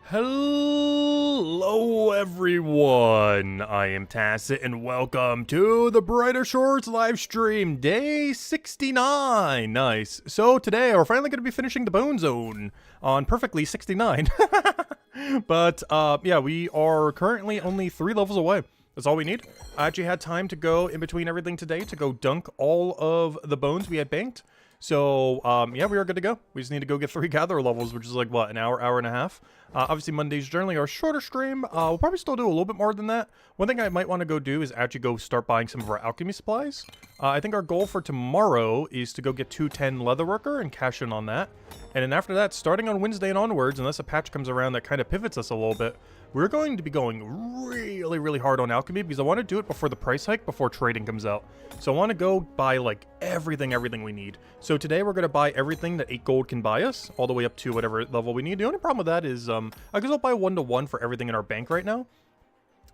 Hello everyone, I am Tacit and welcome to the Brighter Shorts live stream, day 69. Nice. So today we're finally going to be finishing the Bone Zone on perfectly 69. But yeah, we are currently only 3 levels away. That's all we need. I actually had time to go in between everything today to go dunk all of the bones we had banked. So, yeah, we are good to go. We just need to go get 3 gather levels, which is like, what, an hour and a half? Obviously, Mondays generally are a shorter stream. We'll probably still do a little bit more than that. One thing I might want to go do is actually go start buying some of our alchemy supplies. I think our goal for tomorrow is to go get 210 leatherworker and cash in on that. And then after that, starting on Wednesday and onwards, unless a patch comes around that kind of pivots us a little bit, we're going to be going really hard on alchemy because I want to do it before the price hike, before trading comes out. So I want to go buy like everything we need. So today we're going to buy everything that 8 gold can buy us, all the way up to whatever level we need. The only problem with that is, I guess I'll buy 1-to-1 for everything in our bank right now.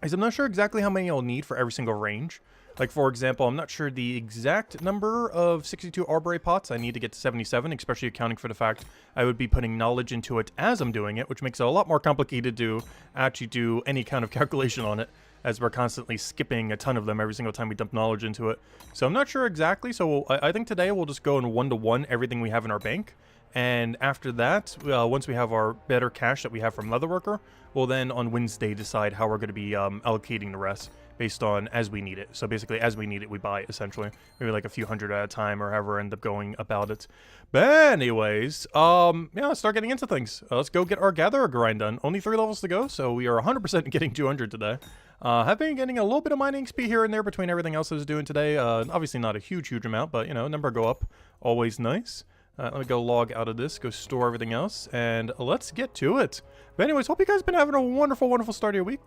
Is I'm not sure exactly how many I'll need for every single range. Like, for example, I'm not sure the exact number of 62 Arbory pots I need to get to 77, especially accounting for the fact I would be putting knowledge into it as I'm doing it, which makes it a lot more complicated to actually do any kind of calculation on it, as we're constantly skipping a ton of them every single time we dump knowledge into it. So I'm not sure exactly, so I think today we'll just go in 1-to-1 everything we have in our bank. And after that, once we have our better cash that we have from Leatherworker, we'll then on Wednesday decide how we're going to be allocating the rest based on as we need it. So basically, as we need it, we buy it, essentially. Maybe like a few hundred at a time or however end up going about it. But anyways, yeah, let's start getting into things. Let's go get our Gatherer grind done. Only 3 levels to go, so we are 100% getting 200 today. Have been getting a little bit of mining XP here and there between everything else I was doing today. Obviously not a huge amount, but, you know, number go up. Always nice. Let me go log out of this, go store everything else, and let's get to it. But anyways, hope you guys have been having a wonderful start of your week.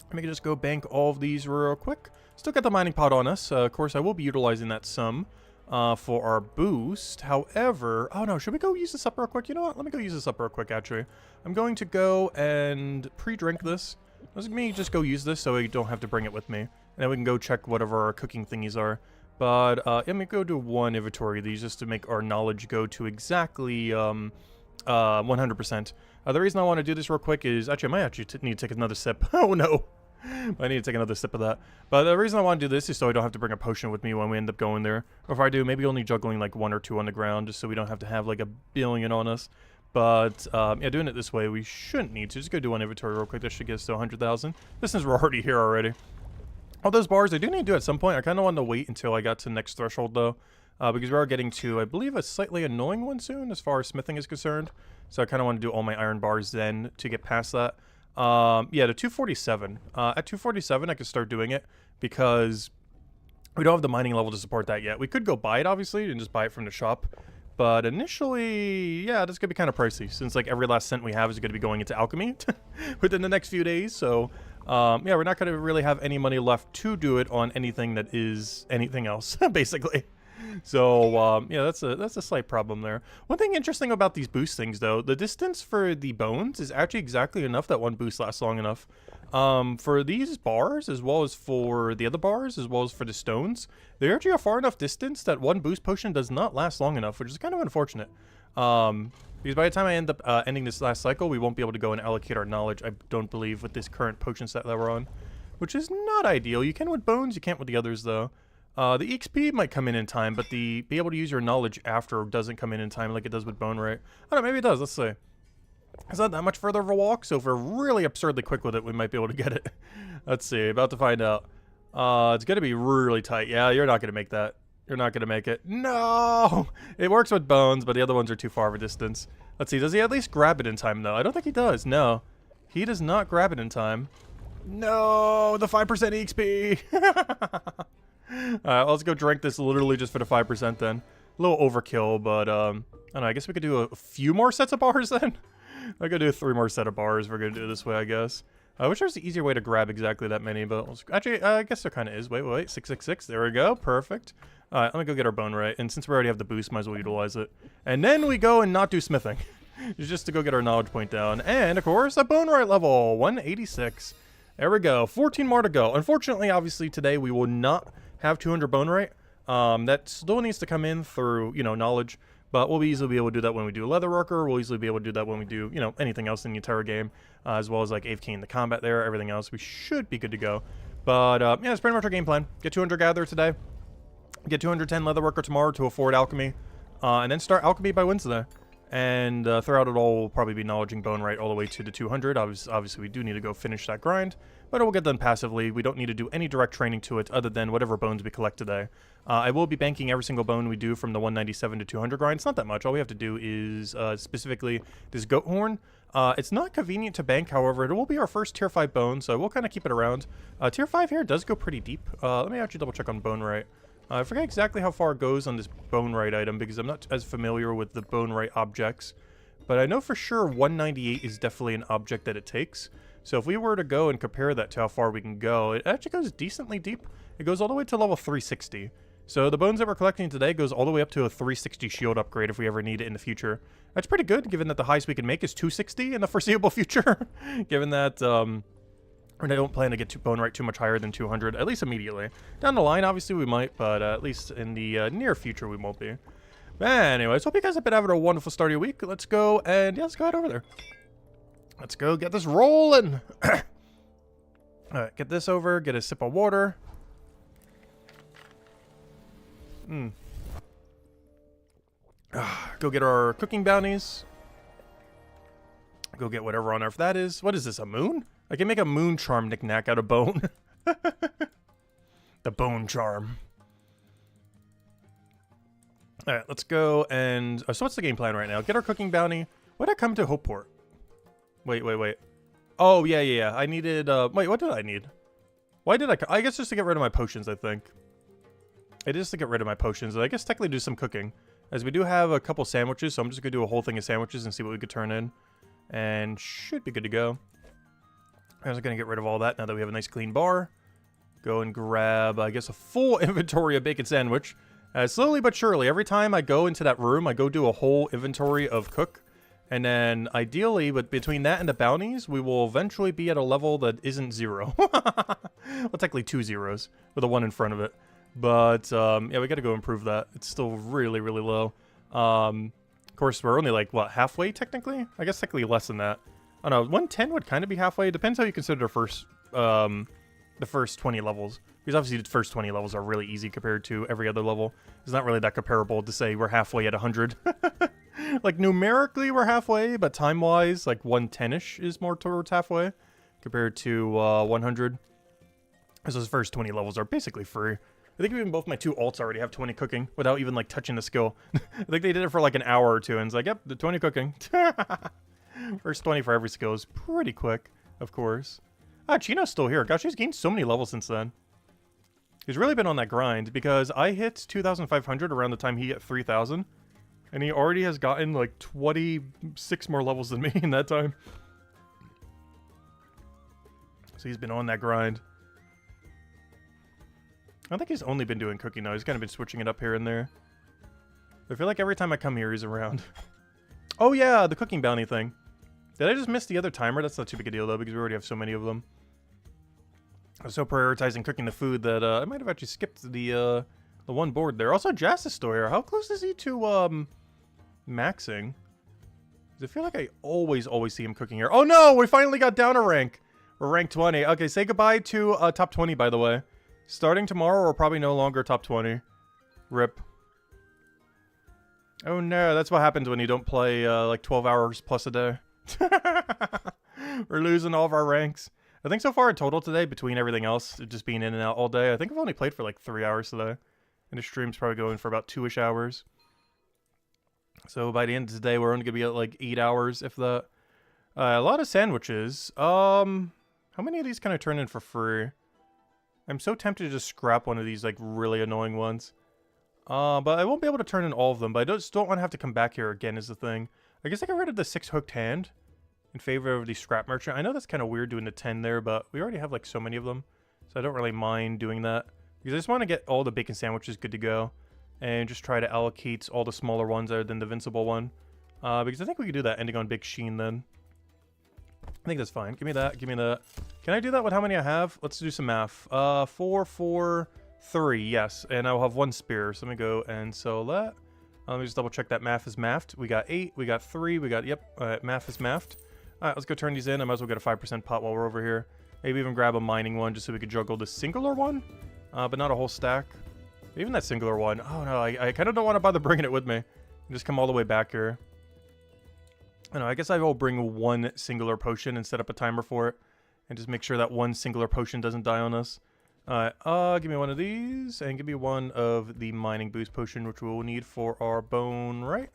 Let me just go bank all of these real quick. Still got the mining pot on us. Of course, I will be utilizing that some for our boost. However, oh no, should we go use this up real quick? You know what? Let me go use this up real quick, actually. I'm going to go and pre-drink this. Let me just go use this so I don't have to bring it with me. And then we can go check whatever our cooking thingies are. But let me go do 1 inventory of these just to make our knowledge go to exactly 100%. The reason I want to do this real quick is, actually, I might actually need to take another sip. Oh no. I need to take another sip of that. But the reason I want to do this is so I don't have to bring a potion with me when we end up going there. Or if I do, maybe only juggling like 1 or 2 on the ground just so we don't have to have like a billion on us. But yeah, doing it this way, we shouldn't need to. Just go do 1 inventory real quick. That should get us to 100,000. This is we're already here already. All those bars, I do need to do at some point. I kind of wanted to wait until I got to the next threshold, though. Because we are getting to, I believe, a slightly annoying one soon as far as smithing is concerned. So I kind of want to do all my iron bars then to get past that. Yeah, to 247. At 247, I could start doing it because we don't have the mining level to support that yet. We could go buy it, obviously, and just buy it from the shop. But initially, yeah, that's going to be kind of pricey since, like, every last cent we have is going to be going into alchemy within the next few days. So, yeah, we're not going to really have any money left to do it on anything that is anything else, basically. So, yeah, that's a slight problem there. One thing interesting about these boost things, though, the distance for the bones is actually exactly enough that 1 boost lasts long enough. For these bars, as well as for the other bars, as well as for the stones, they're actually a far enough distance that 1 boost potion does not last long enough, which is kind of unfortunate. Because by the time I end up ending this last cycle, we won't be able to go and allocate our knowledge, I don't believe, with this current potion set that we're on. Which is not ideal. You can with bones, you can't with the others, though. The EXP might come in time, but the be able to use your knowledge after doesn't come in time like it does with bone, right? I don't know, maybe it does, let's see. It's not that much further of a walk, so if we're really absurdly quick with it, we might be able to get it. Let's see, about to find out. It's going to be really tight. Yeah, you're not going to make that. You're not going to make it. No! It works with bones, but the other ones are too far of a distance. Let's see, does he at least grab it in time, though? I don't think he does, no. He does not grab it in time. No! The 5% EXP! Alright, let's go drink this literally just for the 5% then. A little overkill, but, I don't know, I guess we could do a few more sets of bars then? I could do 3 more set of bars. We're going to do it this way, I guess. I wish there was an easier way to grab exactly that many, but actually, I guess there kind of is. Wait, 666. There we go. Perfect. Alright, let me go get our bone right. And since we already have the boost, might as well utilize it. And then we go and not do smithing. Just to go get our knowledge point down. And, of course, a bone right level. 186. There we go. 14 more to go. Unfortunately, obviously, today we will not have 200 bone right. That still needs to come in through, you know, knowledge. But we'll easily be able to do that when we do Leather Worker. We'll easily be able to do that when we do, you know, anything else in the entire game, as well as like AFK in the combat there, everything else. We should be good to go. But yeah, that's pretty much our game plan. Get 200 Gather today. Get 210 Leather Worker tomorrow to afford Alchemy. And then start Alchemy by Wednesday. And throughout it all, we'll probably be knowledging Bone Right all the way to the 200. Obviously, we do need to go finish that grind, but it will get done passively. We don't need to do any direct training to it other than whatever bones we collect today. I will be banking every single bone we do from the 197 to 200 grind. It's not that much. All we have to do is specifically this Goat Horn. It's not convenient to bank, however, it will be our first tier 5 bone, so we'll kind of keep it around. Tier 5 here does go pretty deep. Let me actually double check on Bone Right. I forget exactly how far it goes on this Bone Right item because I'm not as familiar with the Bone Right objects. But I know for sure 198 is definitely an object that it takes. So if we were to go and compare that to how far we can go, it actually goes decently deep. It goes all the way to level 360. So the bones that we're collecting today goes all the way up to a 360 shield upgrade if we ever need it in the future. That's pretty good, given that the highest we can make is 260 in the foreseeable future. Given that I don't plan to get Bone Right too much higher than 200, at least immediately. Down the line, obviously we might, but at least in the near future we won't be. But anyways, hope you guys have been having a wonderful start of your week. Let's go and, yeah, let's go head over there. Let's go get this rolling. Alright, get this over, get a sip of water. Go get our cooking bounties. Go get whatever on earth that is. What is this, a moon? I can make a moon charm knickknack out of bone. The bone charm. Alright, let's go and... so what's the game plan right now? Get our cooking bounty. Why did I come to Hopeport? Wait. Oh, yeah. I needed... wait, what did I need? Why did I guess just to get rid of my potions, I think. It is to get rid of my potions. And I guess technically do some cooking. As we do have a couple sandwiches, so I'm just going to do a whole thing of sandwiches and see what we could turn in. And should be good to go. I was going to get rid of all that now that we have a nice clean bar. Go and grab, I guess, a full inventory of bacon sandwich. Slowly but surely, every time I go into that room, I go do a whole inventory of cook. And then, ideally, but between that and the bounties, we will eventually be at a level that isn't 0. Well, technically 2 zeros, with a 1 in front of it. But, yeah, we gotta go improve that. It's still really, really low. Of course, we're only, like, what, halfway, technically? I guess technically less than that. I don't know, 110 would kind of be halfway. It depends how you consider the first 20 levels. Because obviously the first 20 levels are really easy compared to every other level. It's not really that comparable to say we're halfway at 100. Like, numerically we're halfway, but time-wise, like, 110-ish is more towards halfway compared to 100. Because those first 20 levels are basically free. I think even both my 2 alts already have 20 cooking without even, like, touching the skill. I think they did it for, like, an hour or 2, and it's like, yep, the 20 cooking. First 20 for every skill is pretty quick, of course. Ah, Chino's still here. Gosh, he's gained so many levels since then. He's really been on that grind, because I hit 2,500 around the time he hit 3,000. And he already has gotten, like, 26 more levels than me in that time. So he's been on that grind. I don't think he's only been doing cooking, though. He's kind of been switching it up here and there. But I feel like every time I come here, he's around. Oh, yeah, the cooking bounty thing. Did I just miss the other timer? That's not too big a deal, though, because we already have so many of them. I was so prioritizing cooking the food that I might have actually skipped the one board there. Also, Jas is still here. How close is he to maxing? Because I feel like I always see him cooking here. Oh, no! We finally got down a rank. We're rank 20. Okay, say goodbye to top 20, by the way. Starting tomorrow, we're probably no longer top 20. RIP. Oh no, that's what happens when you don't play like 12 hours plus a day. We're losing all of our ranks. I think so far in total today, between everything else, just being in and out all day, I think I've only played for like 3 hours today. And the stream's probably going for about 2-ish hours. So by the end of the day, we're only going to be at like 8 hours, if that. A lot of sandwiches. How many of these can I turn in for free? I'm so tempted to just scrap one of these like really annoying ones. But I won't be able to turn in all of them, but I just don't want to have to come back here again is the thing. I guess I got rid of the 6-hooked hand in favor of the scrap merchant. I know that's kind of weird doing the 10 there, but we already have like so many of them. So I don't really mind doing that. Because I just want to get all the bacon sandwiches good to go. And just try to allocate all the smaller ones other than the Invincible one. Because I think we could do that ending on Big Sheen then. I think that's fine. Give me that. Give me that. Can I do that with how many I have? Let's do some math. 4, 4, 3. Yes. And I'll have 1 spear. So let me go and sell that. Let me just double check that math is mathed. We got 8, we got 3, we got, yep, math is mathed. Alright, let's go turn these in. I might as well get a 5% pot while we're over here. Maybe even grab a mining one just so we could juggle the singular one, but not a whole stack. Even that singular one. Oh no, I kind of don't want to bother bringing it with me. Just come all the way back here. I don't know, I guess I will bring one singular potion and set up a timer for it. And just make sure that one singular potion doesn't die on us. Alright, give me one of these, and give me one of the mining boost potion, which we will need for our bone, right?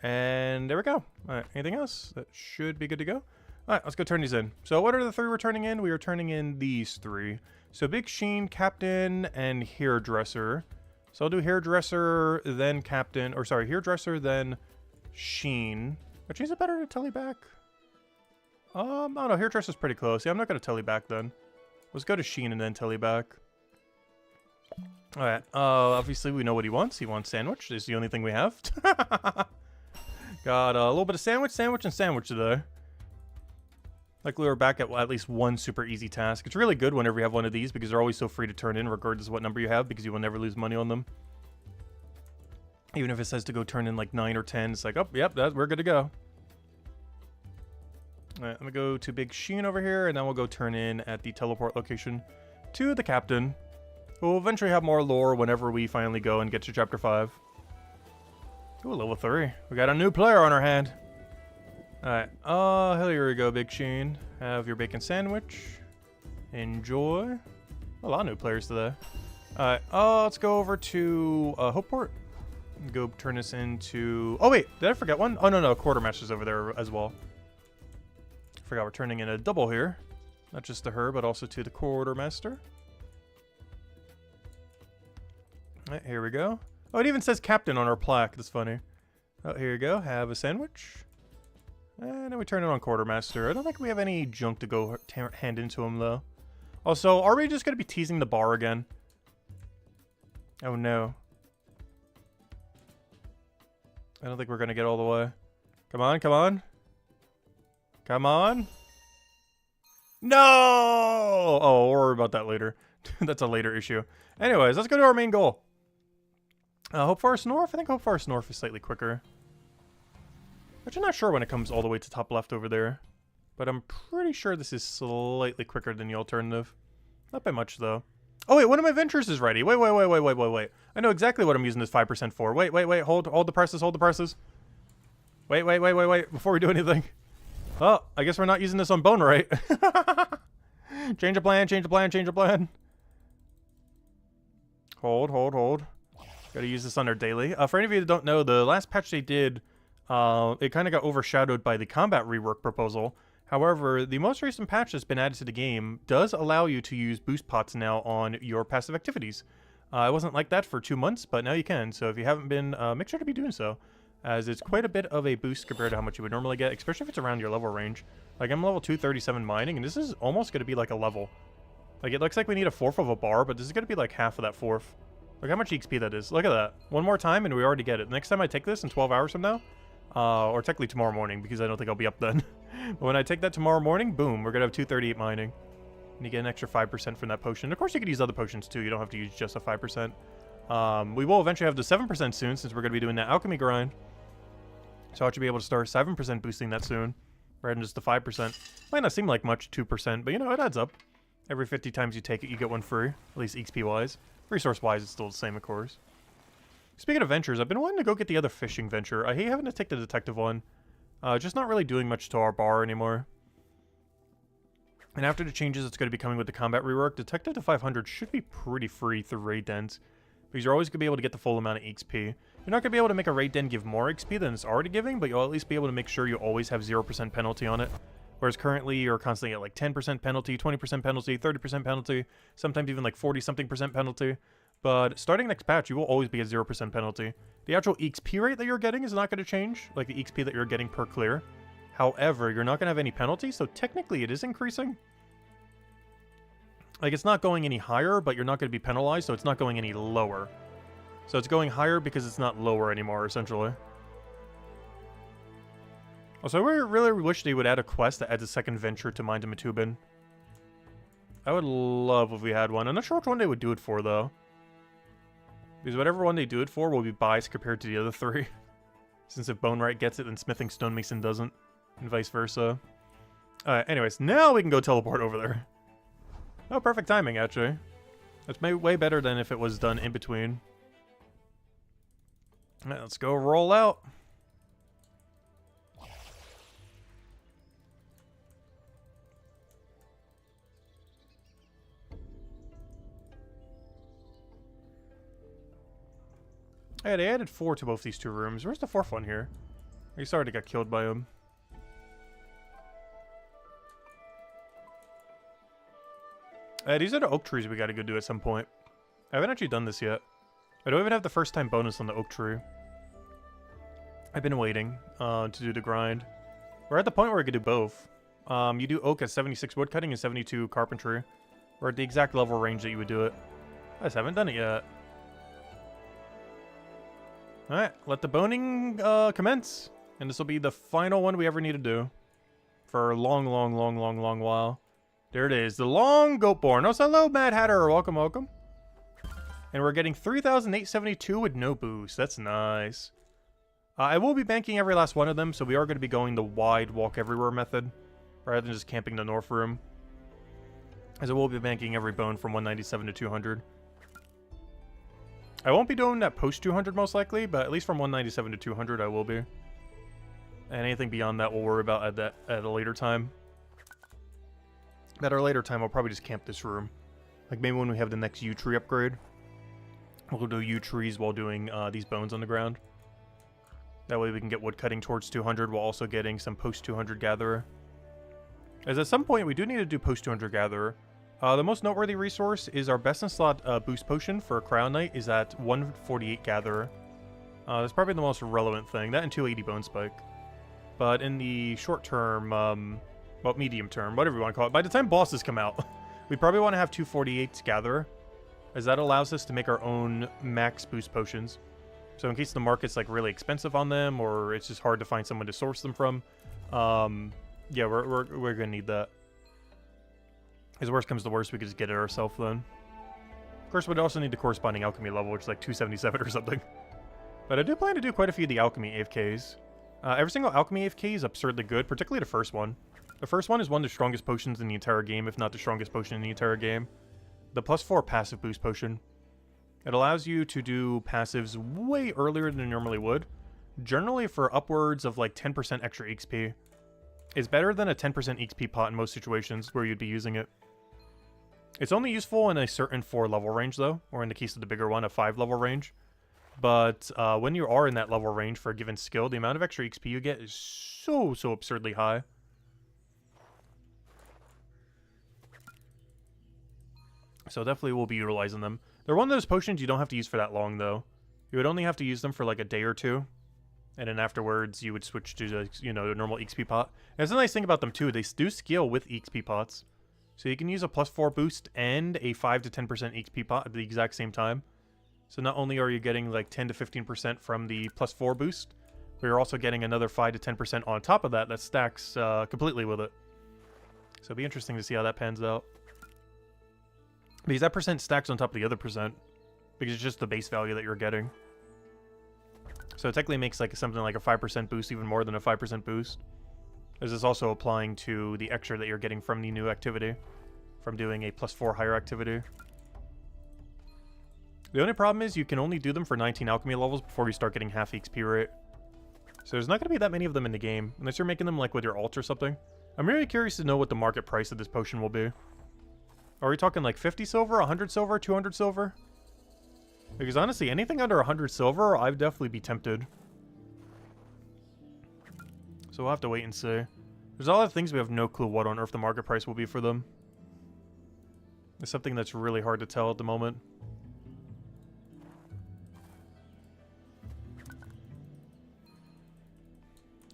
And there we go. Alright, anything else? That should be good to go. Alright, let's go turn these in. So what are the 3 we're turning in? We are turning in these 3. So Big Sheen, Captain, and Hairdresser. So I'll do Hairdresser, then Captain, or sorry, Hairdresser, then Sheen. Which is it better to telly back? I don't know, Hairdresser's pretty close. Yeah, I'm not going to telly back then. Let's go to Sheen and then telly back. Alright, obviously we know what he wants. He wants sandwich. It's the only thing we have. Got a little bit of sandwich, and sandwich today. Luckily we're back at least one super easy task. It's really good whenever you have one of these because they're always so free to turn in regardless of what number you have because you will never lose money on them. Even if it says to go turn in like 9 or 10, it's like, oh, yep, we're good to go. Alright, let me go to Big Sheen over here, and then we'll go turn in at the teleport location to the Captain. We'll eventually have more lore whenever we finally go and get to Chapter 5. Ooh, level 3. We got a new player on our hand. Alright, here we go, Big Sheen. Have your bacon sandwich. Enjoy. A lot of new players today. Alright, let's go over to Hopeport. Go turn this into... Oh, wait, did I forget one? Oh, no, Quartermaster's over there as well. Forgot we're turning in a double here. Not just to her, but also to the Quartermaster. Alright, here we go. Oh, it even says Captain on our plaque. That's funny. Oh, here you go. Have a sandwich. And then we turn it on Quartermaster. I don't think we have any junk to go hand into him, though. Also, are we just going to be teasing the bar again? Oh, no. I don't think we're going to get all the way. Come on, come on. Come on. No! Oh, we'll worry about that later. That's a later issue. Anyways, let's go to our main goal. Hope for our Snorf? I think Hope for our Snorf is slightly quicker. Which I'm not sure when it comes all the way to top left over there. But I'm pretty sure this is slightly quicker than the alternative. Not by much, though. Oh, wait, one of my ventures is ready. Wait. I know exactly what I'm using this 5% for. Wait. Hold the presses, hold the presses. Wait. Before we do anything. Oh, I guess we're not using this on bone, right? Change of plan. Hold. Gotta use this on our daily. For any of you that don't know, the last patch they did, it kind of got overshadowed by the combat rework proposal. However, the most recent patch that's been added to the game does allow you to use boost pots now on your passive activities. It wasn't like that for 2 months, but now you can. So if you haven't been, make sure to be doing so, as it's quite a bit of a boost compared to how much you would normally get, especially if it's around your level range. Like, I'm level 237 mining, and this is almost going to be like a level. Like, it looks like we need a 1/4 of a bar, but this is going to be like half of that 1/4. Look how much XP that is. Look at that. One more time, and we already get it. Next time I take this in 12 hours from now, or technically tomorrow morning, because I don't think I'll be up then. But when I take that tomorrow morning, boom, we're going to have 238 mining. And you get an extra 5% from that potion. Of course, you could use other potions, too. You don't have to use just a 5%. We will eventually have the 7% soon, since we're going to be doing that alchemy grind. So I should be able to start 7% boosting that soon, rather than just the 5%. Might not seem like much, 2%, but, you know, it adds up. Every 50 times you take it, you get one free, at least XP-wise. Resource-wise, it's still the same, of course. Speaking of ventures, I've been wanting to go get the other fishing venture. I hate having to take the detective one. Just not really doing much to our bar anymore. And after the changes that's going to be coming with the combat rework, Detective to 500 should be pretty free through raid dens. Because you're always going to be able to get the full amount of XP. You're not going to be able to make a raid den give more XP than it's already giving, but you'll at least be able to make sure you always have 0% penalty on it. Whereas currently, you're constantly at like 10% penalty, 20% penalty, 30% penalty, sometimes even like 40-something% penalty. But starting next patch, you will always be at 0% penalty. The actual XP rate that you're getting is not going to change, like the XP that you're getting per clear. However, you're not going to have any penalty, so technically it is increasing. Like, it's not going any higher, but you're not going to be penalized, so it's not going any lower. So it's going higher because it's not lower anymore, essentially. Also, I really wish they would add a quest that adds a second venture to Mind of Matubin. I would love if we had one. I'm not sure which one they would do it for, though. Because whatever one they do it for will be biased compared to the other 3. Since if Bone Right gets it, then Smithing Stonemason doesn't. And vice versa. Anyways, now we can go teleport over there. Oh, perfect timing, actually. That's way better than if it was done in between. Alright, let's go roll out. Yeah, they added 4 to both these 2 rooms. Where's the 4th one here? He's already got killed by him. These are the oak trees we gotta go do at some point. I haven't actually done this yet. I don't even have the first time bonus on the oak tree. I've been waiting to do the grind. We're at the point where I could do both. You do oak at 76 woodcutting and 72 carpentry. We're at the exact level range that you would do it. I just haven't done it yet. Alright, let the boning commence. And this will be the final one we ever need to do. For a long while. There it is, the long goatborn. Oh, hello, Mad Hatter. Welcome, welcome. And we're getting 3,872 with no boost. That's nice. I will be banking every last one of them, so we are going to be going the wide walk everywhere method, rather than just camping the north room. As I will be banking every bone from 197 to 200. I won't be doing that post 200 most likely, but at least from 197 to 200 I will be. And anything beyond that we'll worry about at a later time. At our later time, I'll probably just camp this room. Like maybe when we have the next yew tree upgrade. We'll do yew trees while doing these bones on the ground. That way we can get wood cutting towards 200 while also getting some post 200 gatherer. As at some point we do need to do post 200 gatherer. The most noteworthy resource is our best in slot boost potion for Crown Knight is at 148 gatherer. That's probably the most relevant thing. That and 280 bone spike. But in the short term, well, medium term, whatever you want to call it. By the time bosses come out, we probably want to have 248 gatherer, as that allows us to make our own max boost potions. So in case the market's like really expensive on them, or it's just hard to find someone to source them from, yeah, we're gonna need that. As worst comes to worst, we could just get it ourselves then. Of course, we'd also need the corresponding alchemy level, which is like 277 or something. But I do plan to do quite a few of the alchemy AFKs. Every single alchemy AFK is absurdly good, particularly the first one. The first one is one of the strongest potions in the entire game, if not the strongest potion in the entire game. The +4 passive boost potion. It allows you to do passives way earlier than you normally would. Generally for upwards of like 10% extra XP. It's better than a 10% XP pot in most situations where you'd be using it. It's only useful in a certain 4 level range though, or in the case of the bigger one, a 5 level range. But when you are in that level range for a given skill, the amount of extra XP you get is so absurdly high. So definitely we'll be utilizing them. They're one of those potions you don't have to use for that long, though. You would only have to use them for like a day or two. And then afterwards, you would switch to the, you know, the normal XP pot. And that's the nice thing about them, too. They do scale with XP pots. So you can use a +4 boost and a 5 to 10% XP pot at the exact same time. So not only are you getting like 10 to 15% from the +4 boost, but you're also getting another 5 to 10% on top of that that stacks completely with it. So it'll be interesting to see how that pans out. Because that percent stacks on top of the other percent. Because it's just the base value that you're getting. So it technically makes like something like a 5% boost even more than a 5% boost. This is also applying to the extra that you're getting from the new activity. From doing a +4 higher activity. The only problem is you can only do them for 19 alchemy levels before you start getting half XP rate. So there's not going to be that many of them in the game. Unless you're making them like with your alt or something. I'm really curious to know what the market price of this potion will be. Are we talking like 50 silver, 100 silver, 200 silver? Because honestly, anything under 100 silver, I'd definitely be tempted. So we'll have to wait and see. There's a lot of things we have no clue what on earth the market price will be for them. It's something that's really hard to tell at the moment.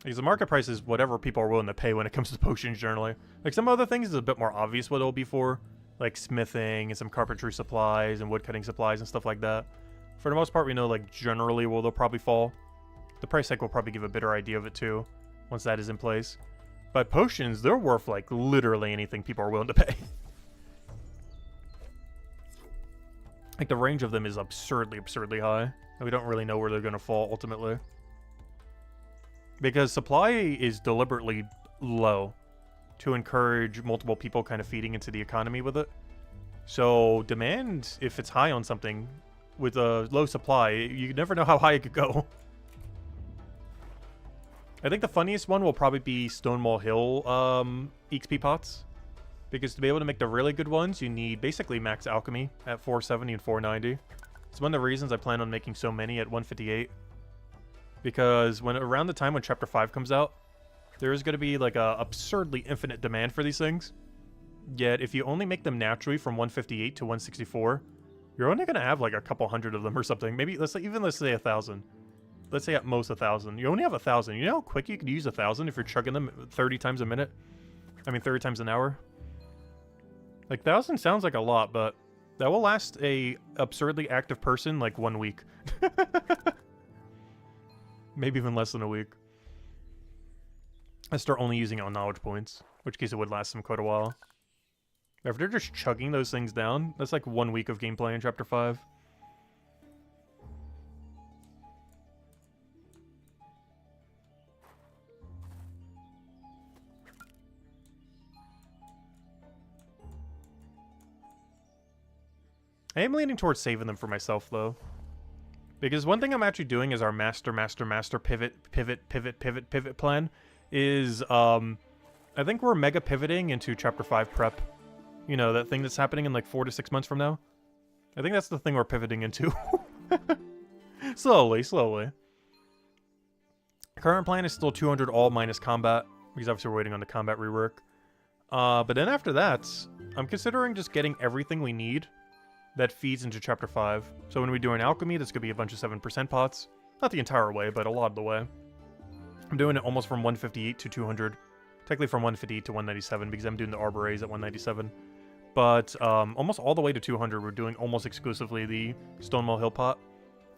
Because the market price is whatever people are willing to pay when it comes to potions generally. Like some other things is a bit more obvious what it'll be for. Like smithing and some carpentry supplies and woodcutting supplies and stuff like that. For the most part, we know like generally where they'll probably fall. The price hike will probably give a better idea of it too, once that is in place. But potions, they're worth like literally anything people are willing to pay. Like, the range of them is absurdly high. And we don't really know where they're going to fall ultimately. Because supply is deliberately low to encourage multiple people kind of feeding into the economy with it. So demand, if it's high on something with a low supply, you never know how high it could go. I think the funniest one will probably be Stonewall Hill XP pots. Because to be able to make the really good ones, you need basically max alchemy at 470 and 490. It's one of the reasons I plan on making so many at 158. Because around the time when Chapter 5 comes out, there is going to be like a absurdly infinite demand for these things. Yet, if you only make them naturally from 158 to 164, you're only going to have like a couple hundred of them or something. Maybe, let's say 1,000. Let's say at most 1,000. You only have 1,000. You know how quick you could use 1,000 if you're chugging them 30 times a minute? I mean, 30 times an hour? Like, 1,000 sounds like a lot, but that will last a absurdly active person like 1 week. Maybe even less than a week. I start only using it on knowledge points, which case it would last them quite a while. If they're just chugging those things down, that's like 1 week of gameplay in Chapter 5. I am leaning towards saving them for myself, though. Because one thing I'm actually doing is our master pivot plan is, I think we're mega pivoting into Chapter 5 prep. You know, that thing that's happening in like 4 to 6 months from now. I think that's the thing we're pivoting into. Slowly. Current plan is still 200 all minus combat, because obviously we're waiting on the combat rework. But then after that, I'm considering just getting everything we need that feeds into Chapter 5. So when we do an alchemy, that's going to be a bunch of 7% pots. Not the entire way, but a lot of the way. I'm doing it almost from 158 to 200. Technically from 158 to 197, because I'm doing the Arbor Rays at 197. But almost all the way to 200, we're doing almost exclusively the Stonewall Hill pot.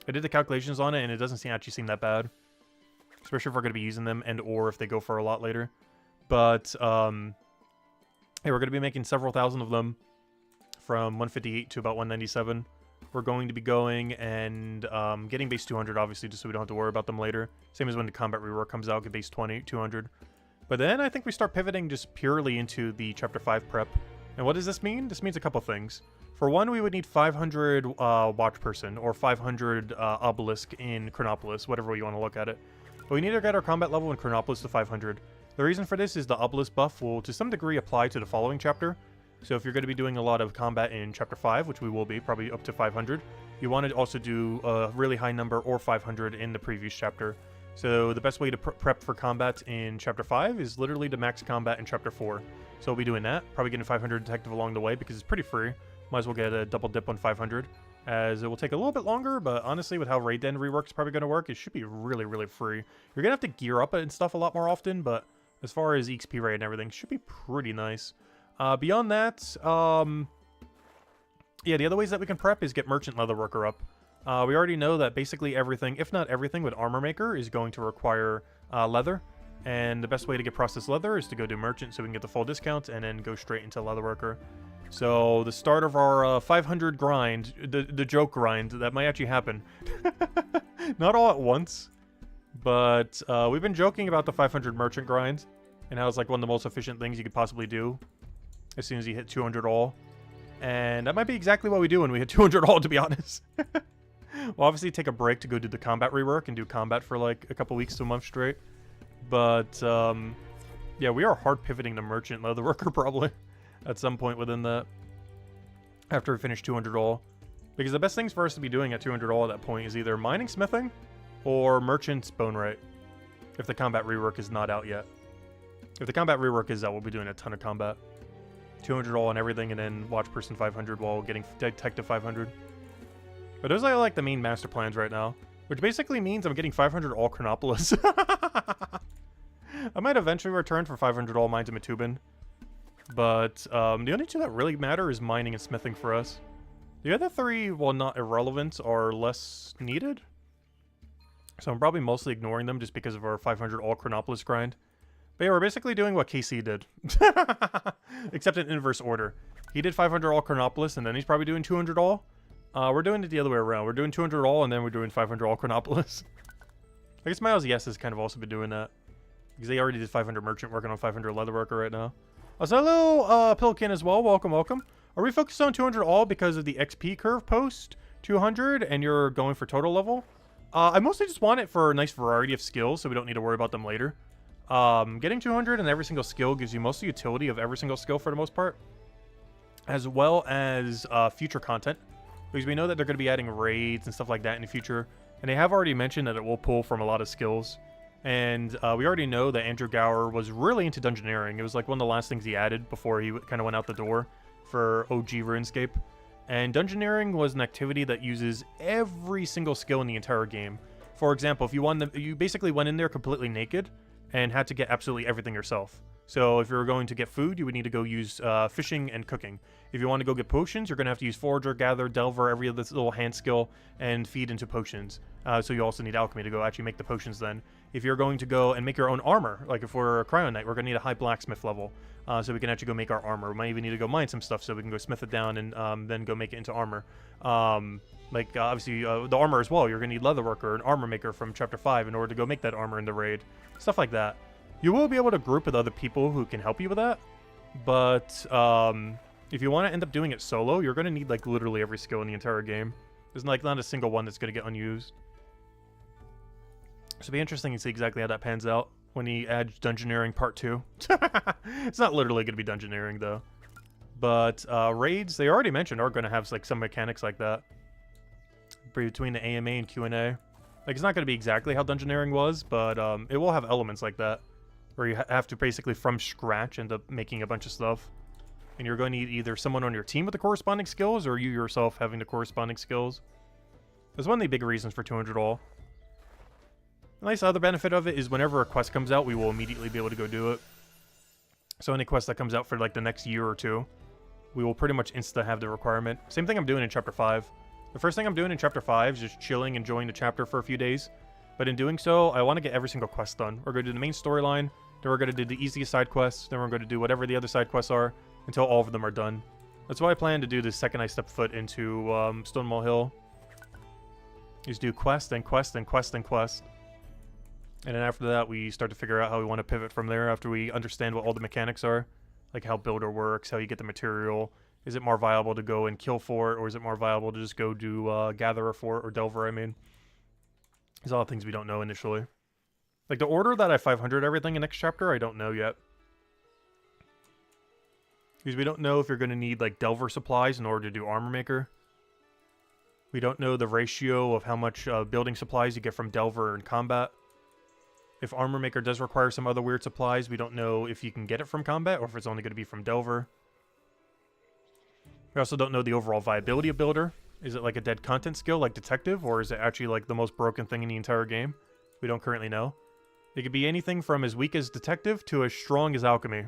I did the calculations on it, and it doesn't actually seem that bad. Especially if we're going to be using them, and or if they go for a lot later. But, hey, we're going to be making several thousand of them from 158 to about 197. We're going to be going and getting base 200, obviously, just so we don't have to worry about them later. Same as when the combat rework comes out, get base 200. But then I think we start pivoting just purely into the Chapter 5 prep. And what does this mean? This means a couple things. For one, we would need 500 Watch Person, or 500 Obelisk in Chronopolis, whatever you want to look at it. But we need to get our combat level in Chronopolis to 500. The reason for this is the Obelisk buff will, to some degree, apply to the following chapter. So if you're going to be doing a lot of combat in Chapter 5, which we will be, probably up to 500, you want to also do a really high number, or 500, in the previous chapter. So the best way to prep for combat in Chapter 5 is literally to max combat in Chapter 4. So we'll be doing that, probably getting 500 Detective along the way, because it's pretty free. Might as well get a double dip on 500, as it will take a little bit longer, but honestly, with how Raid Den rework is probably going to work, it should be really free. You're going to have to gear up and stuff a lot more often, but as far as XP rate and everything, it should be pretty nice. Beyond that, yeah, the other ways that we can prep is get Merchant Leatherworker up. We already know that basically everything, if not everything, with Armor Maker is going to require leather. And the best way to get processed leather is to go do Merchant so we can get the full discount and then go straight into Leatherworker. So the start of our 500 grind, the joke grind, that might actually happen. Not all at once, but we've been joking about the 500 Merchant grind and how it's like one of the most efficient things you could possibly do as soon as you hit 200 all. And that might be exactly what we do when we hit 200 all, to be honest. We'll obviously take a break to go do the combat rework and do combat for like a couple weeks to a month straight. But, yeah, we are hard pivoting to Merchant Leatherworker probably at some point within that. After we finish 200 all. Because the best things for us to be doing at 200 all at that point is either mining smithing or Merchant's Bone Rate. If the combat rework is not out yet. If the combat rework is out, we'll be doing a ton of combat. 200 all and everything, and then Watch Person 500 while getting Detective 500. But those are like the main master plans right now. Which basically means I'm getting 500 all Chronopolis. I might eventually return for 500 all mines in Matubin. But the only two that really matter is mining and smithing for us. The other three, while not irrelevant, are less needed. So I'm probably mostly ignoring them just because of our 500 all Chronopolis grind. But yeah, we're basically doing what KC did. Except in inverse order. He did 500 all Chronopolis, and then he's probably doing 200 all. We're doing it the other way around. We're doing 200 all, and then we're doing 500 all Chronopolis. I guess Miles Yes has kind of also been doing that. Because they already did 500 Merchant, working on 500 Leatherworker right now. So hello, Pilkin as well. Welcome, welcome. Are we focused on 200 all because of the XP curve post 200, and you're going for total level? I mostly just want it for a nice variety of skills, so we don't need to worry about them later. Getting 200 in every single skill gives you most of the utility of every single skill for the most part, as well as future content, because we know that they're going to be adding raids and stuff like that in the future, and they have already mentioned that it will pull from a lot of skills. And we already know that Andrew Gower was really into dungeoneering. It was like one of the last things he added before he kind of went out the door for OG RuneScape. And dungeoneering was an activity that uses every single skill in the entire game. For example, if you basically went in there completely naked and had to get absolutely everything yourself. So if you were going to get food, you would need to go use fishing and cooking. If you want to go get potions, you're going to have to use Forager, Gather, Delver, every other little hand skill, and feed into potions. So you also need Alchemy to go actually make the potions then. If you're going to go and make your own armor, like if we're a Cryo Knight, we're going to need a high blacksmith level. So we can actually go make our armor. We might even need to go mine some stuff so we can go smith it down and then go make it into armor. Obviously, the armor as well. You're going to need Leatherworker, an armor maker from Chapter 5 in order to go make that armor in the raid. Stuff like that. You will be able to group with other people who can help you with that. But if you want to end up doing it solo, you're going to need like literally every skill in the entire game. There's like not a single one that's going to get unused. So it'll be interesting to see exactly how that pans out when he adds Dungeoneering Part 2. It's not literally going to be Dungeoneering, though. But raids, they already mentioned, are going to have like some mechanics like that. Between the AMA and Q&A. Like, it's not going to be exactly how Dungeoneering was, but it will have elements like that. Where you have to basically, from scratch, end up making a bunch of stuff. And you're going to need either someone on your team with the corresponding skills, or you yourself having the corresponding skills. That's one of the big reasons for 200 all. The nice other benefit of it is whenever a quest comes out, we will immediately be able to go do it. So any quest that comes out for like the next year or two, we will pretty much insta have the requirement. Same thing I'm doing in Chapter 5. The first thing I'm doing in Chapter 5 is just chilling, enjoying the chapter for a few days. But in doing so, I want to get every single quest done. We're going to do the main storyline, then we're going to do the easiest side quests, then we're going to do whatever the other side quests are, until all of them are done. That's why I plan to do the second I step foot into Stonewall Hill. Just do quest, and quest, and quest, and quest. And then after that, we start to figure out how we want to pivot from there after we understand what all the mechanics are. Like how Builder works, how you get the material. Is it more viable to go and kill for it, or is it more viable to just go do Gatherer for it, or Delver, I mean. These are all things we don't know initially. Like the order that I 500 everything in next chapter, I don't know yet. Because we don't know if you're going to need like Delver supplies in order to do Armor Maker. We don't know the ratio of how much building supplies you get from Delver in combat. If Armor Maker does require some other weird supplies, we don't know if you can get it from combat or if it's only going to be from Delver. We also don't know the overall viability of Builder. Is it like a dead content skill like Detective, or is it actually like the most broken thing in the entire game? We don't currently know. It could be anything from as weak as Detective to as strong as Alchemy.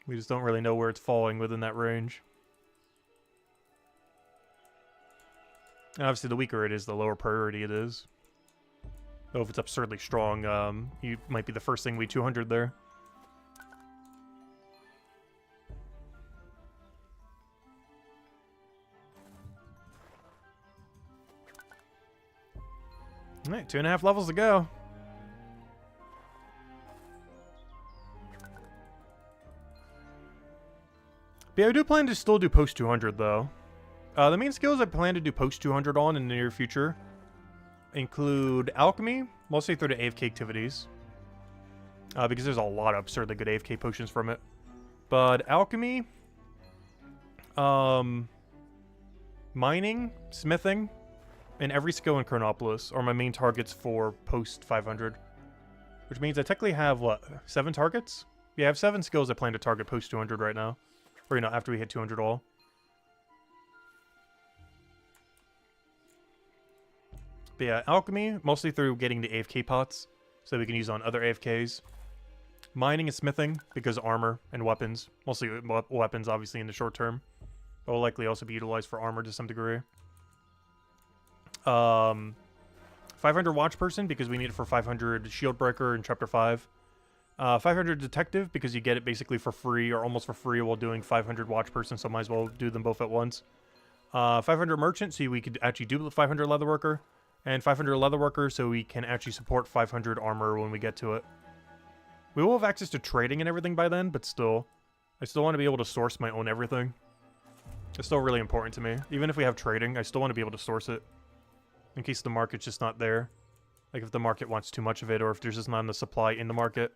We just don't really know where it's falling within that range. And obviously, the weaker it is, the lower priority it is. Though if it's absurdly strong, you might be the first thing we 200 there. Alright, 2.5 levels to go. But yeah, I do plan to still do post 200 though. The main skills I plan to do post 200 on in the near future include Alchemy, mostly through the AFK activities. Because there's a lot of absurdly good AFK potions from it. But Alchemy, mining, smithing, and every skill in Chronopolis are my main targets for post 500. Which means I technically have, what, 7 targets? Yeah, I have 7 skills I plan to target post 200 right now. Or, you know, after we hit 200 all. But yeah, Alchemy, mostly through getting the AFK pots, so we can use on other AFKs. Mining and smithing, because armor and weapons. Mostly weapons, obviously, in the short term. But will likely also be utilized for armor to some degree. 500 Watch Person, because we need it for 500 Shield Breaker in Chapter 5. 500 detective, because you get it basically for free or almost for free while doing 500 watch person, so might as well do them both at once. 500 merchant, so we could actually do the 500 leather worker, and 500 leather worker, so we can actually support 500 armor when we get to it. We will have access to trading and everything by then, but still, I still want to be able to source my own everything. It's still really important to me. Even if we have trading, I still want to be able to source it, in case the market's just not there. Like if the market wants too much of it, or if there's just not enough supply in the market.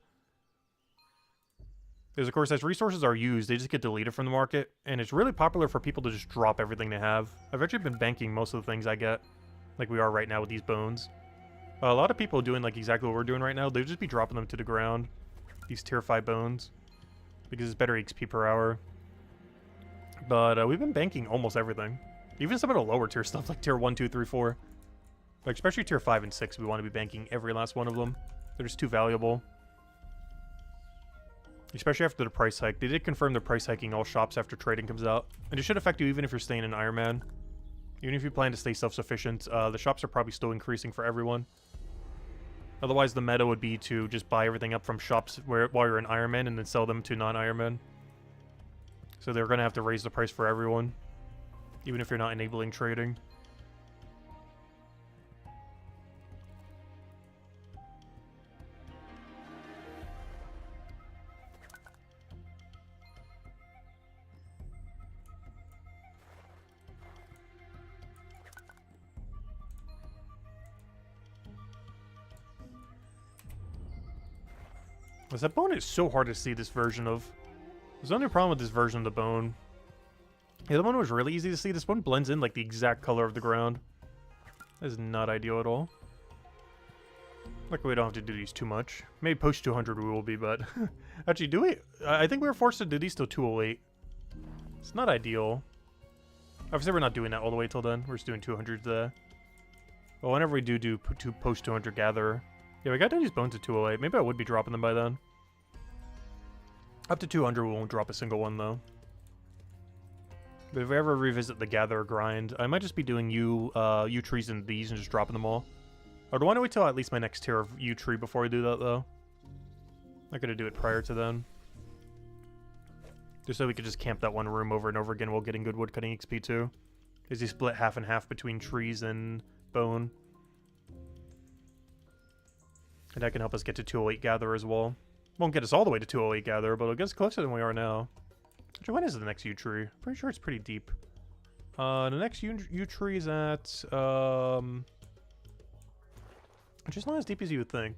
Because, of course, as resources are used, they just get deleted from the market, and it's really popular for people to just drop everything they have. I've actually been banking most of the things I get, like we are right now with these bones. A lot of people doing, like, exactly what we're doing right now, they'll just be dropping them to the ground, these tier 5 bones, because it's better XP per hour. But we've been banking almost everything. Even some of the lower tier stuff, like tier 1, 2, 3, 4. Like, especially tier 5 and 6, we want to be banking every last one of them. They're just too valuable. Especially after the price hike. They did confirm they're price hiking all shops after trading comes out. And it should affect you even if you're staying in Iron Man. Even if you plan to stay self-sufficient, the shops are probably still increasing for everyone. Otherwise, the meta would be to just buy everything up from shops while you're in Iron Man and then sell them to non-Iron Man. So they're going to have to raise the price for everyone. Even if you're not enabling trading. That bone is so hard to see this version of. There's the only problem with this version of the bone. The other one was really easy to see. This one blends in like the exact color of the ground. That is not ideal at all. Luckily we don't have to do these too much. Maybe post 200 we will be, but... Actually, do we? I think we were forced to do these till 208. It's not ideal. Obviously we're not doing that all the way till then. We're just doing 200 there. But whenever we do post 200 gather... Yeah, we got to these bones at 208. Maybe I would be dropping them by then. Up to 200, we won't drop a single one, though. But if we ever revisit the gather grind, I might just be doing U trees and these and just dropping them all. Or do I want to wait till at least my next tier of U tree before I do that, though? Not gonna do it prior to then. Just so we could just camp that one room over and over again while getting good woodcutting XP, too. Is he split half and half between trees and bone. And that can help us get to 208 gather as well. Won't get us all the way to 208 gather, but it'll get us closer than we are now. Actually, when is the next U tree? Pretty sure it's pretty deep. The next U tree is at, just not as deep as you would think.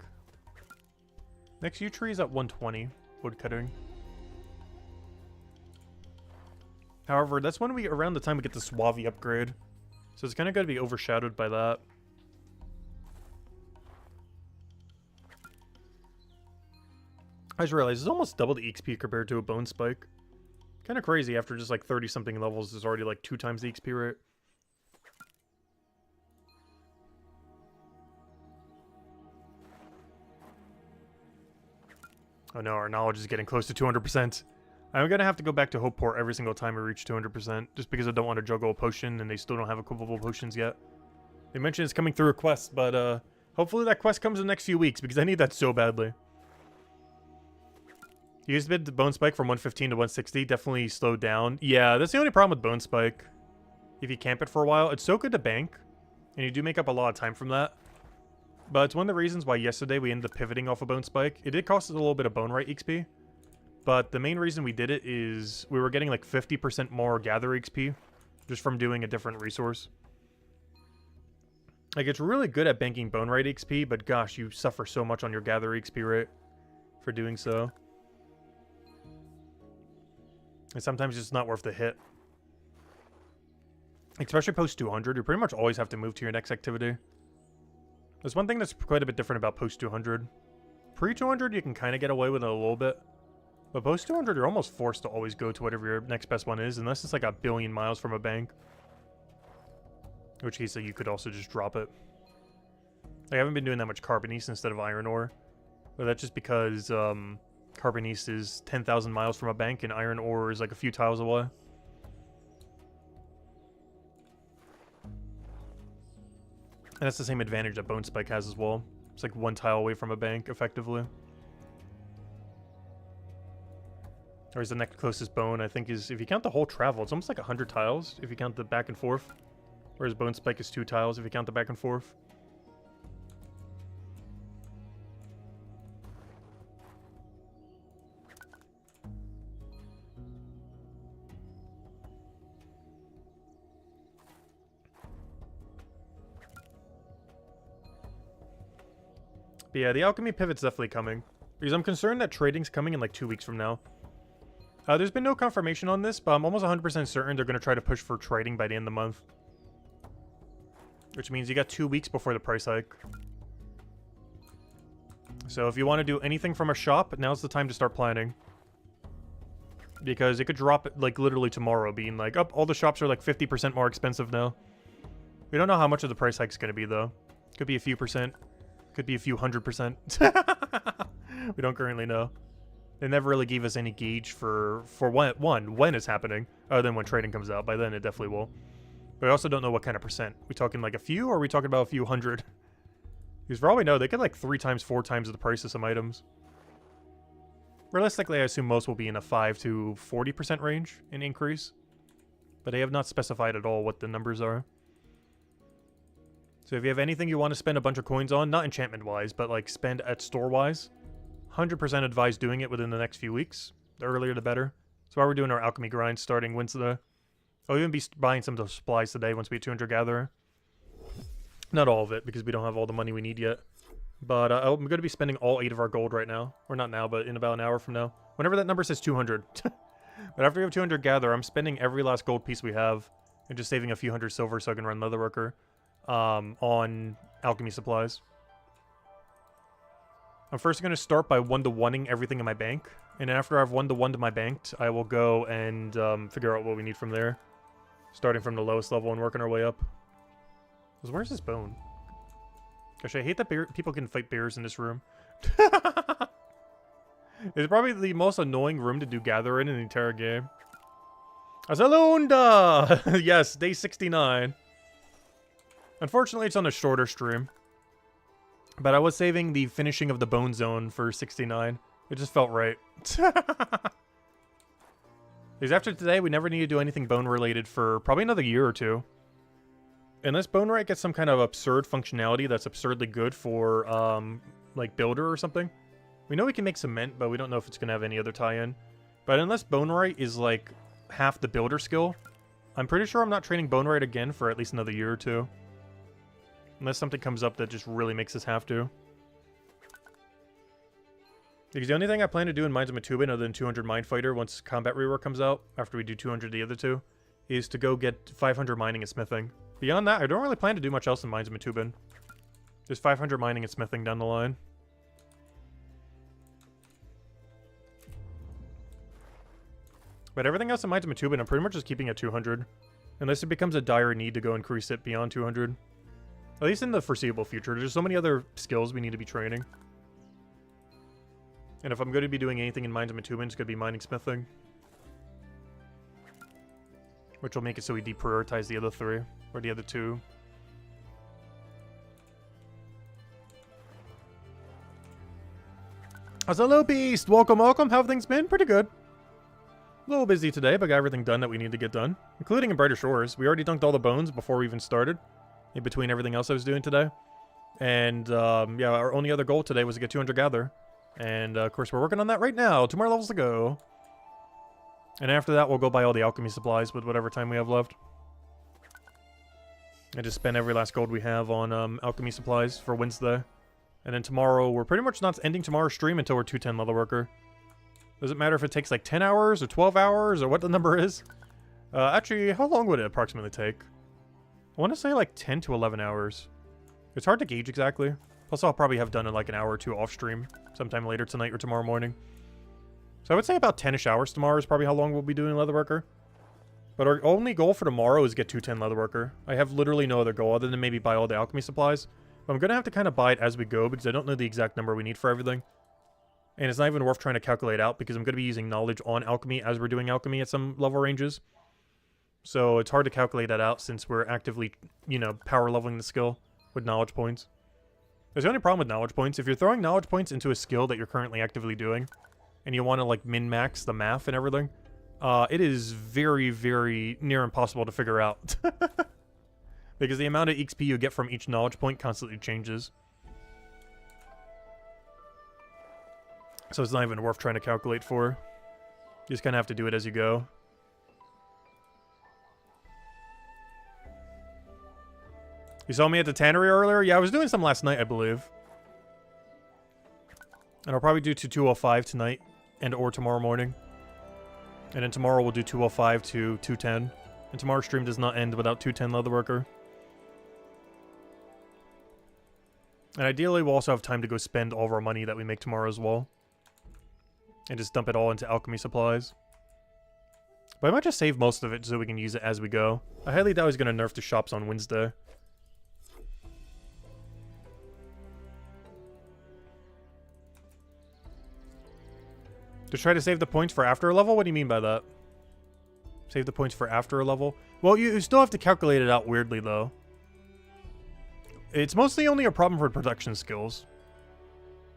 Next U tree is at 120 woodcutting. However, that's when around the time we get the Suave upgrade. So it's kind of going to be overshadowed by that. I just realized it's almost double the XP compared to a bone spike. Kind of crazy after just like 30 something levels is already like 2 times the XP rate. Oh no, our knowledge is getting close to 200%. I'm gonna have to go back to Hope Port every single time we reach 200%, just because I don't want to juggle a potion and they still don't have equipable potions yet. They mentioned it's coming through a quest, but hopefully that quest comes in the next few weeks because I need that so badly. You used the Bone Spike from 115 to 160, definitely slowed down. Yeah, that's the only problem with Bone Spike. If you camp it for a while, it's so good to bank, and you do make up a lot of time from that. But it's one of the reasons why yesterday we ended up pivoting off of Bone Spike. It did cost us a little bit of Bone Right XP, but the main reason we did it is we were getting like 50% more Gather XP just from doing a different resource. Like, it's really good at banking Bone Right XP, but gosh, you suffer so much on your Gather XP rate for doing so. And sometimes it's not worth the hit. Especially post 200, you pretty much always have to move to your next activity. There's one thing that's quite a bit different about post 200. Pre 200, you can kind of get away with it a little bit. But post 200, you're almost forced to always go to whatever your next best one is, unless it's like a billion miles from a bank. In which case, you could also just drop it. I haven't been doing that much Carbonese instead of Iron Ore. But that's just because Carbonese is 10,000 miles from a bank, and Iron Ore is like a few tiles away. And that's the same advantage that Bone Spike has as well. It's like 1 tile away from a bank, effectively. Or is the next closest bone, I think, is, if you count the whole travel, it's almost like 100 tiles if you count the back and forth. Whereas Bone Spike is 2 tiles if you count the back and forth. But yeah, the alchemy pivot's definitely coming. Because I'm concerned that trading's coming in like 2 weeks from now. There's been no confirmation on this, but I'm almost 100% certain they're going to try to push for trading by the end of the month. Which means you got 2 weeks before the price hike. So if you want to do anything from a shop, now's the time to start planning. Because it could drop like literally tomorrow, being like, oh, all the shops are like 50% more expensive now. We don't know how much of the price hike's going to be though. Could be a few percent. Could be a few 100%. We don't currently know. They never really gave us any gauge for when it's happening, other than when trading comes out. By then, it definitely will. But I also don't know what kind of percent. We talking like a few, or are we talking about a few hundred? Because for all we know, they get like 3 times, 4 times the price of some items. Realistically, I assume most will be in a 5 to 40% range in increase. But they have not specified at all what the numbers are. So if you have anything you want to spend a bunch of coins on, not enchantment-wise, but like spend at store-wise, 100% advise doing it within the next few weeks. The earlier the better. That's why we're doing our alchemy grind starting Wednesday. I'll even be buying some of those supplies today once we hit 200 Gatherer. Not all of it, because we don't have all the money we need yet. But I'm going to be spending all 8 of our gold right now. Or not now, but in about an hour from now. Whenever that number says 200. But after we have 200 Gather, I'm spending every last gold piece we have. And just saving a few hundred silver so I can run Leatherworker. On alchemy supplies. I'm first going to start by 1-to-1ing everything in my bank. And after I've 1-to-1 to my banked, I will go and figure out what we need from there. Starting from the lowest level and working our way up. Because where's this bone? Gosh, I hate that people can fight bears in this room. It's probably the most annoying room to do gather in the entire game. Azalunda! Yes, day 69. Unfortunately, it's on a shorter stream. But I was saving the finishing of the bone zone for 69. It just felt right. Because after today, we never need to do anything bone related for probably another year or two. Unless Bone Right gets some kind of absurd functionality that's absurdly good for, like, Builder or something. We know we can make cement, but we don't know if it's going to have any other tie-in. But unless Bone Right is, like, half the Builder skill, I'm pretty sure I'm not training Bone Right again for at least another year or two. Unless something comes up that just really makes us have to. Because the only thing I plan to do in Mines of Matubin, other than 200 Mine Fighter once Combat Rework comes out, after we do 200 the other two, is to go get 500 Mining and Smithing. Beyond that, I don't really plan to do much else in Mines of Matubin. Just 500 Mining and Smithing down the line. But everything else in Mines of Matubin, I'm pretty much just keeping at 200. Unless it becomes a dire need to go increase it beyond 200. At least in the foreseeable future. There's so many other skills we need to be training. And if I'm going to be doing anything in Mines of Matubin, it's going to be Mining Smithing. Which will make it so we deprioritize the other 3. Or the other 2. Hello, Beast! Welcome, welcome! How have things been? Pretty good. A little busy today, but got everything done that we need to get done. Including in Brighter Shores. We already dunked all the bones before we even started. In between everything else I was doing today. And, yeah, our only other goal today was to get 200 Gather. And, of course, we're working on that right now. 2 more levels to go. And after that, we'll go buy all the alchemy supplies with whatever time we have left. And just spend every last gold we have on alchemy supplies for Wednesday. And then tomorrow, we're pretty much not ending tomorrow's stream until we're 210 Leatherworker. Does it matter if it takes like 10 hours or 12 hours or what the number is? Actually, how long would it approximately take? I want to say like 10 to 11 hours. It's hard to gauge exactly. Plus, I'll probably have done in like an hour or 2 off stream sometime later tonight or tomorrow morning. So I would say about 10-ish hours tomorrow is probably how long we'll be doing Leatherworker. But our only goal for tomorrow is get 210 Leatherworker. I have literally no other goal other than maybe buy all the alchemy supplies. But I'm going to have to kind of buy it as we go because I don't know the exact number we need for everything. And it's not even worth trying to calculate out because I'm going to be using knowledge on alchemy as we're doing alchemy at some level ranges. So it's hard to calculate that out since we're actively, you know, power leveling the skill with knowledge points. There's the only problem with knowledge points. If you're throwing knowledge points into a skill that you're currently actively doing, and you want to like min-max the math and everything, it is very, very near impossible to figure out. Because the amount of XP you get from each knowledge point constantly changes. So it's not even worth trying to calculate for. You just kind of have to do it as you go. You saw me at the tannery earlier? Yeah, I was doing some last night, I believe. And I'll probably do to 205 tonight and or tomorrow morning. And then tomorrow we'll do 205 to 210. And tomorrow's stream does not end without 210 Leatherworker. And ideally we'll also have time to go spend all of our money that we make tomorrow as well. And just dump it all into alchemy supplies. But I might just save most of it so we can use it as we go. I highly doubt he's going to nerf the shops on Wednesday. To try to save the points for after a level? What do you mean by that? Save the points for after a level? Well, you still have to calculate it out weirdly, though. It's mostly only a problem for production skills.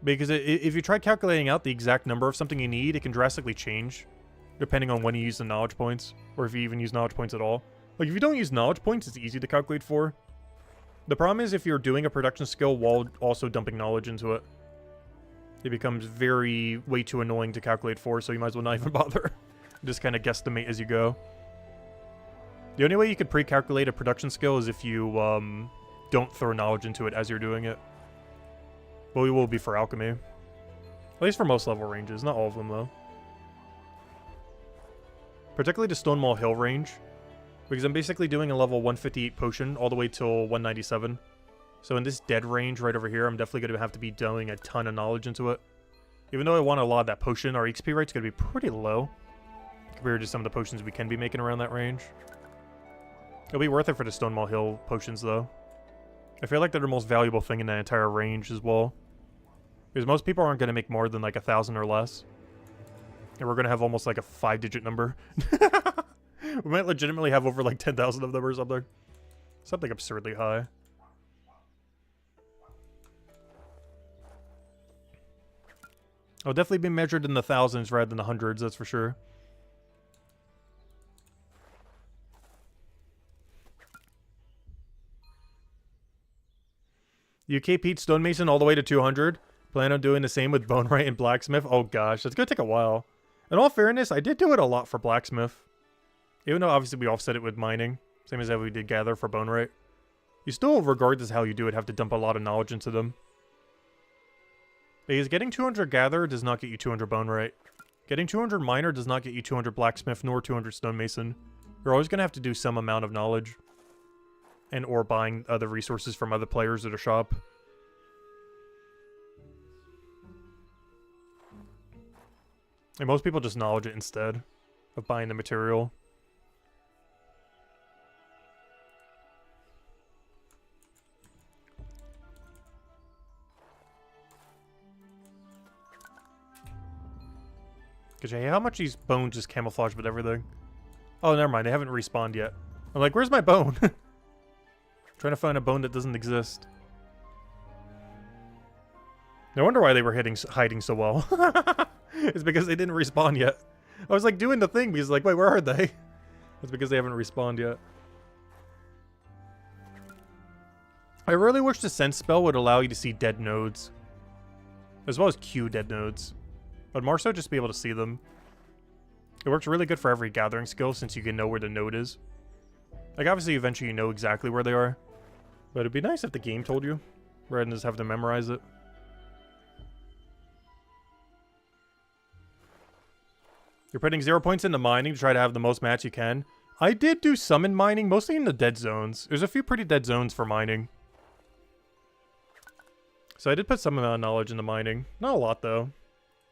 Because if you try calculating out the exact number of something you need, it can drastically change. Depending on when you use the knowledge points. Or if you even use knowledge points at all. Like, if you don't use knowledge points, it's easy to calculate for. The problem is if you're doing a production skill while also dumping knowledge into it. It becomes way too annoying to calculate for, so you might as well not even bother. Just kind of guesstimate as you go. The only way you could pre-calculate a production skill is if you don't throw knowledge into it as you're doing it. But we will be for alchemy. At least for most level ranges, not all of them though. Particularly the Stonewall Hill range. Because I'm basically doing a level 158 potion all the way till 197. So in this dead range right over here, I'm definitely going to have to be doing a ton of knowledge into it. Even though I want a lot of that potion, our XP rate's going to be pretty low. Compared to some of the potions we can be making around that range. It'll be worth it for the Stonewall Hill potions though. I feel like they're the most valuable thing in that entire range as well. Because most people aren't going to make more than like 1,000 or less. And we're going to have almost like a 5-digit number. We might legitimately have over like 10,000 of them or something. Something absurdly high. I'll definitely be measured in the thousands rather than the hundreds, that's for sure. UK Pete Stonemason all the way to 200. Plan on doing the same with Bonewright and Blacksmith. Oh gosh, that's gonna take a while. In all fairness, I did do it a lot for Blacksmith. Even though obviously we offset it with mining. Same as how we did Gather for Bonewright. You still, regardless of how you do it, have to dump a lot of knowledge into them. Because getting 200 Gather does not get you 200 Bonewright. Getting 200 Miner does not get you 200 Blacksmith nor 200 Stonemason. You're always gonna have to do some amount of knowledge. And or buying other resources from other players at a shop. And most people just knowledge it instead of buying the material. Cause hey, how much these bones just camouflage with everything? Oh, never mind. They haven't respawned yet. I'm like, where's my bone? Trying to find a bone that doesn't exist. No wonder why they were hiding so well. It's because they didn't respawn yet. I was like doing the thing because like, wait, where are they? It's because they haven't respawned yet. I really wish the sense spell would allow you to see dead nodes. As well as queue dead nodes. But more so just be able to see them. It works really good for every gathering skill since you can know where the node is. Like obviously eventually you know exactly where they are. But it'd be nice if the game told you, rather than just have to memorize it. You're putting 0 points into mining to try to have the most mats you can. I did do some in mining, mostly in the dead zones. There's a few pretty dead zones for mining. So I did put some amount of knowledge into mining. Not a lot though.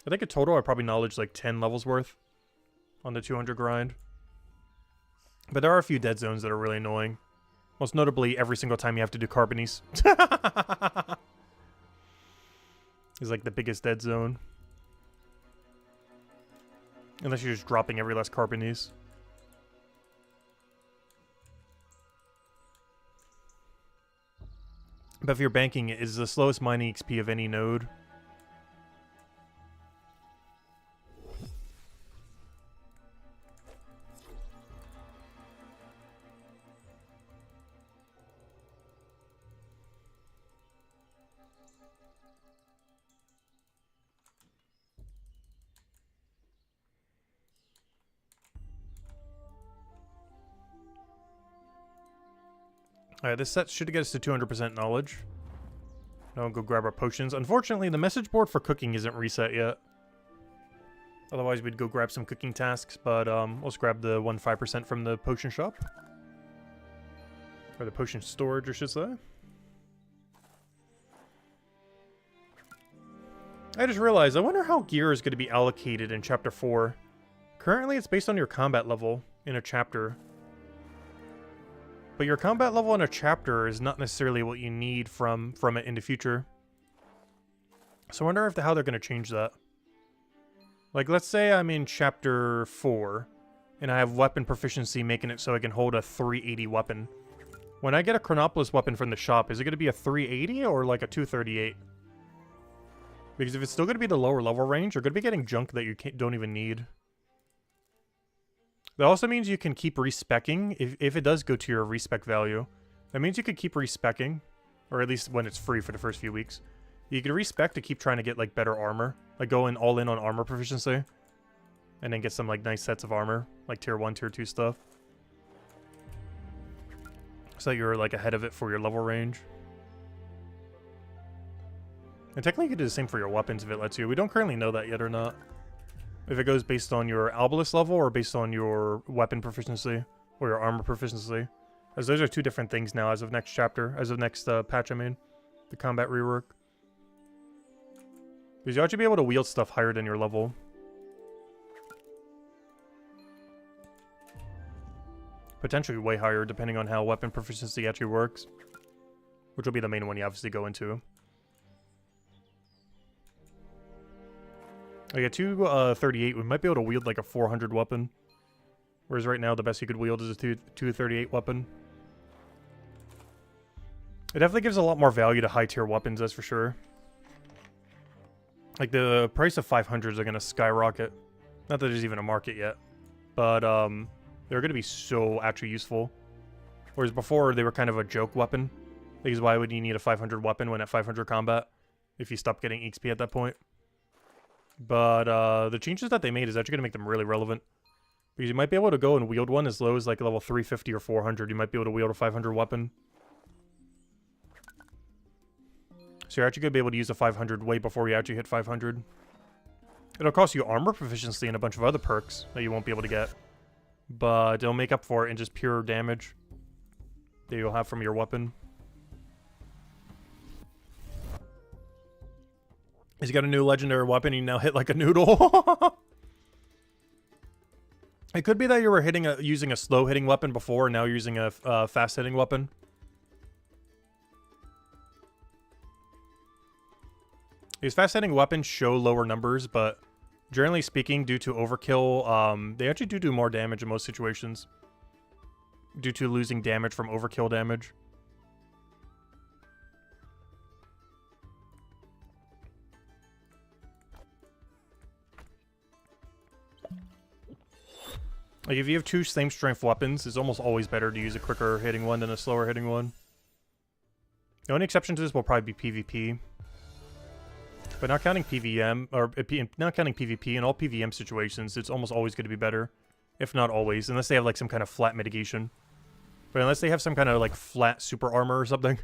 I think in total I probably knowledge like 10 levels worth on the 200 grind. But there are a few dead zones that are really annoying. Most notably, every single time you have to do Carbonies. Is like the biggest dead zone. Unless you're just dropping every last Carbonies. But if you're banking, it is the slowest mining XP of any node. Alright, this set should get us to 200% knowledge. Now we'll go grab our potions. Unfortunately, the message board for cooking isn't reset yet. Otherwise, we'd go grab some cooking tasks, but let's grab the 1-5% from the potion shop. Or the potion storage, I should say. I just realized, I wonder how gear is going to be allocated in Chapter 4. Currently, it's based on your combat level in a chapter. But your combat level in a chapter is not necessarily what you need from it in the future. So I wonder if how they're going to change that. Like, let's say I'm in Chapter 4, and I have weapon proficiency making it so I can hold a 380 weapon. When I get a Chronopolis weapon from the shop, is it going to be a 380 or like a 238? Because if it's still going to be the lower level range, you're going to be getting junk that you don't even need. That also means you can keep respecking if it does go to your respec value. That means you could keep respecking, or at least when it's free for the first few weeks. You can respec to keep trying to get like better armor, like going all in on armor proficiency, and then get some like nice sets of armor, like tier 1, tier 2 stuff. So that you're like ahead of it for your level range. And technically you could do the same for your weapons if it lets you. We don't currently know that yet or not. If it goes based on your Albalist level or based on your weapon proficiency or your armor proficiency. As those are two different things now as of next chapter, as of next patch I mean. The combat rework. Because you ought to be able to wield stuff higher than your level. Potentially way higher depending on how weapon proficiency actually works. Which will be the main one you obviously go into. I got 238. We might be able to wield like a 400 weapon. Whereas right now the best you could wield is a 238 weapon. It definitely gives a lot more value to high tier weapons, that's for sure. Like the price of 500s are going to skyrocket. Not that there's even a market yet. But they're going to be so actually useful. Whereas before they were kind of a joke weapon. Because why would you need a 500 weapon when at 500 combat? If you stop getting XP at that point. But the changes that they made is actually going to make them really relevant. Because you might be able to go and wield one as low as like level 350 or 400. You might be able to wield a 500 weapon. So you're actually going to be able to use a 500 way before you actually hit 500. It'll cost you armor proficiency and a bunch of other perks that you won't be able to get. But it'll make up for it in just pure damage that you'll have from your weapon. He's got a new legendary weapon. You now hit like a noodle. It could be that you were using a slow hitting weapon before, and now you're using a fast hitting weapon. These fast hitting weapons show lower numbers, but generally speaking, due to overkill, they actually do more damage in most situations. Due to losing damage from overkill damage. Like, if you have two same strength weapons, it's almost always better to use a quicker hitting one than a slower hitting one. The only exception to this will probably be PvP. But not counting PVM, or not counting PvP, in all PVM situations, it's almost always going to be better. If not always, unless they have like some kind of flat mitigation. But unless they have some kind of like flat super armor or something,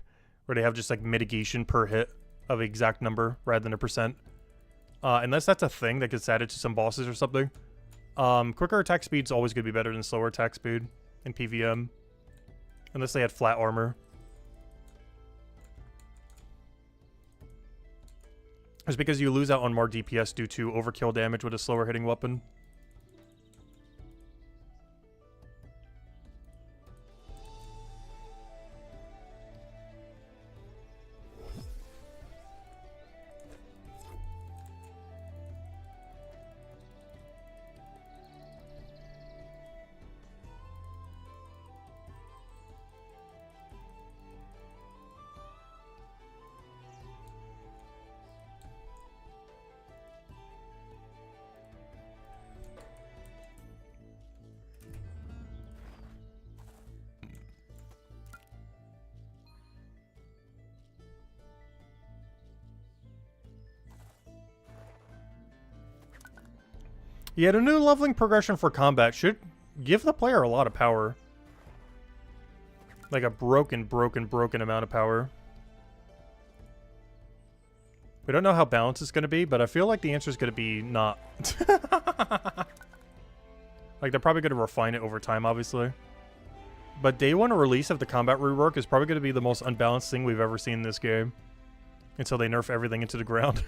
where they have just like mitigation per hit of exact number rather than a percent. Unless that's a thing that gets added to some bosses or something. Quicker attack speed is always going to be better than slower attack speed in PVM. Unless they had flat armor. It's because you lose out on more DPS due to overkill damage with a slower hitting weapon. Yeah, the new leveling progression for combat should give the player a lot of power. Like a broken amount of power. We don't know how balanced it's going to be, but I feel like the answer is going to be not. Like, they're probably going to refine it over time, obviously. But day one release of the combat rework is probably going to be the most unbalanced thing we've ever seen in this game. Until they nerf everything into the ground.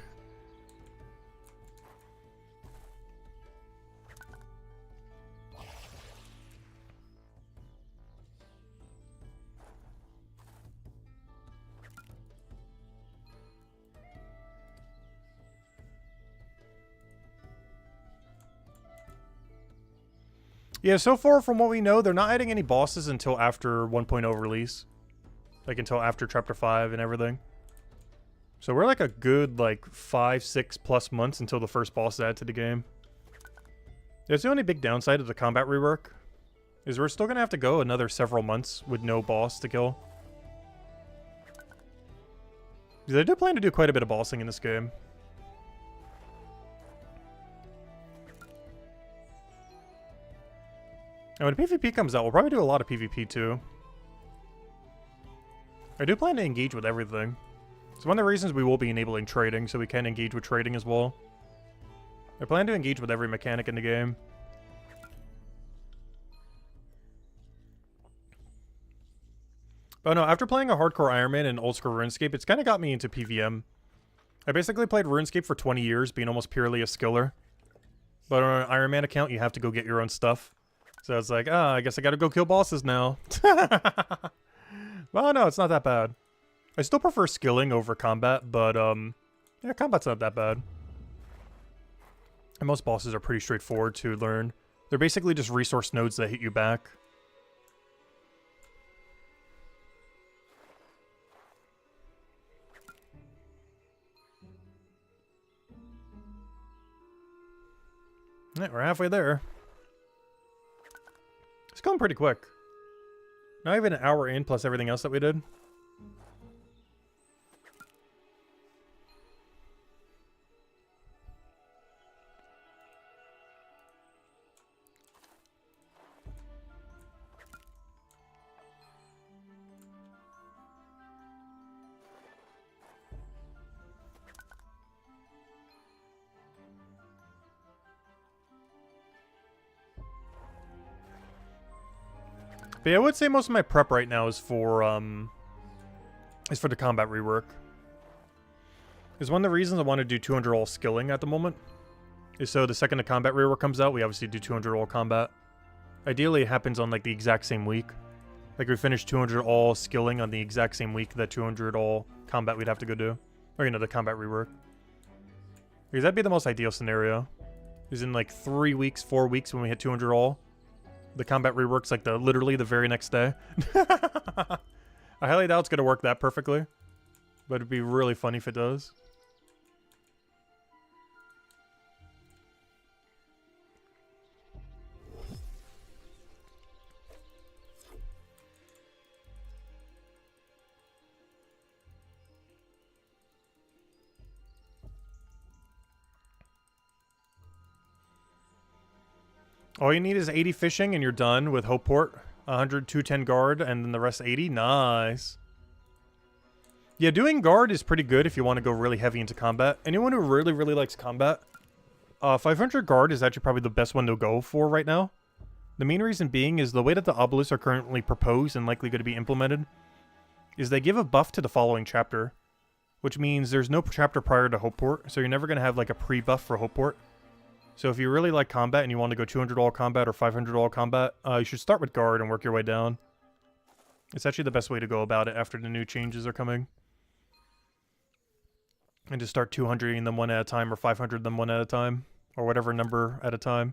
Yeah, so far from what we know, they're not adding any bosses until after 1.0 release. Like, until after Chapter 5 and everything. So we're like a good, like, 5-6+ months until the first boss is added to the game. That's the only big downside of the combat rework. Is we're still gonna have to go another several months with no boss to kill. Because I do plan to do quite a bit of bossing in this game. And when PvP comes out, we'll probably do a lot of PvP too. I do plan to engage with everything. It's one of the reasons we will be enabling trading, so we can engage with trading as well. I plan to engage with every mechanic in the game. But no, after playing a hardcore Iron Man and old school RuneScape, it's kind of got me into PVM. I basically played RuneScape for 20 years, being almost purely a skiller. But on an Iron Man account, you have to go get your own stuff. So it's like, I guess I gotta go kill bosses now. Well, no, it's not that bad. I still prefer skilling over combat, but, yeah, combat's not that bad. And most bosses are pretty straightforward to learn. They're basically just resource nodes that hit you back. Yeah, we're halfway there. It's going pretty quick. Not even an hour in, plus everything else that we did. But yeah, I would say most of my prep right now is for the combat rework. Because one of the reasons I want to do 200 all skilling at the moment is so the second the combat rework comes out, we obviously do 200 all combat. Ideally, it happens on like the exact same week. Like we finish 200 all skilling on the exact same week that 200 all combat we'd have to go do. Or, you know, the combat rework. Because that'd be the most ideal scenario. Is in like 3 weeks, 4 weeks when we hit 200 all. The combat reworks like literally the very next day. I highly doubt it's going to work that perfectly. But it'd be really funny if it does. All you need is 80 fishing and you're done with Hopeport. 100, 210 guard, and then the rest 80. Nice. Yeah, doing guard is pretty good if you want to go really heavy into combat. Anyone who really, really likes combat, 500 guard is actually probably the best one to go for right now. The main reason being is the way that the obelisks are currently proposed and likely going to be implemented is they give a buff to the following chapter, which means there's no chapter prior to Hopeport, so you're never going to have like a pre-buff for Hopeport. So if you really like combat and you want to go 200 all combat or 500 all combat, you should start with guard and work your way down. It's actually the best way to go about it after the new changes are coming. And just start 200ing them one at a time or 500 them one at a time. Or whatever number at a time.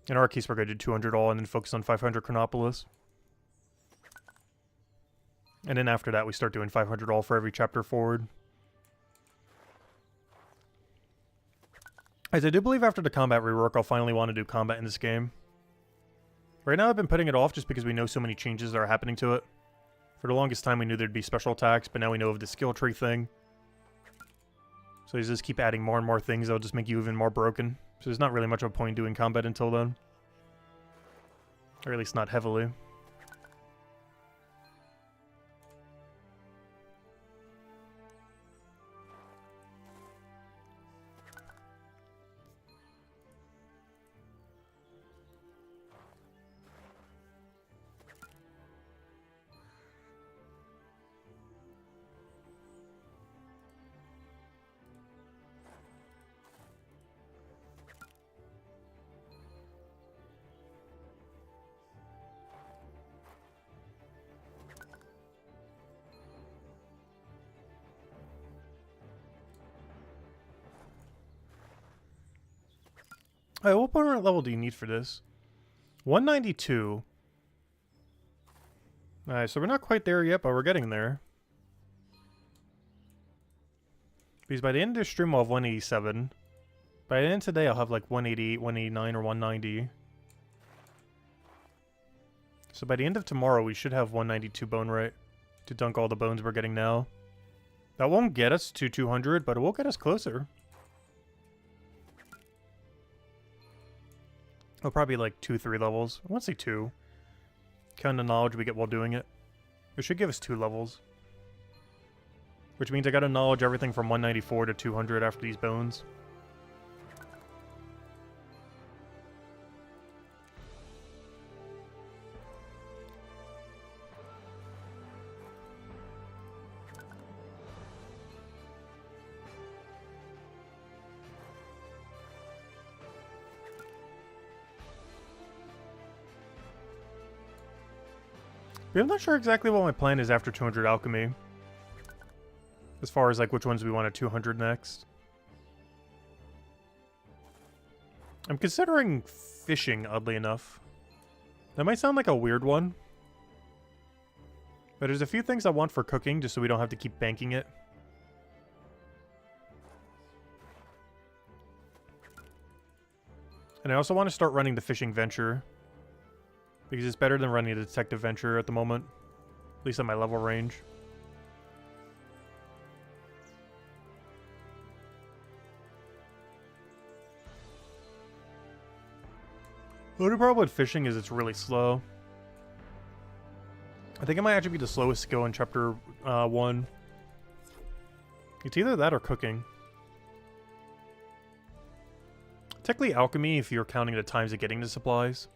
In our case, we're going to do 200 all and then focus on 500 Chronopolis. And then after that, we start doing 500 all for every chapter forward. As I do believe after the combat rework, I'll finally want to do combat in this game. Right now, I've been putting it off just because we know so many changes that are happening to it. For the longest time, we knew there'd be special attacks, but now we know of the skill tree thing. So they just keep adding more and more things that'll just make you even more broken. So there's not really much of a point doing combat until then. Or at least not heavily. Alright, what permanent level do you need for this? 192. Alright, so we're not quite there yet, but we're getting there. Because by the end of the stream, I'll have 187. By the end of today, I'll have like 188, 189, or 190. So by the end of tomorrow, we should have 192 bone rate to dunk all the bones we're getting now. That won't get us to 200, but it will get us closer. Oh, probably like 2-3 levels. I want to say 2. Kind of knowledge we get while doing it. It should give us 2 levels. Which means I gotta knowledge everything from 194 to 200 after these bones. But I'm not sure exactly what my plan is after 200 alchemy. As far as like which ones we want at 200 next. I'm considering fishing, oddly enough. That might sound like a weird one. But there's a few things I want for cooking, just so we don't have to keep banking it. And I also want to start running the fishing venture. Because it's better than running the detective venture at the moment. At least at my level range. The only problem with fishing is it's really slow. I think it might actually be the slowest skill in chapter 1. It's either that or cooking. Technically alchemy if you're counting the times of getting the supplies.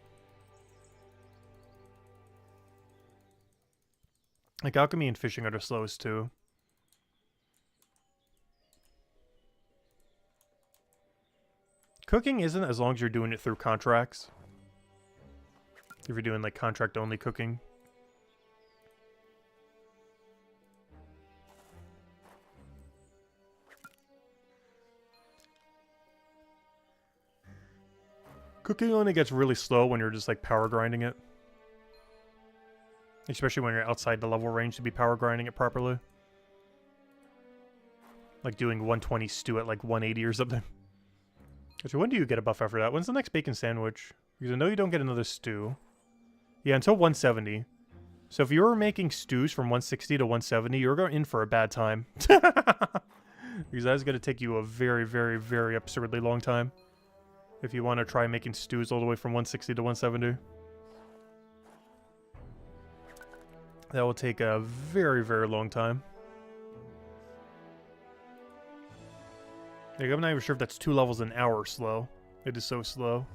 Like, alchemy and fishing are the slowest, too. Cooking isn't as long as you're doing it through contracts. If you're doing, like, contract-only cooking. Cooking only gets really slow when you're just, like, power grinding it. Especially when you're outside the level range to be power grinding it properly. Like doing 120 stew at like 180 or something. Actually, when do you get a buff after that? When's the next bacon sandwich? Because I know you don't get another stew. Yeah, until 170. So if you were making stews from 160 to 170, you're going in for a bad time. Because that's going to take you a very, very, very absurdly long time. If you want to try making stews all the way from 160 to 170. That will take a very, very long time. Like, I'm not even sure if that's 2 levels an hour slow. It is so slow.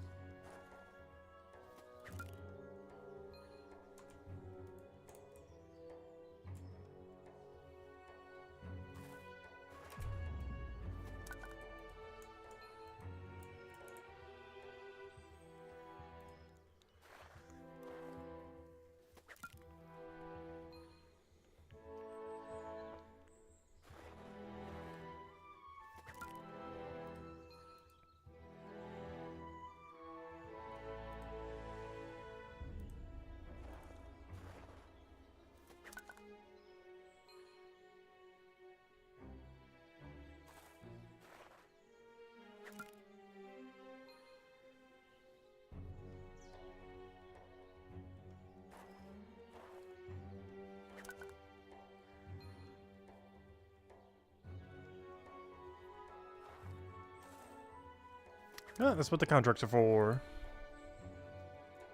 Yeah, that's what the contracts are for.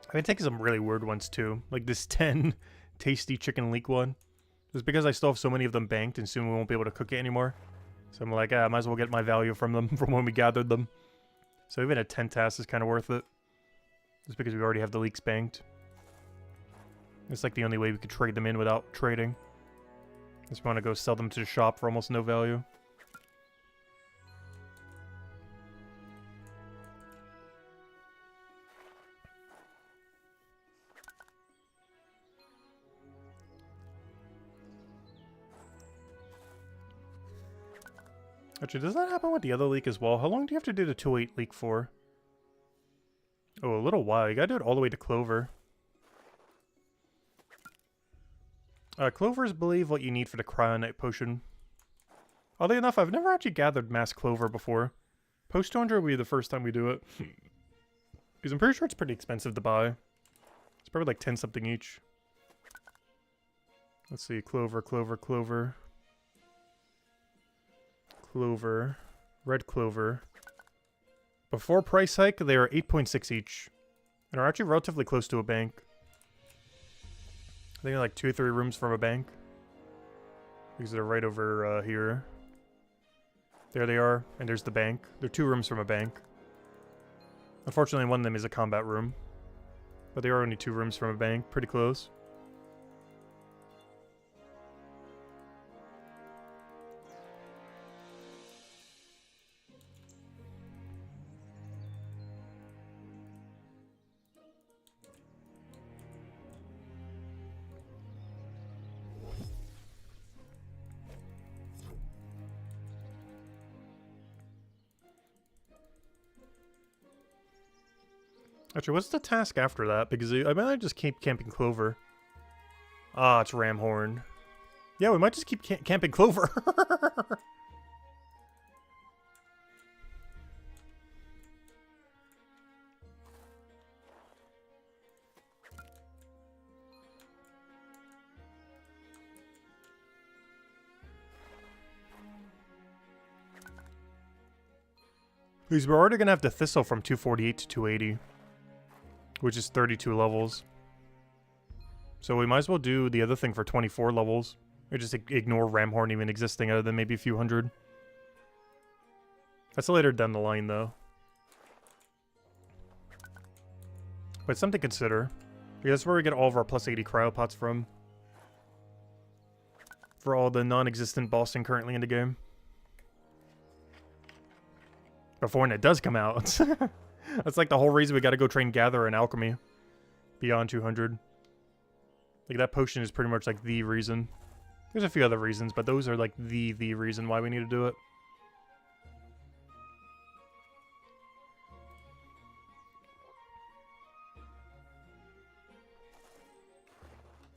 I've been taking some really weird ones too, like this 10 tasty chicken leek one. Just because I still have so many of them banked and soon we won't be able to cook it anymore. So I'm like, I might as well get my value from them from when we gathered them. So even a 10 task is kind of worth it. Just because we already have the leeks banked. It's like the only way we could trade them in without trading. Just want to go sell them to the shop for almost no value. Actually, does that happen with the other leek as well? How long do you have to do the 2-8 leek for? Oh, a little while. You gotta do it all the way to Clover. Clover is, I believe, what you need for the Cryonite potion. Oddly enough, I've never actually gathered mass Clover before. Post 200 will be the first time we do it. Because I'm pretty sure it's pretty expensive to buy. It's probably like 10 something each. Let's see, Clover, Clover, Clover. Clover. Red Clover. Before price hike, they are 8.6 each. And are actually relatively close to a bank. I think they're like 2 or 3 rooms from a bank. Because they're right over here. There they are, and there's the bank. They're 2 rooms from a bank. Unfortunately, one of them is a combat room. But they are only 2 rooms from a bank. Pretty close. Actually, what's the task after that? Because I might just keep camping Clover. Ah, it's Ramhorn. Yeah, we might just keep camping Clover. Because we're already going to have the Thistle from 248 to 280. Which is 32 levels. So we might as well do the other thing for 24 levels. Or just ignore Ramhorn even existing other than maybe a few hundred. That's later down the line though. But it's something to consider. Because that's where we get all of our plus 80 cryopots from. For all the non-existent bossing currently in the game. Before when it does come out. That's like the whole reason we gotta go train Gatherer in Alchemy. Beyond 200. Like that potion is pretty much like the reason. There's a few other reasons, but those are like the reason why we need to do it.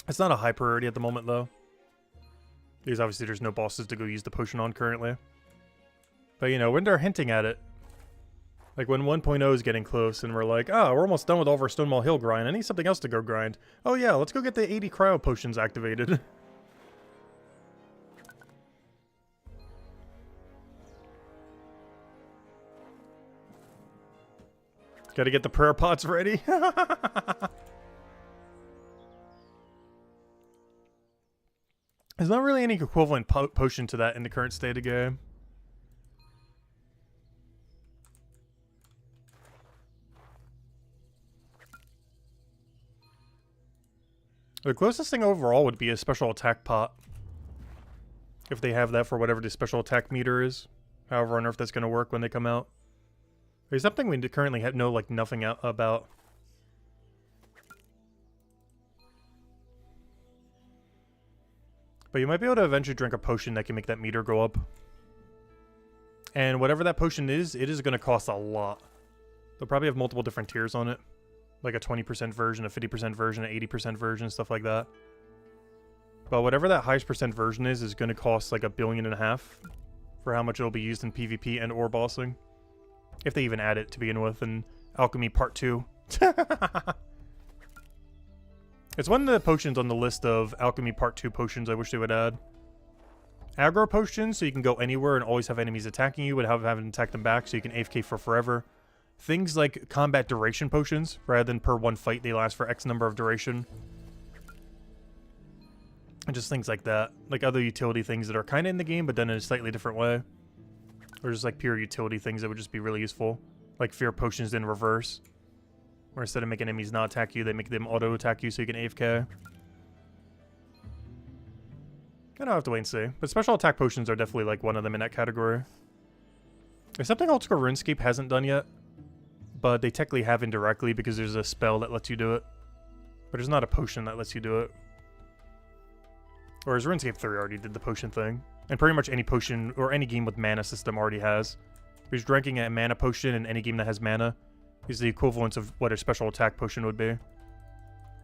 It's not a high priority at the moment though. Because obviously there's no bosses to go use the potion on currently. But you know, when they're hinting at it, like when 1.0 is getting close and we're like, oh, we're almost done with all of our Stonewall Hill grind. I need something else to go grind. Oh yeah, let's go get the 80 cryo potions activated. Gotta get the prayer pots ready. There's not really any equivalent potion to that in the current state of game. The closest thing overall would be a special attack pot. If they have that for whatever the special attack meter is. However on earth that's going to work when they come out. There's something we currently know like nothing about. But you might be able to eventually drink a potion that can make that meter go up. And whatever that potion is, it is going to cost a lot. They'll probably have multiple different tiers on it. Like a 20% version, a 50% version, an 80% version, stuff like that. But whatever that highest percent version is going to cost like $1.5 billion for how much it'll be used in PvP and or bossing. If they even add it to begin with in Alchemy Part 2. It's one of the potions on the list of Alchemy Part 2 potions I wish they would add. Aggro potions, so you can go anywhere and always have enemies attacking you without having to attack them back, so you can AFK for forever. things like combat duration potions, rather than per one fight they last for X number of duration. And just things like that. Like other utility things that are kind of in the game, but done in a slightly different way. Or just like pure utility things that would just be really useful. Like fear potions in reverse. Where instead of making enemies not attack you, they make them auto-attack you so you can AFK. I don't have to wait and see. But special attack potions are definitely like one of them in that category. There's something Old School RuneScape hasn't done yet. But they technically have indirectly because there's a spell that lets you do it. But there's not a potion that lets you do it. Whereas RuneScape 3 already did the potion thing. And pretty much any potion or any game with mana system already has. Because drinking a mana potion in any game that has mana is the equivalent of what a special attack potion would be.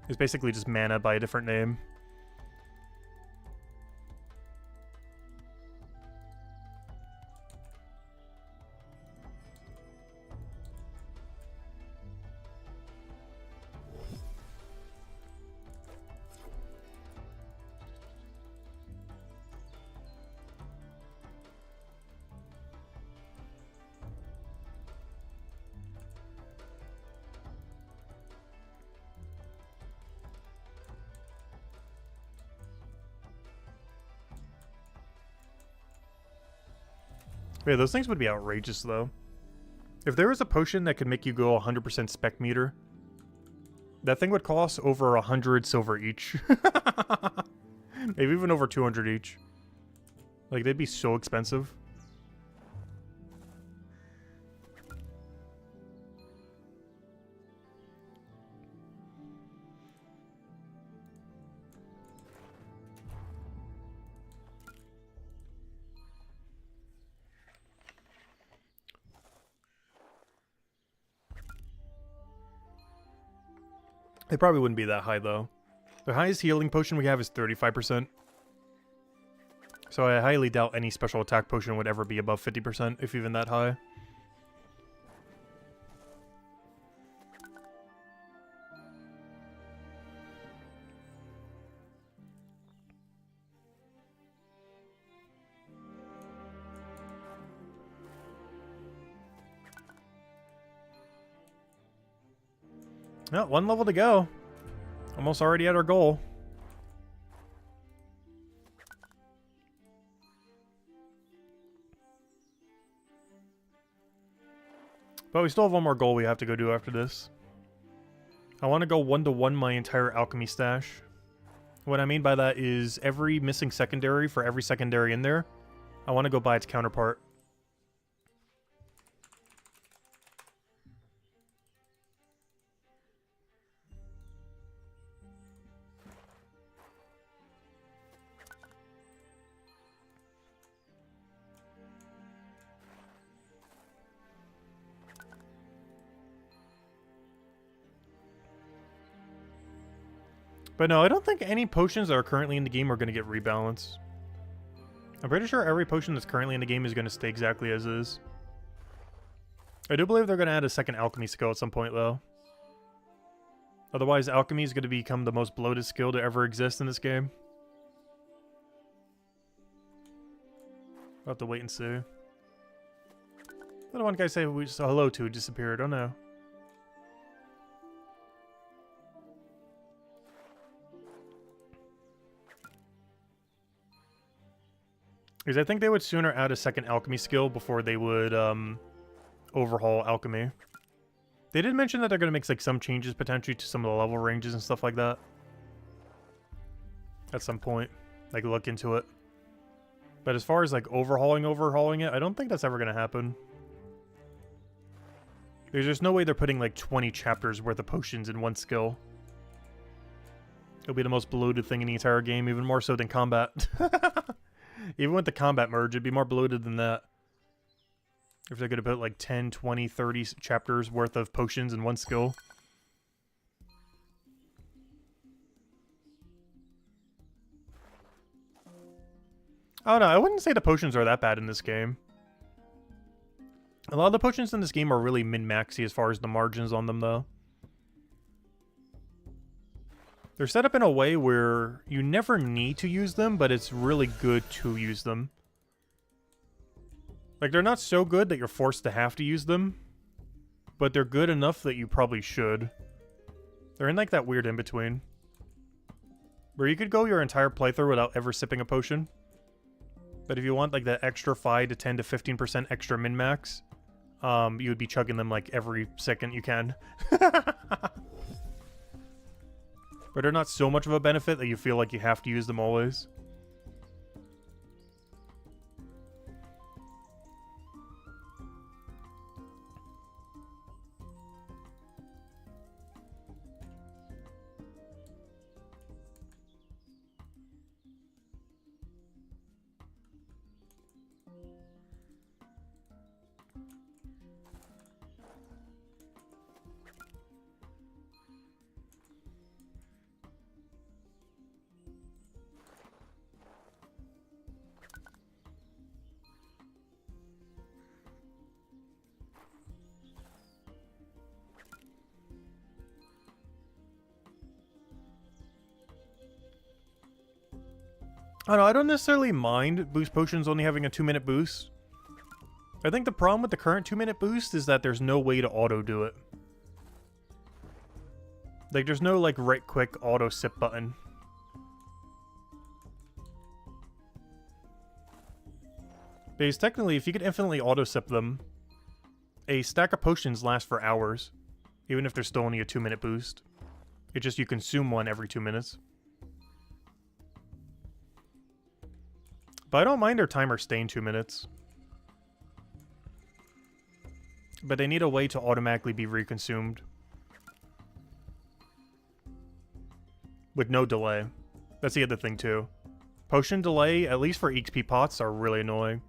It's basically just mana by a different name. Yeah, those things would be outrageous, though. If there was a potion that could make you go 100% spec meter, that thing would cost over 100 silver each. Maybe even over 200 each. Like, they'd be so expensive. It probably wouldn't be that high, though. The highest healing potion we have is 35%. So I highly doubt any special attack potion would ever be above 50%, if even that high. Oh, one level to go. Almost already at our goal. But we still have one more goal we have to go do after this. I want to go 1-to-1 my entire alchemy stash. What I mean by that is every missing secondary for every secondary in there, I want to go buy its counterpart. But no, I don't think any potions that are currently in the game are going to get rebalanced. I'm pretty sure every potion that's currently in the game is going to stay exactly as is. I do believe they're going to add a second alchemy skill at some point, though. Otherwise, alchemy is going to become the most bloated skill to ever exist in this game. I'll have to wait and see. What did one guy say we saw hello to disappeared? Oh no. Because I think they would sooner add a second alchemy skill before they would overhaul alchemy. They did mention that they're going to make like some changes potentially to some of the level ranges and stuff like that. At some point. Like look into it. But as far as like overhauling it, I don't think that's ever going to happen. There's just no way they're putting like 20 chapters worth of potions in one skill. It'll be the most bloated thing in the entire game, even more so than combat. Even with the combat merge, it'd be more bloated than that. If they're going to put like 10, 20, 30 chapters worth of potions in one skill. Oh no, I wouldn't say the potions are that bad in this game. A lot of the potions in this game are really min-maxy as far as the margins on them, though. They're set up in a way where you never need to use them, but it's really good to use them. Like, they're not so good that you're forced to have to use them. but they're good enough that you probably should. They're in like that weird in-between, where you could go your entire playthrough without ever sipping a potion. But if you want like that extra 5 to 10 to 15% extra min-max, you would be chugging them like every second you can. But they're not so much of a benefit that you feel like you have to use them always. I don't know, I don't necessarily mind boost potions only having a 2-minute boost. I think the problem with the current 2-minute boost is that there's no way to auto do it. Like, there's no, like, right quick auto sip button. Because technically, if you could infinitely auto sip them, a stack of potions lasts for hours, even if there's still only a 2-minute boost. It's just you consume one every 2 minutes. But I don't mind their timer staying 2 minutes. But they need a way to automatically be reconsumed. With no delay. That's the other thing too. Potion delay, at least for XP pots, are really annoying.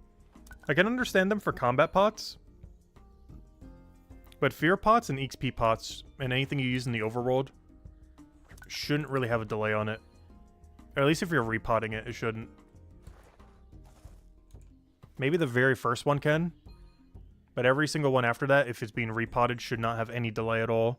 I can understand them for combat pots. But fear pots and XP pots, and anything you use in the overworld, shouldn't really have a delay on it. Or at least if you're repotting it, it shouldn't. Maybe the very first one can, but every single one after that, if it's being repotted, should not have any delay at all.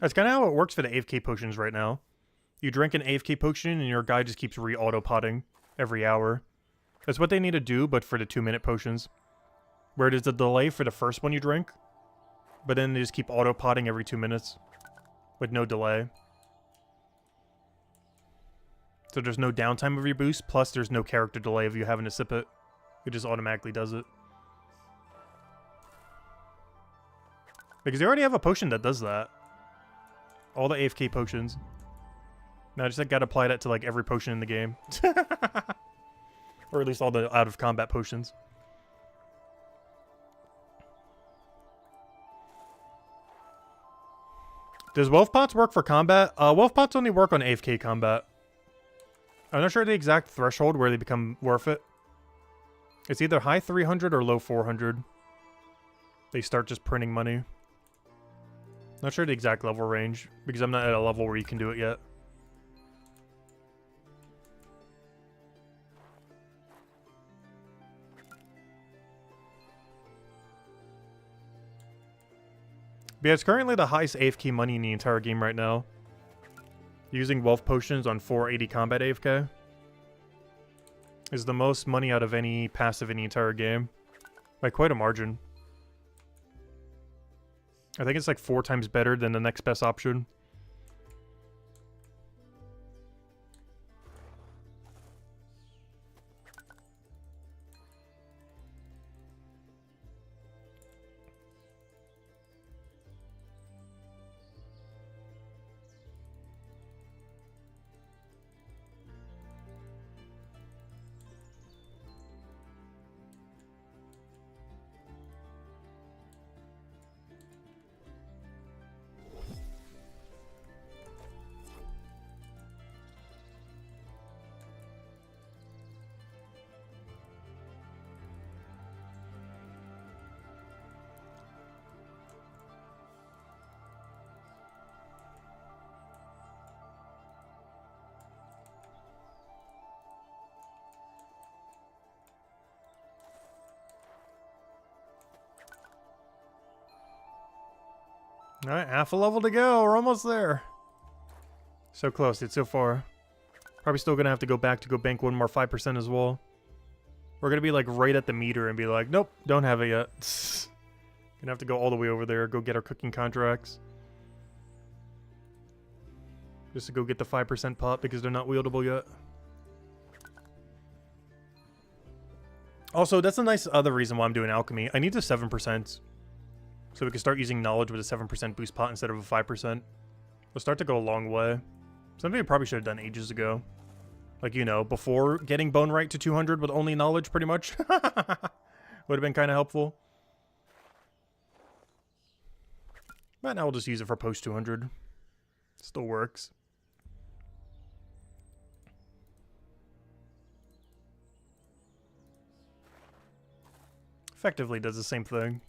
That's kind of how it works for the AFK potions right now. You drink an AFK potion and your guy just keeps re-auto-potting every hour. That's what they need to do, but for the 2-minute potions. Where it is a delay for the first one you drink, but then they just keep auto-potting every 2 minutes. With no delay. So there's no downtime of your boost, plus there's no character delay of you having to sip it. It just automatically does it. Because they already have a potion that does that. All the AFK potions. Now I just gotta apply that to like every potion in the game. Or at least all the out-of-combat potions. Does Wealth Pots work for combat? Wealth Pots only work on AFK combat. I'm not sure the exact threshold where they become worth it. It's either high 300 or low 400. They start just printing money. Not sure the exact level range, because I'm not at a level where you can do it yet. But yeah, it's currently the highest AFK money in the entire game right now. Using wealth potions on 480 combat AFK is the most money out of any passive in the entire game. By quite a margin. I think it's like 4 times better than the next best option. Alright, half a level to go. We're almost there. So close, it's so far. Probably still gonna have to go back to go bank one more 5% as well. We're gonna be like right at the meter and be like, nope, don't have it yet. Gonna have to go all the way over there, go get our cooking contracts. Just to go get the 5% pot because they're not wieldable yet. Also, that's a nice other reason why I'm doing alchemy. I need the 7%. So we can start using knowledge with a 7% boost pot instead of a 5%. We'll start to go a long way. Something we probably should have done ages ago. Like, you know, before getting bone right to 200 with only knowledge, pretty much. Would have been kind of helpful. But now we'll just use it for post 200. Still works. Effectively does the same thing.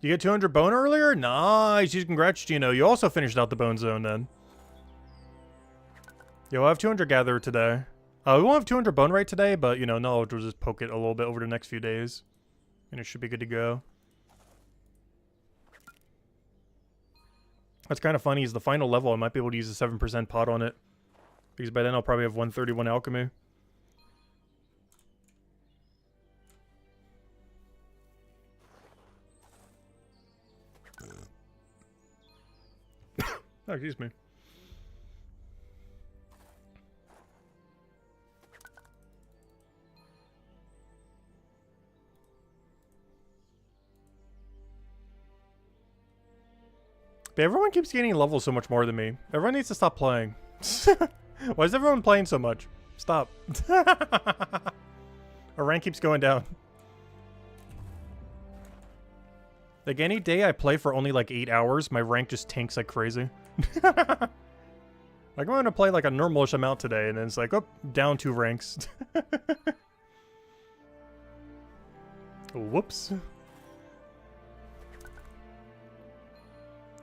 You get 200 bone earlier? Nice. Congrats, Gino. You also finished out the bone zone then. Yo, I have 200 gather today. We won't have 200 bone right today, but, you know, knowledge will just poke it a little bit over the next few days. And it should be good to go. What's kind of funny is the final level, I might be able to use a 7% pot on it. Because by then I'll probably have 131 alchemy. Oh, excuse me. But everyone keeps gaining levels so much more than me. Everyone needs to stop playing. Why is everyone playing so much? Stop. Our rank keeps going down. Like, any day I play for only like 8 hours, my rank just tanks like crazy. Like, I'm gonna play like a normalish amount today, and then it's like, oh, down 2 ranks. Whoops.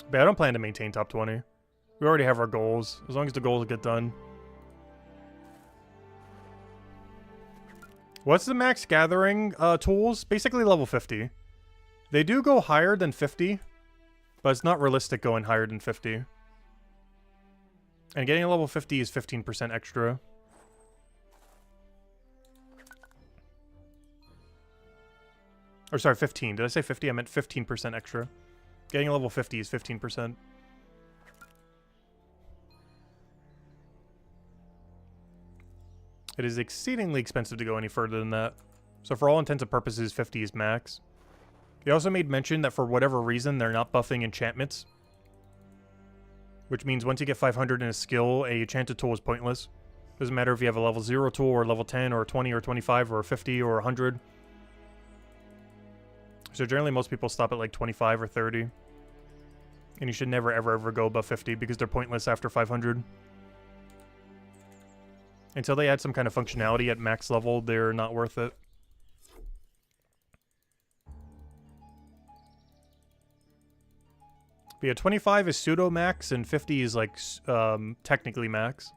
But I don't plan to maintain top 20. We already have our goals, as long as the goals get done. What's the max gathering tools? Basically level 50. They do go higher than 50, but it's not realistic going higher than 50. And getting a level 50 is 15% extra. Or sorry, 15. Did I say 50? I meant 15% extra. Getting a level 50 is 15%. It is exceedingly expensive to go any further than that. So for all intents and purposes, 50 is max. They also made mention that for whatever reason, they're not buffing enchantments. Which means once you get 500 in a skill, a enchanted tool is pointless. Doesn't matter if you have a level 0 tool, or level 10, or 20, or 25, or 50, or 100. So generally most people stop at like 25 or 30. And you should never ever go above 50 because they're pointless after 500. Until they add some kind of functionality at max level, they're not worth it. But yeah, 25 is pseudo max and 50 is like technically max.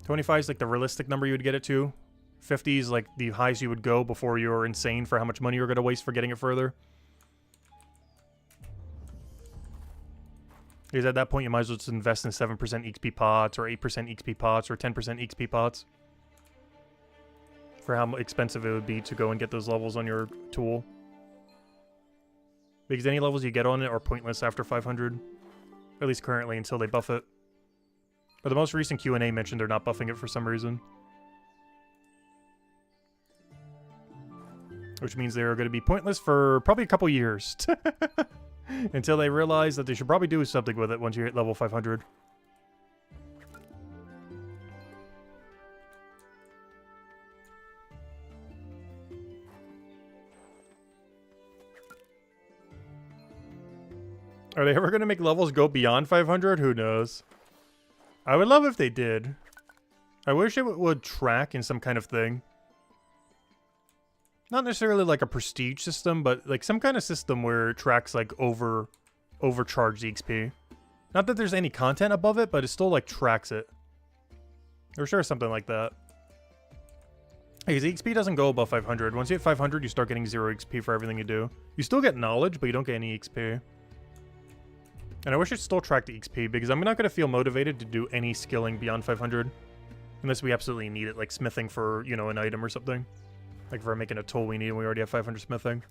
25 is like the realistic number you would get it to. 50 is like the highest you would go before you're insane for how much money you're going to waste for getting it further. Because at that point you might as well just invest in 7% XP pots or 8% XP pots or 10% XP pots. For how expensive it would be to go and get those levels on your tool. Because any levels you get on it are pointless after 500. At least currently until they buff it. But the most recent Q&A mentioned they're not buffing it for some reason. Which means they're going to be pointless for probably a couple years. Until they realize that they should probably do something with it once you hit level 500. Are they ever going to make levels go beyond 500? Who knows? I would love if they did. I wish it would track in some kind of thing. Not necessarily like a prestige system, but like some kind of system where it tracks like over overcharge the XP. Not that there's any content above it, but it still like tracks it. Or sure, something like that. Because the XP doesn't go above 500. Once you hit 500, you start getting 0 XP for everything you do. You still get knowledge, but you don't get any XP. And I wish it still tracked the XP, because I'm not going to feel motivated to do any skilling beyond 500. Unless we absolutely need it, like smithing for, you know, an item or something. Like if we're making a tool we need and we already have 500 smithing.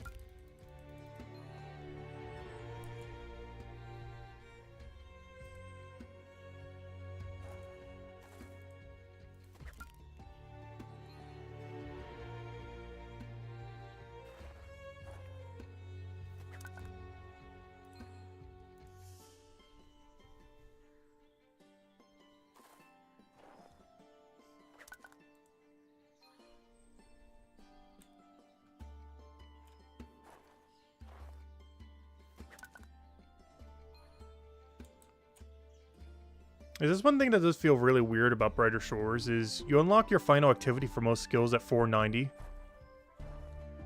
Is this one thing that does feel really weird about Brighter Shores is you unlock your final activity for most skills at 490.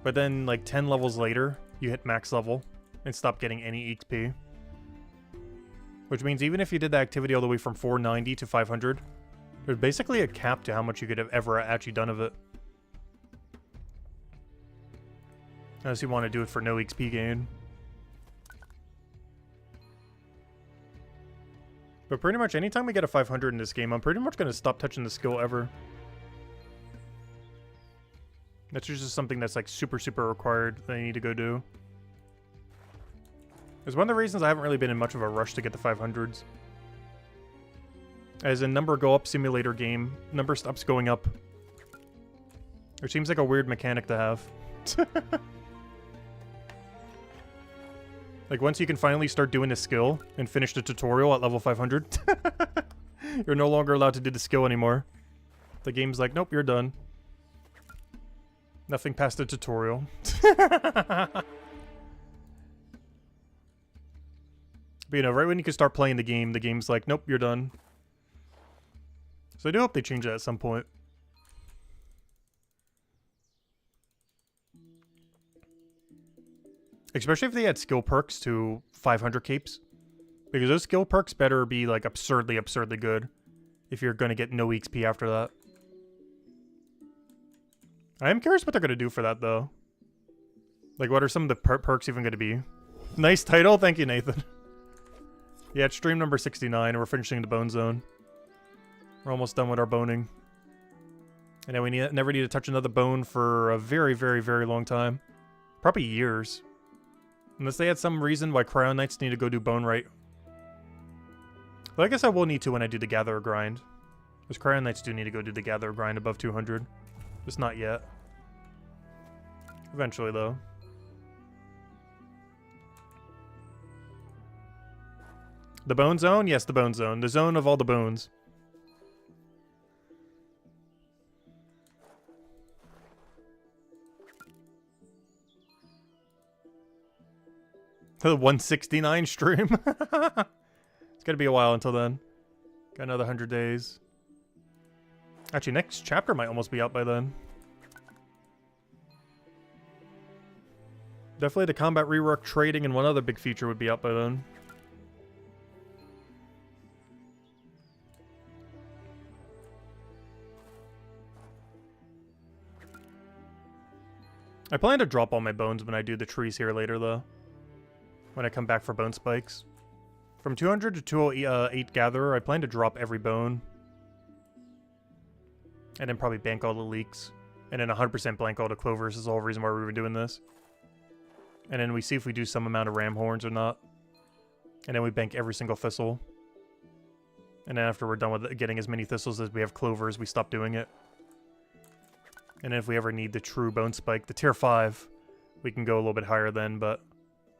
But then like 10 levels later, you hit max level and stop getting any XP. Which means even if you did the activity all the way from 490 to 500, there's basically a cap to how much you could have ever actually done of it. Unless you want to do it for no XP gain. But pretty much anytime we get a 500 in this game, I'm pretty much going to stop touching the skill ever. That's just something that's like super required that I need to go do. It's one of the reasons I haven't really been in much of a rush to get the 500s. As a number go up simulator game, number stops going up. Which seems like a weird mechanic to have. Like, once you can finally start doing the skill and finish the tutorial at level 500, you're no longer allowed to do the skill anymore. The game's like, nope, you're done. Nothing past the tutorial. But, you know, right when you can start playing the game's like, nope, you're done. So I do hope they change that at some point. Especially if they add skill perks to 500 capes. Because those skill perks better be, like, absurdly good. If you're gonna get no XP after that. I am curious what they're gonna do for that, though. Like, what are some of the perks even gonna be? Nice title, thank you, Nathan. Yeah, it's stream number 69, and we're finishing the bone zone. We're almost done with our boning. And then we never need to touch another bone for a very long time. Probably years. Unless they had some reason why Cryo Knights need to go do bone right. But I guess I will need to when I do the Gatherer grind. Because Cryo Knights do need to go do the Gatherer grind above 200. Just not yet. Eventually, though. The bone zone? Yes, the bone zone. The zone of all the bones. The 169 stream. It's gonna be a while until then. Got another 100 days. Actually, next chapter might almost be out by then. Definitely the combat rework, trading, and one other big feature would be out by then. I plan to drop all my bones when I do the trees here later, though. When I come back for bone spikes. From 200 to 208 Gatherer, I plan to drop every bone. And then probably bank all the leeks. And then 100% blank all the clovers is the whole reason why we were doing this. And then we see if we do some amount of ram horns or not. And then we bank every single thistle. And then after we're done with getting as many thistles as we have clovers, we stop doing it. And then if we ever need the true bone spike, the tier 5, we can go a little bit higher then, but...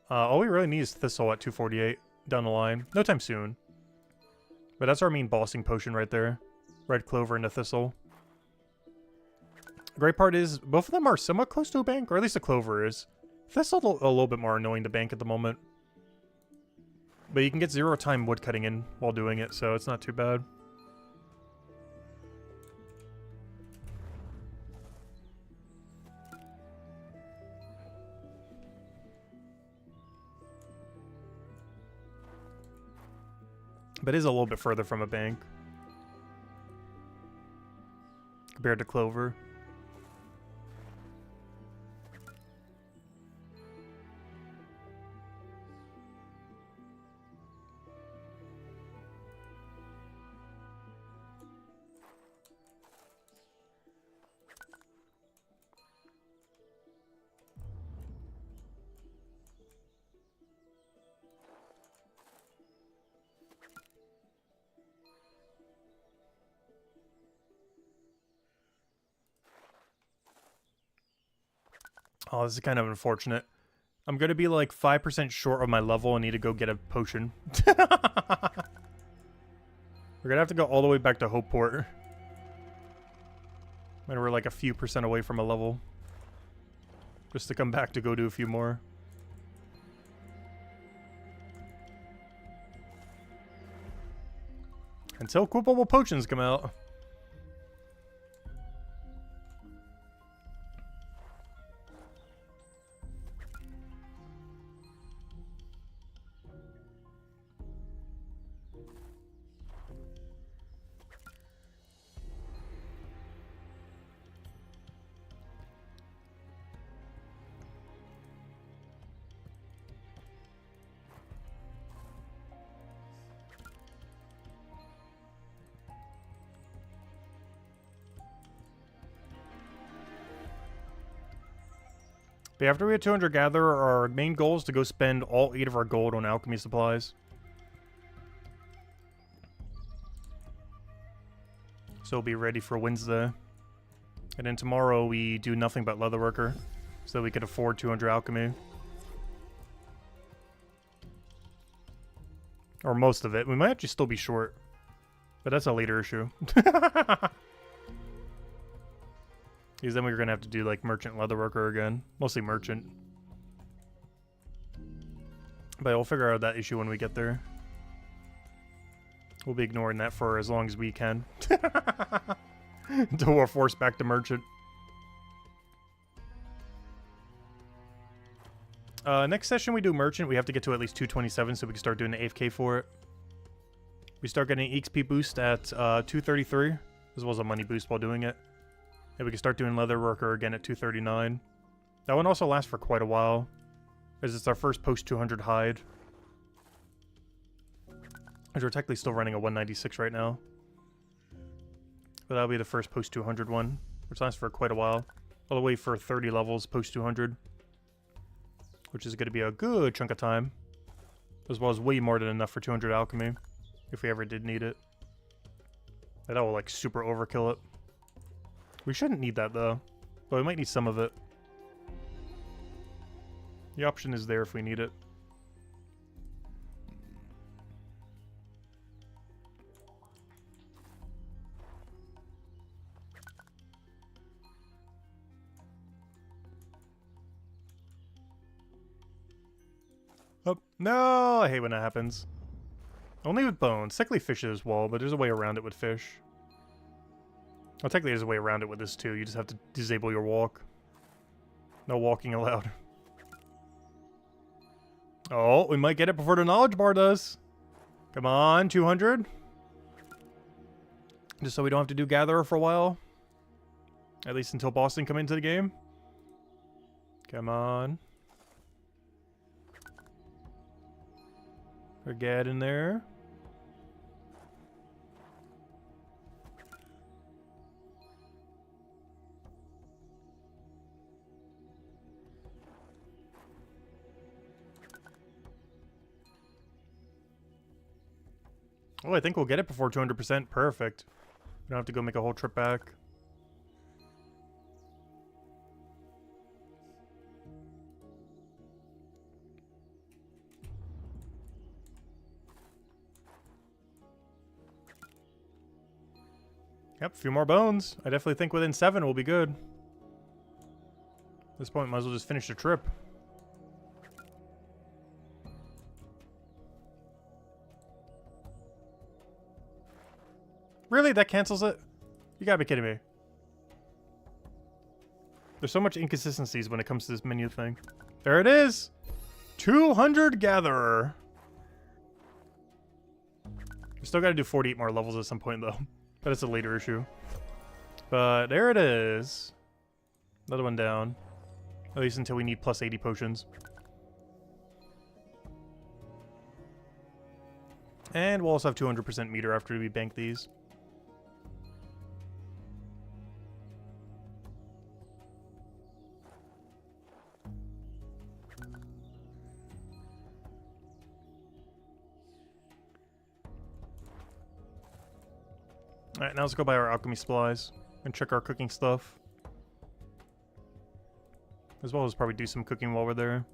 all we really need is Thistle at 248 down the line. No time soon. But that's our main bossing potion right there. Red Clover and the Thistle. The great part is, both of them are somewhat close to a bank, or at least the Clover is. Thistle a little bit more annoying to bank at the moment. But you can get 0 time woodcutting in while doing it, so it's not too bad. But it is a little bit further from a bank compared to Clover. Oh, this is kind of unfortunate. I'm going to be like 5% short of my level and need to go get a potion. We're going to have to go all the way back to Hopeport. And we're like a few percent away from a level. Just to come back to go do a few more. Until equipable potions come out. But after we hit 200 gather, our main goal is to go spend all 8 of our gold on alchemy supplies. So we'll be ready for Wednesday. And then tomorrow we do nothing but leatherworker, so that we could afford 200 alchemy. Or most of it. We might actually still be short. But that's a later issue. Because then we're going to have to do, like, merchant leatherworker again. Mostly merchant. But we'll figure out that issue when we get there. We'll be ignoring that for as long as we can. Until we're forced back to merchant. Next session we do merchant. We have to get to at least 227 so we can start doing the AFK for it. We start getting an XP boost at 233. As well as a money boost while doing it. And we can start doing leatherworker again at 239. That one also lasts for quite a while. Because it's our first post 200 hide. Which we're technically still running a 196 right now. But that'll be the first post 200 one. Which lasts for quite a while. All the way for 30 levels post 200. Which is going to be a good chunk of time. As well as way more than enough for 200 alchemy. If we ever did need it. That will like super overkill it. We shouldn't need that though. But we might need some of it. The option is there if we need it. Oh, no! I hate when that happens. Only with bones. Technically fish as well, but there's a way around it with fish. Well, technically there's a way around it with this too. You just have to disable your walk. No walking allowed. Oh, we might get it before the knowledge bar does. Come on, 200. Just so we don't have to do Gatherer for a while. At least until Boston come into the game. Come on. Get in there. Oh, I think we'll get it before 200%. Perfect. We don't have to go make a whole trip back. Yep, a few more bones. I definitely think within 7 we'll be good. At this point, might as well just finish the trip. Really? That cancels it? You gotta be kidding me. There's so much inconsistencies when it comes to this menu thing. There it is! 200 Gatherer. We still got to do 48 more levels at some point, though. But it's a later issue. But there it is. Another one down. At least until we need plus 80 potions. And we'll also have 200% meter after we bank these. Alright, now let's go buy our alchemy supplies and check our cooking stuff. As well as probably do some cooking while we're there.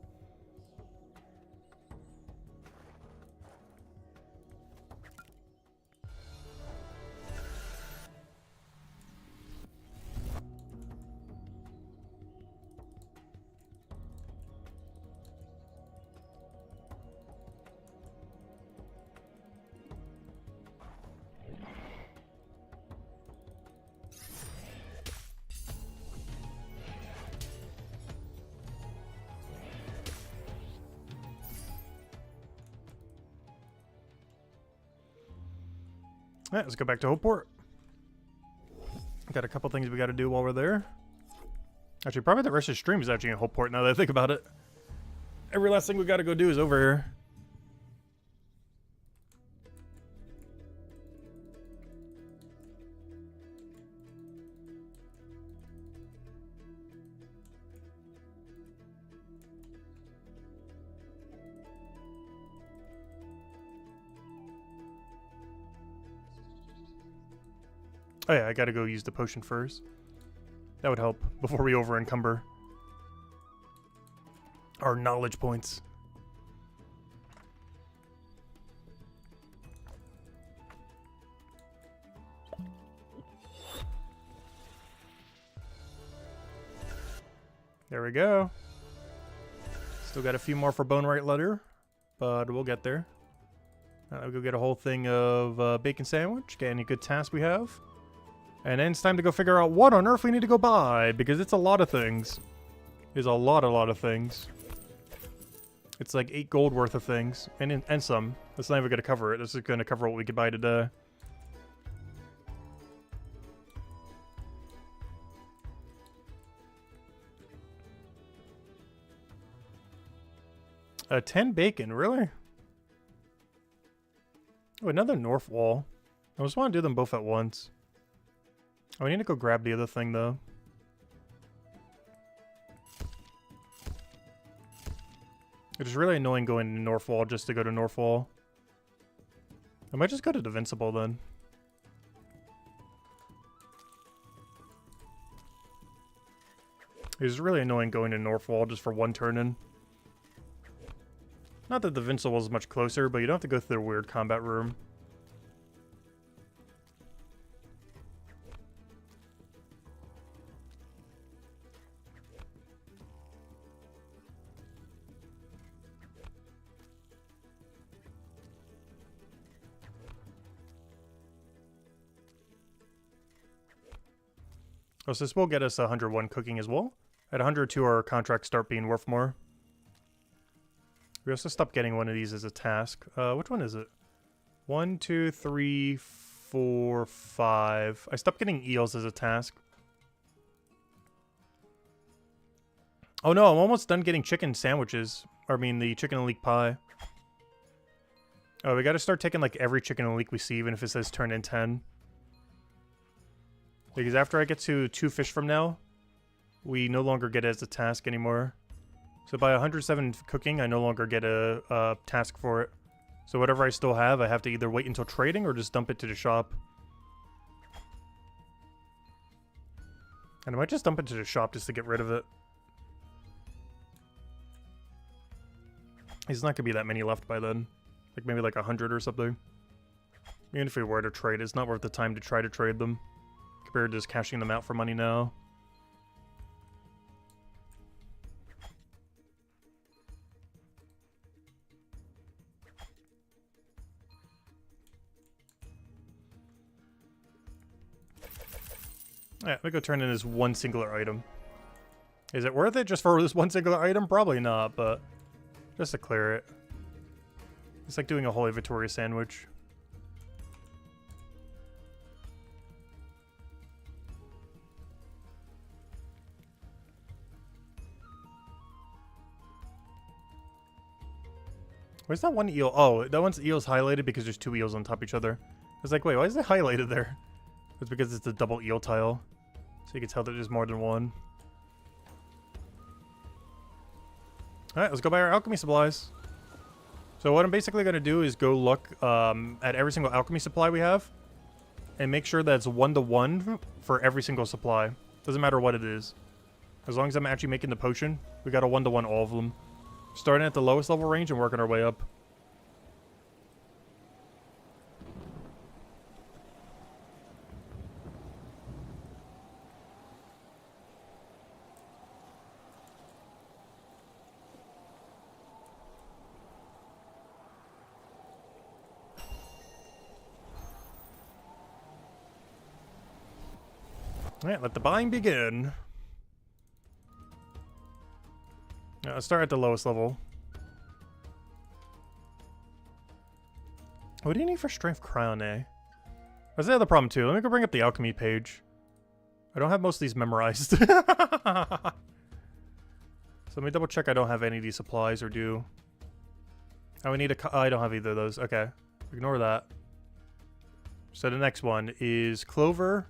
Alright, let's go back to Hopeport. Got a couple things we gotta do while we're there. Actually, probably the rest of the stream is actually in Hopeport now that I think about it. Every last thing we gotta go do is over here. Oh yeah, I gotta go use the potion first. That would help before we over encumber our knowledge points. There we go. Still got a few more for Bone Right Letter, but we'll get there. I'll go get a whole thing of bacon sandwich, get any good tasks we have. And then it's time to go figure out what on earth we need to go buy, because it's a lot of things. It's a lot of things. It's like 8 gold worth of things, and some. That's not even going to cover it. This is going to cover what we could buy today. A 10 bacon, really? Oh, another north wall. I just want to do them both at once. Oh, we need to go grab the other thing, though. It is really annoying going to North Wall just to go to North Wall. I might just go to Invincible, then. It is really annoying going to North Wall just for one turn in. Not that the Invincible is much closer, but you don't have to go through the weird combat room. Oh, so this will get us 101 cooking as well. At 102, our contracts start being worth more. We also stopped getting one of these as a task. Which one is it? 1, 2, 3, 4, 5. I stopped getting eels as a task. Oh no, I'm almost done getting chicken sandwiches. Or I mean the chicken and leek pie. Oh, we gotta start taking like every chicken and leek we see, even if it says turn in 10. Because after I get to 2 fish from now, we no longer get it as a task anymore. So by 107 cooking, I no longer get a task for it. So whatever I still have, I have to either wait until trading or just dump it to the shop. And I might just dump it to the shop just to get rid of it. There's not going to be that many left by then. Like maybe like 100 or something. Even if we were to trade, it's not worth the time to try to trade them. Compared to just cashing them out for money now. Alright, let me go turn in this one singular item. Is it worth it just for this one singular item? Probably not, but just to clear it. It's like doing a Holy Victoria sandwich. Where's that one eel? Oh, that one's eel's highlighted because there's 2 eels on top of each other. I was like, wait, why is it highlighted there? It's because it's a double eel tile. So you can tell that there's more than one. Alright, let's go buy our alchemy supplies. So what I'm basically going to do is go look at every single alchemy supply we have. And make sure that it's 1-to-1 for every single supply. Doesn't matter what it is. As long as I'm actually making the potion, we got a 1-to-1 all of them. Starting at the lowest level range and working our way up. Alright, let the buying begin. Let's start at the lowest level. What do you need for strength crown, eh? That's the other problem too. Let me go bring up the alchemy page. I don't have most of these memorized. So let me double check I don't have any of these supplies or do. Oh, we need a... I don't have either of those. Okay. Ignore that. So the next one is clover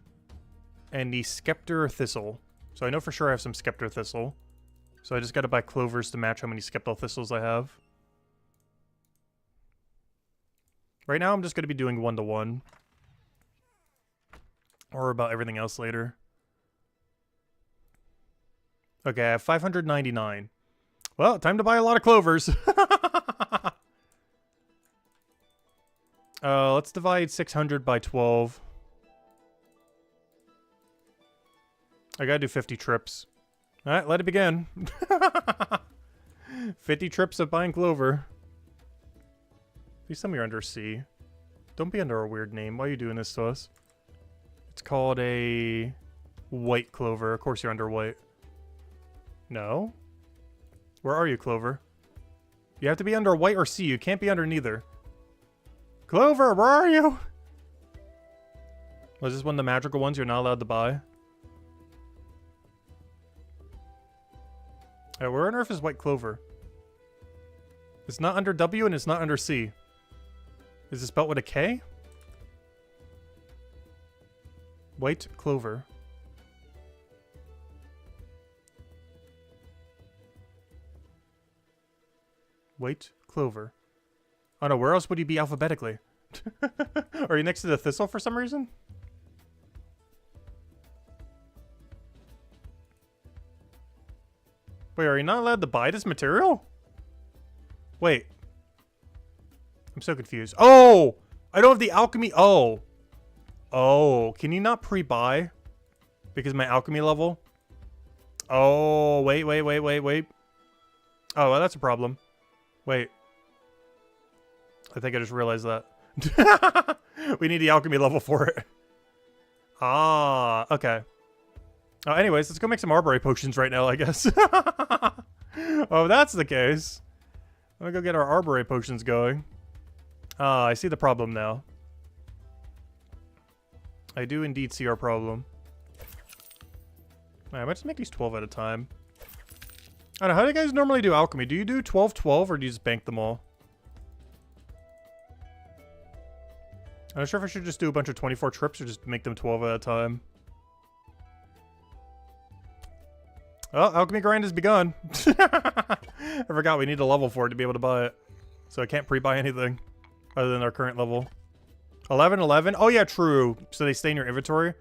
and the scepter thistle. So I know for sure I have some scepter thistle. So I just got to buy clovers to match how many scepter thistles I have. Right now I'm just going to be doing 1-to-1. Or about everything else later. Okay, I have 599. Well, time to buy a lot of clovers. Let's divide 600 by 12. I gotta do 50 trips. Alright, let it begin. 50 trips of buying clover. Please tell me you're under C. Don't be under a weird name. Why are you doing this to us? It's called a white clover. Of course you're under white. No? Where are you, Clover? You have to be under white or C. You can't be under neither. Clover, where are you? Was this one of the magical ones you're not allowed to buy? Alright, where on earth is white clover? It's not under W and it's not under C. Is it spelled with a K? White clover. White clover. Oh no, where else would you be alphabetically? Are you next to the thistle for some reason? Wait, are you not allowed to buy this material? Wait. I'm so confused. Oh! I don't have the alchemy. Oh. Oh. Can you not pre-buy? Because my alchemy level? Oh, wait. Oh, well, that's a problem. Wait. I think I just realized that. We need the alchemy level for it. Ah, okay. Oh, anyways, let's go make some arbory potions right now, I guess. Oh, that's the case. Let me go get our arbory potions going. Ah, I see the problem now. I do indeed see our problem. Alright, I might just make these 12 at a time. I don't know, how do you guys normally do alchemy? Do you do 12-12 or do you just bank them all? I'm not sure if I should just do a bunch of 24 trips or just make them 12 at a time. Oh, alchemy grind has begun. I forgot we need a level for it to be able to buy it. So I can't pre-buy anything other than our current level. 11. Oh yeah, true. So they stay in your inventory.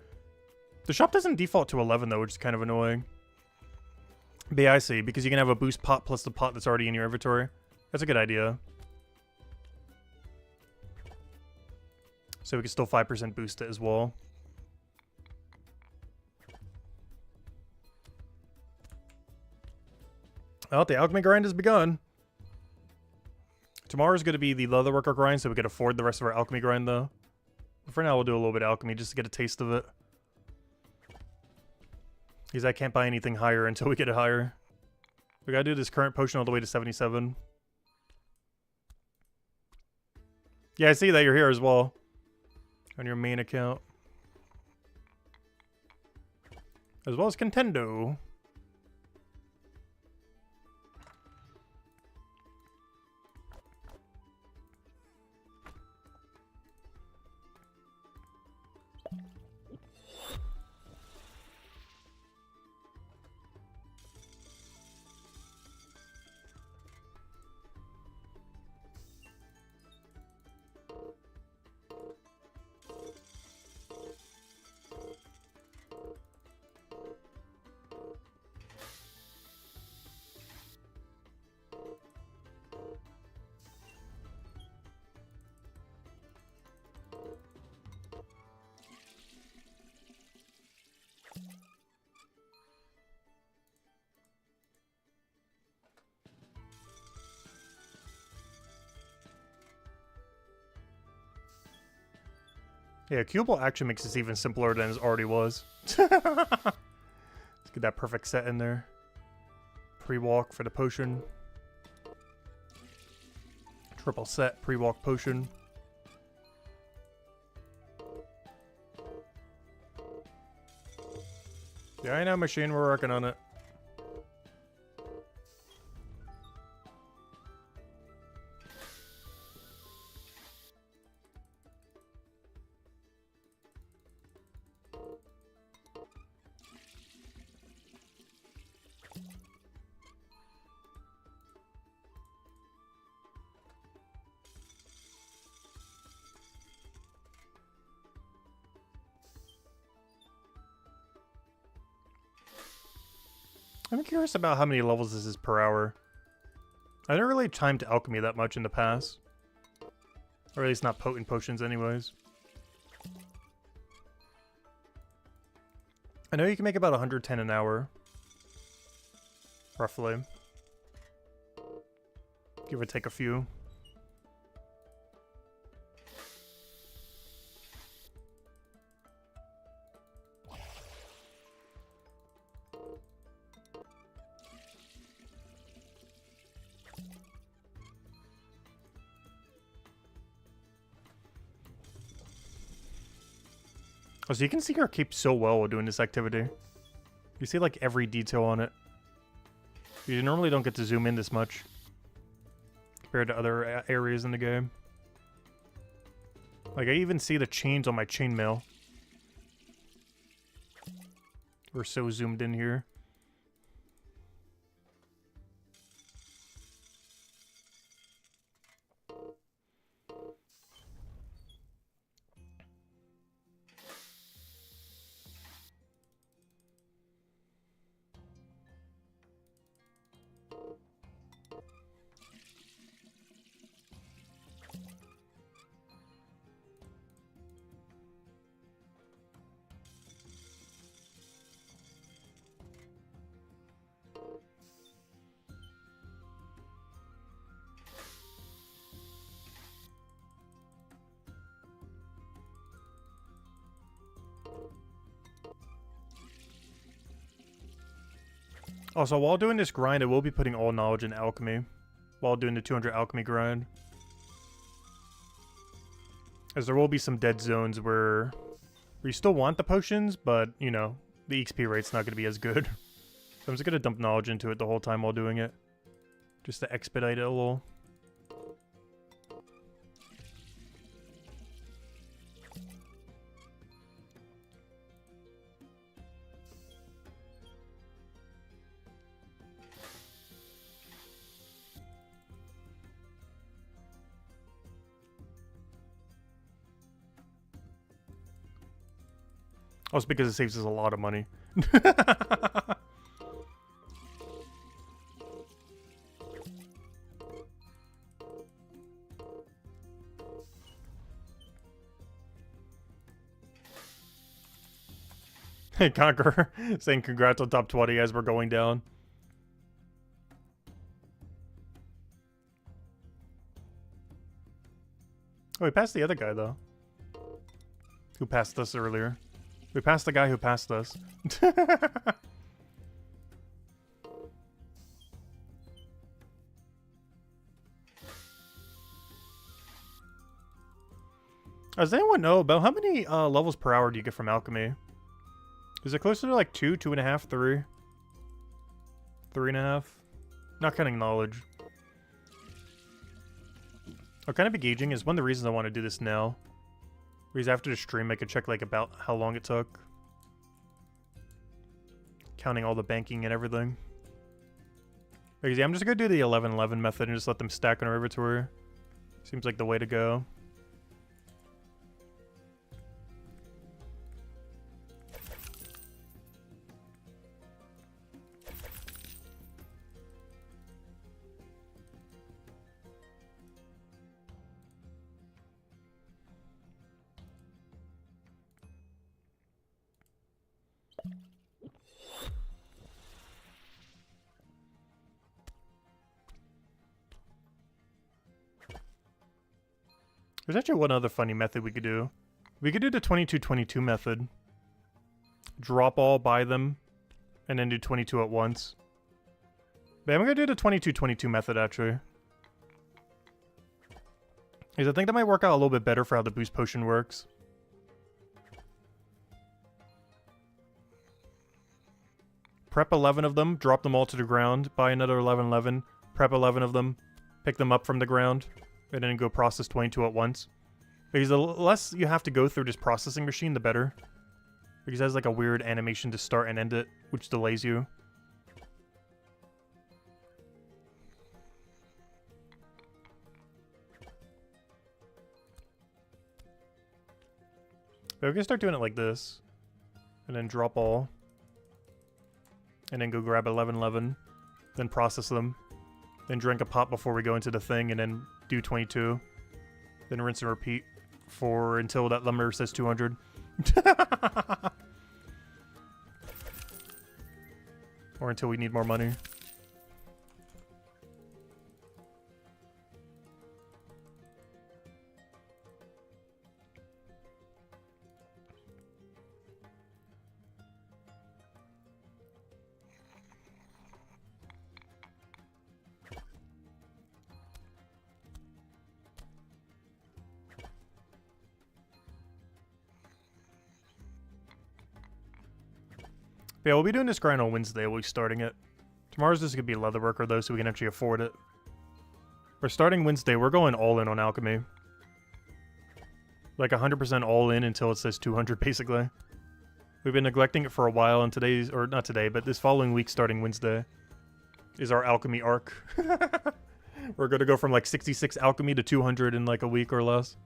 The shop doesn't default to 11 though, which is kind of annoying. But yeah, I see. Because you can have a boost pot plus the pot that's already in your inventory. That's a good idea. So we can still 5% boost it as well. Well, the alchemy grind has begun. Tomorrow's going to be the leatherworker grind, so we can afford the rest of our alchemy grind, though. But for now, we'll do a little bit of alchemy just to get a taste of it. Because I can't buy anything higher until we get it higher. We gotta do this current potion all the way to 77. Yeah, I see that you're here as well. On your main account. As well as Contendo. Yeah, Cubable actually makes this even simpler than it already was. Let's get that perfect set in there. Pre-walk for the potion. Triple set, pre-walk potion. Yeah, I know, machine, we're working on it. I'm curious about how many levels this is per hour. I didn't really time to alchemy that much in the past. Or at least not potent potions anyways. I know you can make about 110 an hour. Roughly. Give or take a few. Oh, so you can see her cape so well while doing this activity. You see like every detail on it. You normally don't get to zoom in this much compared to other areas in the game. Like I even see the chains on my chainmail. We're so zoomed in here. Also, while doing this grind, I will be putting all knowledge in alchemy. While doing the 200 alchemy grind. As there will be some dead zones where you still want the potions, but, you know, the XP rate's not going to be as good. So I'm just going to dump knowledge into it the whole time while doing it. Just to expedite it a little. Also because it saves us a lot of money. Hey, Conqueror, saying congrats on top 20 as we're going down. Oh, we passed the other guy, though. Who passed us earlier. We passed the guy who passed us. Does anyone know about how many levels per hour do you get from alchemy? Is it closer to like 2, 2.5, 3? 3.5? Not counting knowledge. What kind of engaging is one of the reasons I want to do this now. Because after the stream, I could check like about how long it took. Counting all the banking and everything. Because yeah, I'm just gonna do the 11-11 method and just let them stack on our inventory. Seems like the way to go. There's actually one other funny method we could do. We could do the 22-22 method. Drop all, buy them, and then do 22 at once. But I'm gonna do the 22-22 method, actually. Because I think that might work out a little bit better for how the boost potion works. Prep 11 of them, drop them all to the ground, buy another 11, prep 11 of them, pick them up from the ground, and then go process 22 at once. Because the less you have to go through this processing machine, the better. Because it has like a weird animation to start and end it, which delays you. But we can start doing it like this. And then drop all. And then go grab 11, then process them. Then drink a pot before we go into the thing, and then do 22. Then rinse and repeat for until that number says 200. Or until we need more money. But yeah, we'll be doing this grind on Wednesday. We'll be starting it. Tomorrow's just going to be leatherworker, though, so we can actually afford it. We're starting Wednesday. We're going all in on alchemy. Like 100% all in until it says 200, basically. We've been neglecting it for a while, and today's, or not today, but this following week starting Wednesday is our alchemy arc. We're going to go from like 66 alchemy to 200 in like a week or less.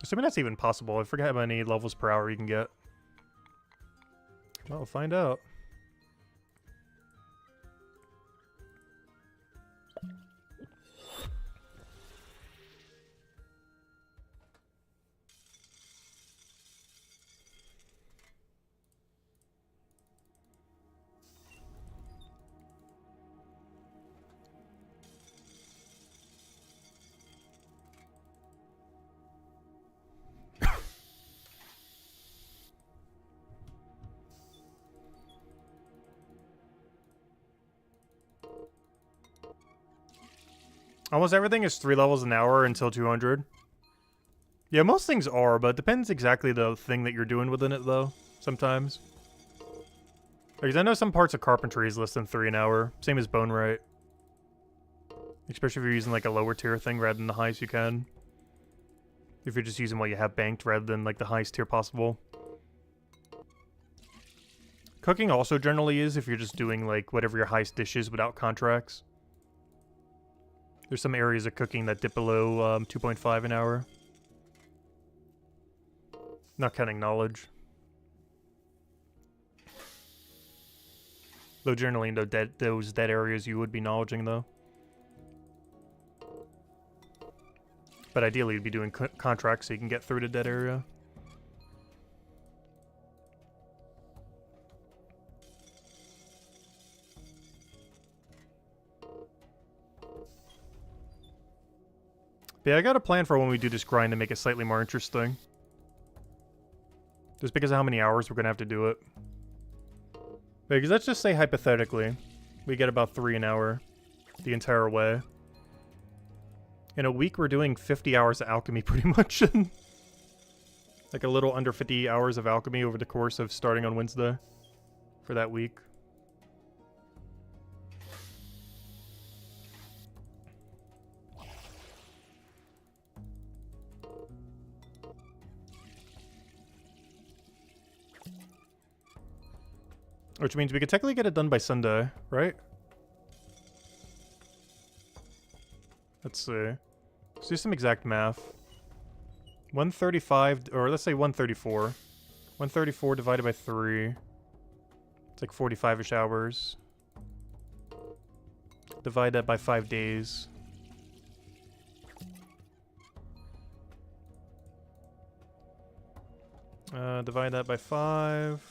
Assuming that's even possible. I forget how many levels per hour you can get. Well, we'll find out. Almost everything is 3 levels an hour until 200. Yeah, most things are, but it depends exactly the thing that you're doing within it, though, sometimes. Because I know some parts of carpentry is less than 3 an hour. Same as bone right. Especially if you're using, like, a lower tier thing rather than the highest you can. If you're just using what you have banked rather than, like, the highest tier possible. Cooking also generally is if you're just doing, like, whatever your highest dish is without contracts. There's some areas of cooking that dip below 2.5 an hour. Not counting knowledge. Though generally in those dead areas you would be knowledging, though. But ideally you'd be doing contracts so you can get through the dead area. But yeah, I got a plan for when we do this grind to make it slightly more interesting. Just because of how many hours we're going to have to do it. Because let's just say hypothetically, we get about 3 an hour the entire way. In a week, we're doing 50 hours of alchemy pretty much. Like a little under 50 hours of alchemy over the course of starting on Wednesday for that week. Which means we could technically get it done by Sunday, right? Let's see. Let's do some exact math. 135, or let's say 134. 134 divided by 3. It's like 45-ish hours. Divide that by 5 days. Divide that by 5.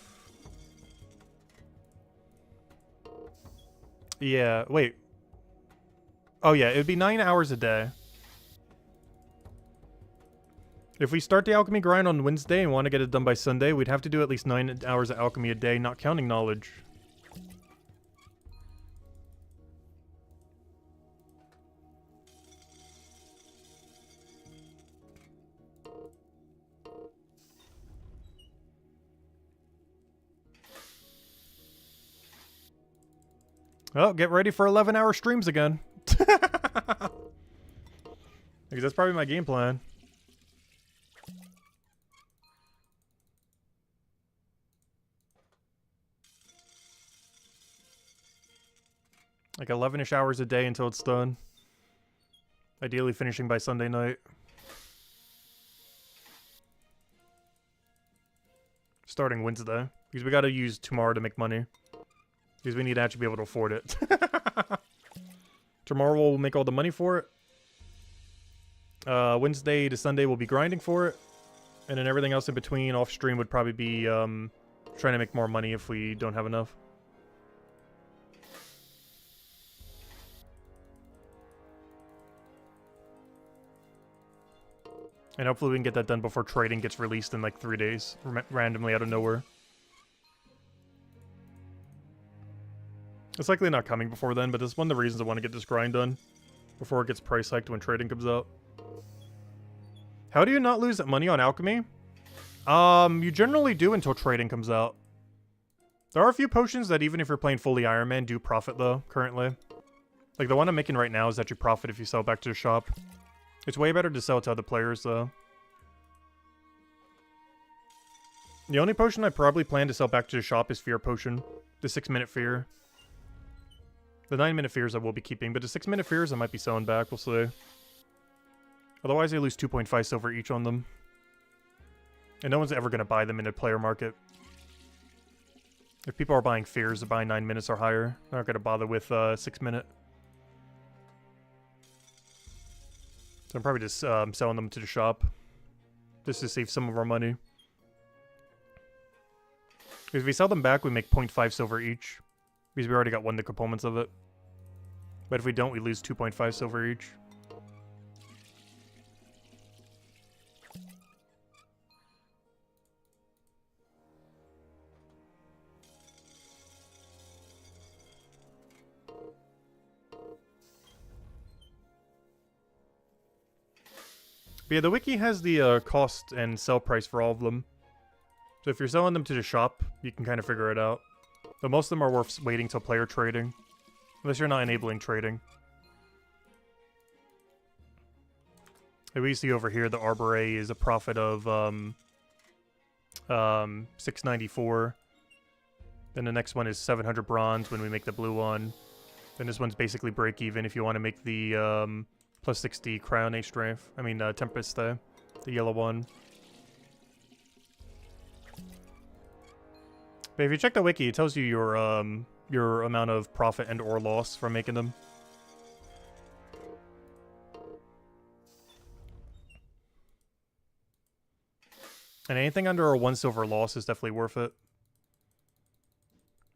Yeah, wait. Oh yeah, it would be 9 hours a day. If we start the alchemy grind on Wednesday and want to get it done by Sunday, we'd have to do at least 9 hours of alchemy a day, not counting knowledge. Oh, get ready for 11-hour streams again. Because that's probably my game plan. Like 11-ish hours a day until it's done. Ideally finishing by Sunday night. Starting Wednesday. Because we gotta use tomorrow to make money. Because we need to actually be able to afford it. Tomorrow we'll make all the money for it. Wednesday to Sunday we'll be grinding for it. And then everything else in between off stream would probably be trying to make more money if we don't have enough. And hopefully we can get that done before trading gets released in like 3 days, randomly out of nowhere. It's likely not coming before then, but it's one of the reasons I want to get this grind done before it gets price hiked when trading comes out. How do you not lose money on alchemy? You generally do until trading comes out. There are a few potions that even if you're playing fully Iron Man do profit though, currently. Like the one I'm making right now is that you profit if you sell back to the shop. It's way better to sell to other players, though. The only potion I probably plan to sell back to the shop is Fear Potion. The 6-minute Fear. The 9-minute Fears I will be keeping, but the 6-minute Fears I might be selling back, we'll see. Otherwise I lose 2.5 silver each on them. And no one's ever going to buy them in a player market. If people are buying Fears, they're buying 9 minutes or higher. They're not going to bother with 6-minute. So I'm probably just selling them to the shop. Just to save some of our money. Because if we sell them back, we make 0.5 silver each. Because we already got one of the components of it. But if we don't, we lose 2.5 silver each. But yeah, the wiki has the cost and sell price for all of them. So if you're selling them to the shop, you can kind of figure it out. But most of them are worth waiting till player trading. Unless you're not enabling trading. Like we see over here, the Arbor A is a profit of 694. Then the next one is 700 bronze when we make the blue one. Then this one's basically break even if you want to make the plus 60 Crown A strength. I mean Tempest, the yellow one. But if you check the wiki, it tells you your amount of profit and or loss from making them. And anything under a 1 silver loss is definitely worth it.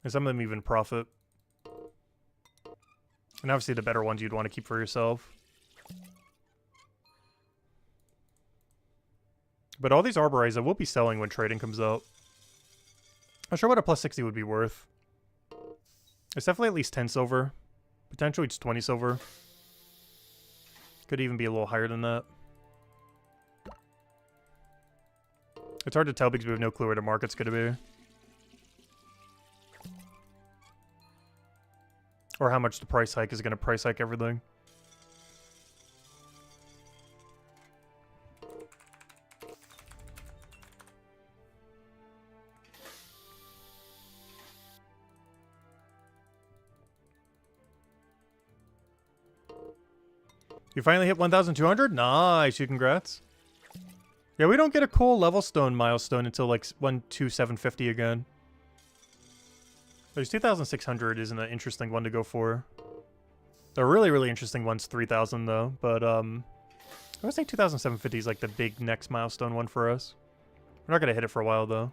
And some of them even profit. And obviously the better ones you'd want to keep for yourself. But all these Arbor A's I will be selling when trading comes out. I'm sure what a plus 60 would be worth. It's definitely at least 10 silver. Potentially it's 20 silver. Could even be a little higher than that. It's hard to tell because we have no clue where the market's going to be. Or how much the price hike is going to price hike everything. You finally hit 1,200? Nice, you congrats. Yeah, we don't get a cool level stone milestone until like 12750 again. There's 2,600 isn't an interesting one to go for. The really, really interesting one's 3,000 though, but I would say 2,750 is like the big next milestone one for us. We're not gonna hit it for a while though.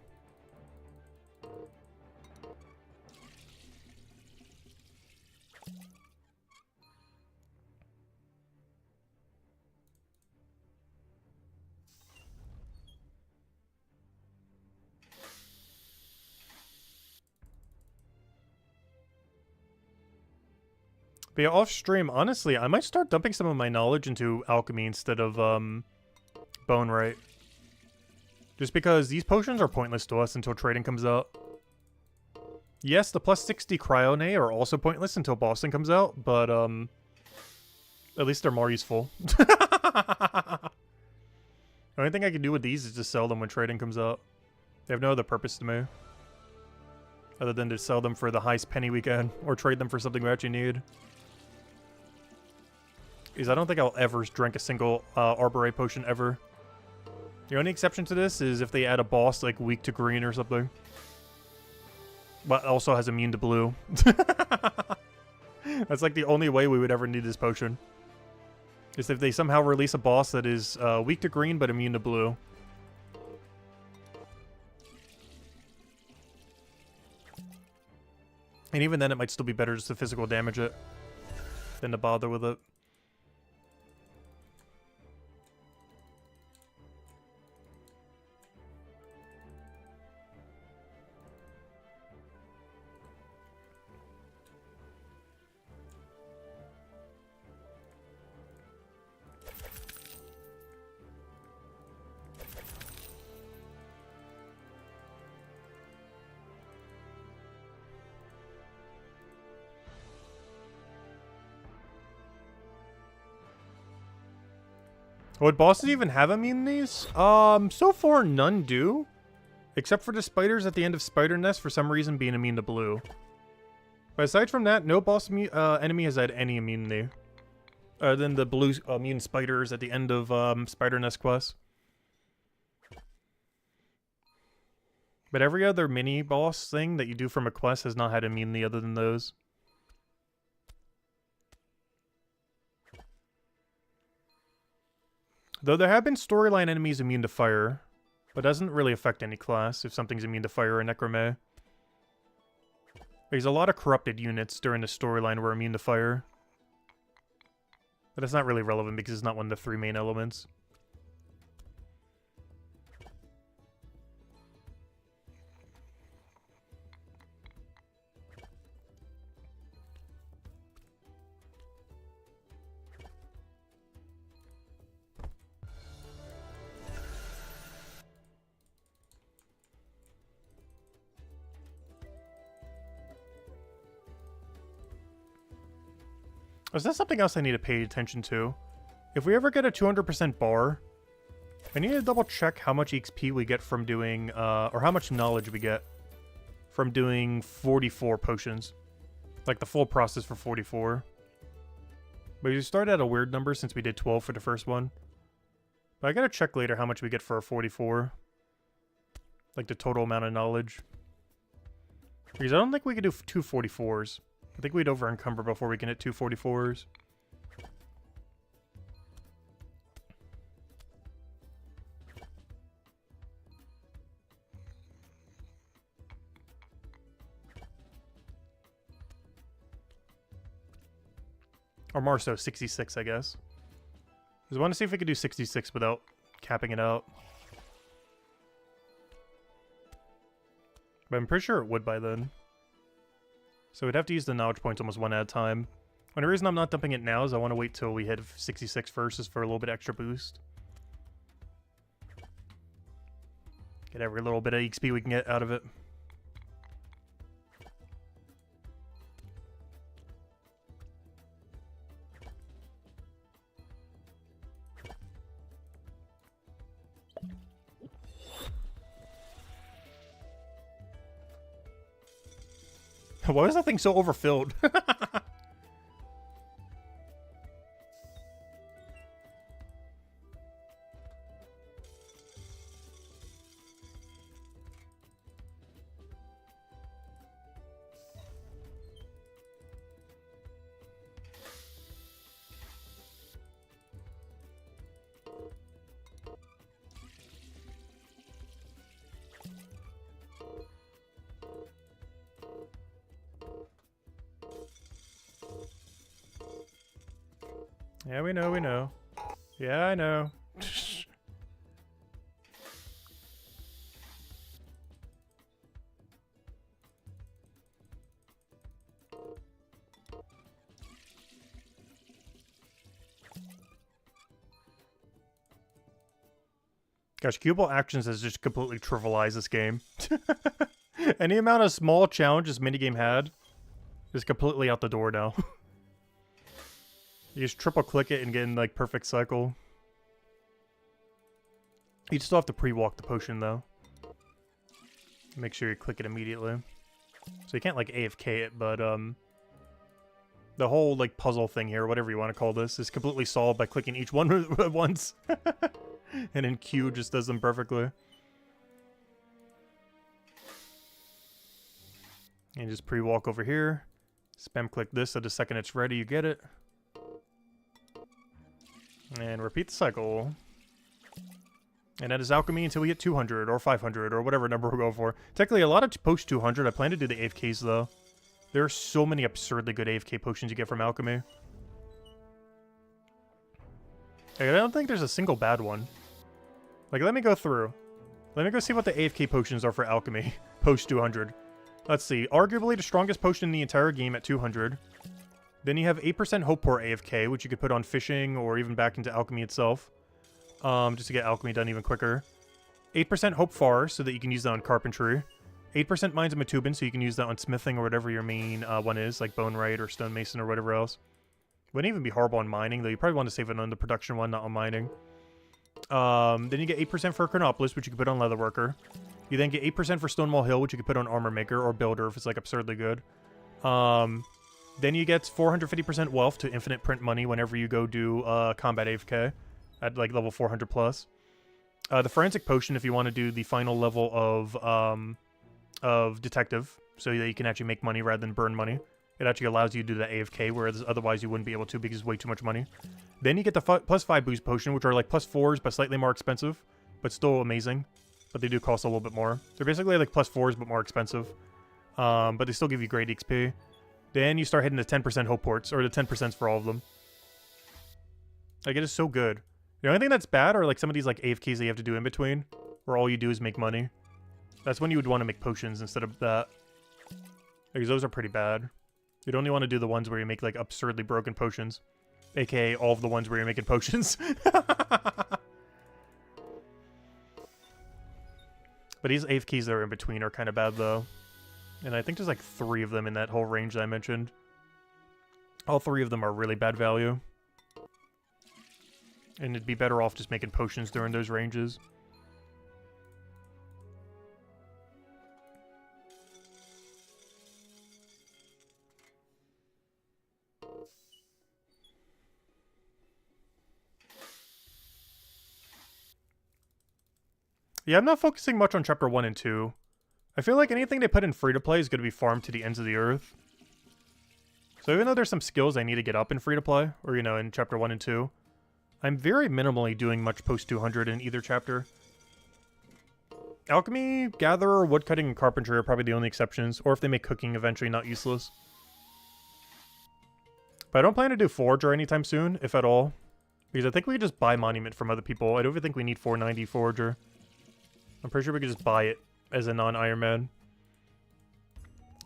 But yeah, off stream, honestly, I might start dumping some of my knowledge into alchemy instead of bone right. Just because these potions are pointless to us until trading comes out. Yes, the plus 60 Cryone are also pointless until Boston comes out, but at least they're more useful. The only thing I can do with these is just sell them when trading comes out. They have no other purpose to me. Other than to sell them for the highest penny we can, or trade them for something we actually need. Because I don't think I'll ever drink a single Arborate potion ever. The only exception to this is if they add a boss like weak to green or something. But also has immune to blue. That's like the only way we would ever need this potion. Is if they somehow release a boss that is weak to green but immune to blue. And even then it might still be better just to physical damage it than to bother with it. Would bosses even have immunities? So far none do. Except for the spiders at the end of Spider Nest for some reason being immune to blue. But aside from that, no boss enemy has had any immunity. Other than the blue immune spiders at the end of Spider Nest quest. But every other mini boss thing that you do from a quest has not had immunity other than those. Though there have been storyline enemies immune to fire, but doesn't really affect any class if something's immune to fire or necrome. There's a lot of corrupted units during the storyline were immune to fire. But that's not really relevant because it's not one of the three main elements. Is that something else I need to pay attention to? If we ever get a 200% bar, I need to double check how much XP we get from doing, or how much knowledge we get from doing 44 potions. Like the full process for 44. But we started at a weird number since we did 12 for the first one. But I gotta check later how much we get for our 44. Like the total amount of knowledge. Because I don't think we could do two 44s. I think we'd over-encumber before we can hit 244s. Or more so, 66, I guess. Because I want to see if we could do 66 without capping it out. But I'm pretty sure it would by then. So we'd have to use the knowledge points almost one at a time. And the reason I'm not dumping it now is I want to wait till we hit 66 first, just for a little bit extra boost. Get every little bit of XP we can get out of it. Why was that thing so overfilled? Yeah, we know, we know. Yeah, I know. Gosh, Cubal Actions has just completely trivialized this game. Any amount of small challenges minigame had is completely out the door now. You just triple click it and get in like perfect cycle. You still have to pre-walk the potion though. Make sure you click it immediately. So you can't like AFK it, but the whole like puzzle thing here, whatever you want to call this, is completely solved by clicking each one at once. And then Q just does them perfectly. And just pre-walk over here. Spam click this so the second it's ready you get it. And repeat the cycle. And that is alchemy until we hit 200 or 500 or whatever number we'll go for. Technically, a lot of post 200. I plan to do the AFKs though. There are so many absurdly good AFK potions you get from alchemy. I don't think there's a single bad one. Like, let me go through. Let me go see what the AFK potions are for alchemy post 200. Let's see. Arguably the strongest potion in the entire game at 200. Then you have 8% Hope Pour AFK, which you could put on fishing or even back into alchemy itself. Just to get alchemy done even quicker. 8% Hope Far, so that you can use that on carpentry. 8% Mines of Matubin, so you can use that on smithing or whatever your main one is, like Bone Wright or Stonemason or whatever else. Wouldn't even be horrible on mining, though you probably want to save it on the production one, not on mining. Then you get 8% for Chronopolis, which you can put on Leatherworker. You then get 8% for Stonewall Hill, which you can put on Armor Maker or Builder if it's like absurdly good. Then you get 450% wealth to infinite print money whenever you go do combat AFK at like level 400 plus. The Forensic Potion if you want to do the final level of Detective, so that you can actually make money rather than burn money. It actually allows you to do the AFK, whereas otherwise you wouldn't be able to because it's way too much money. Then you get the +5 boost potion, which are like +4s but slightly more expensive, but still amazing. But they do cost a little bit more. They're basically like +4s but more expensive. But they still give you great XP. Then you start hitting the 10% hope ports, or the 10% for all of them. Like, it is so good. The only thing that's bad are like some of these like AFKs that you have to do in between, where all you do is make money. That's when you would want to make potions instead of that. Because those are pretty bad. You'd only want to do the ones where you make like absurdly broken potions. AKA all of the ones where you're making potions. But these AFKs that are in between are kind of bad though. And I think there's like 3 of them in that whole range that I mentioned. All 3 of them are really bad value. And it'd be better off just making potions during those ranges. Yeah, I'm not focusing much on Chapter 1 and 2. I feel like anything they put in free-to-play is going to be farmed to the ends of the earth. So even though there's some skills I need to get up in free-to-play, or, you know, in Chapter 1 and 2, I'm very minimally doing much post-200 in either chapter. Alchemy, Gatherer, Woodcutting, and Carpentry are probably the only exceptions, or if they make cooking eventually not useless. But I don't plan to do Forger anytime soon, if at all. Because I think we can just buy Monument from other people. I don't even think we need 490 Forger. I'm pretty sure we could just buy it as a non-Iron Man.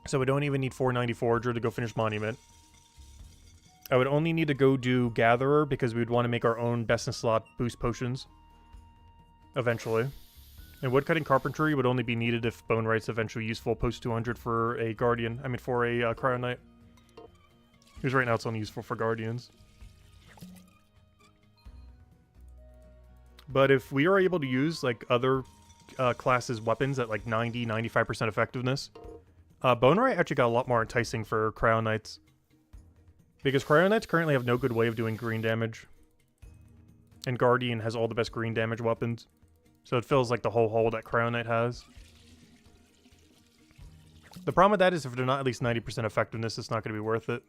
So we don't even need 490 Forger to go finish Monument. I would only need to go do Gatherer because we would want to make our own best in slot boost potions. Eventually. And Woodcutting Carpentry would only be needed if Bone Wright's eventually useful post 200 for a Guardian. I mean for a Cryo Knight. Because right now it's only useful for Guardians. But if we are able to use like other classes' weapons at like 90-95% effectiveness, Bone Wright actually got a lot more enticing for Cryo Knights. Because Cryo Knights currently have no good way of doing green damage. And Guardian has all the best green damage weapons. So it fills like the whole hole that Cryo Knight has. The problem with that is if they're not at least 90% effectiveness, it's not going to be worth it.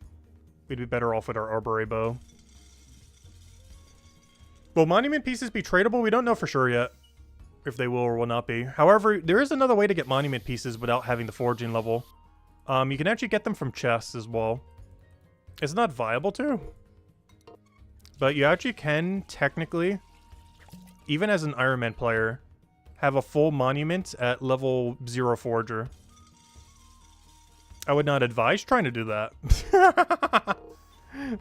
We'd be better off with our Arboret Bow. Will Monument Pieces be tradable? We don't know for sure yet. If they will or will not be. However, there is another way to get Monument Pieces without having the forging level. You can actually get them from chests as well. It's not viable to. But you actually can, technically, even as an Iron Man player, have a full Monument at level 0 Forger. I would not advise trying to do that.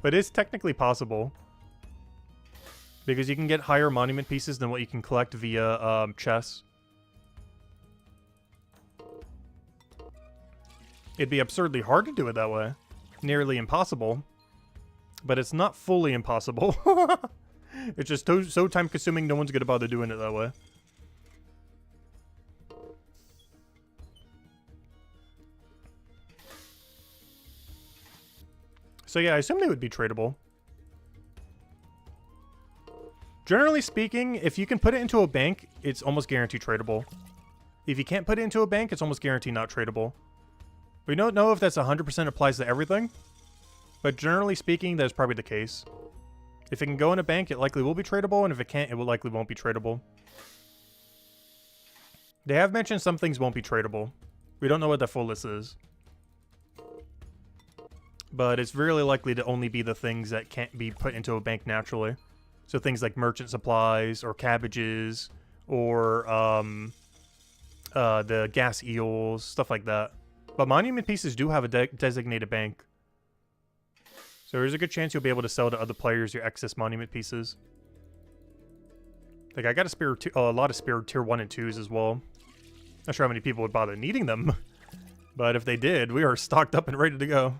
But it's technically possible. Because you can get higher monument pieces than what you can collect via chess. It'd be absurdly hard to do it that way. Nearly impossible. But it's not fully impossible. It's just so time consuming, no one's gonna bother doing it that way. So yeah, I assume they would be tradable. Generally speaking, if you can put it into a bank, it's almost guaranteed tradable. If you can't put it into a bank, it's almost guaranteed not tradable. We don't know if that's 100% applies to everything, but generally speaking, that's probably the case. If it can go in a bank, it likely will be tradable, and if it can't, it will likely won't be tradable. They have mentioned some things won't be tradable. We don't know what the full list is. But it's really likely to only be the things that can't be put into a bank naturally. So things like merchant supplies, or cabbages, or the gas eels, stuff like that. But monument pieces do have a designated bank. So there's a good chance you'll be able to sell to other players your excess monument pieces. Like, I got a lot of spare tier 1 and 2s as well. Not sure how many people would bother needing them. But if they did, we are stocked up and ready to go.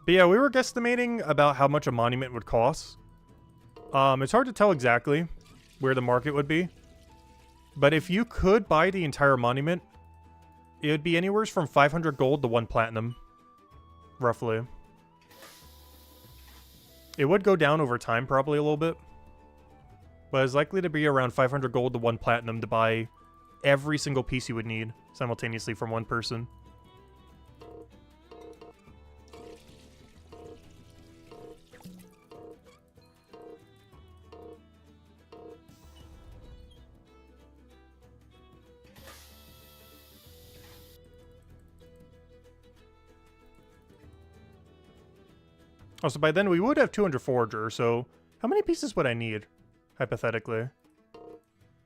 But yeah, we were guesstimating about how much a monument would cost. It's hard to tell exactly where the market would be. But if you could buy the entire monument, it would be anywhere from 500 gold to 1 platinum. Roughly. It would go down over time, probably a little bit. But it's likely to be around 500 gold to 1 platinum to buy every single piece you would need simultaneously from one person. Also, by then we would have 200 forager, so how many pieces would I need, hypothetically?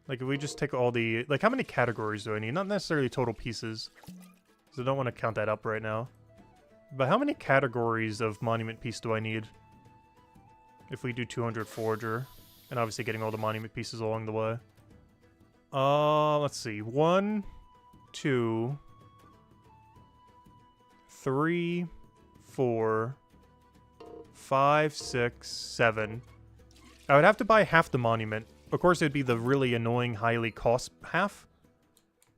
Like, if we just take all the... Like, how many categories do I need? Not necessarily total pieces, because I don't want to count that up right now. But how many categories of monument piece do I need? If we do 200 forager, and obviously getting all the monument pieces along the way. Let's see. 1, 2, 3, 4... 5, 6, 7. I would have to buy half the monument. Of course, it'd be the really annoying, highly cost half.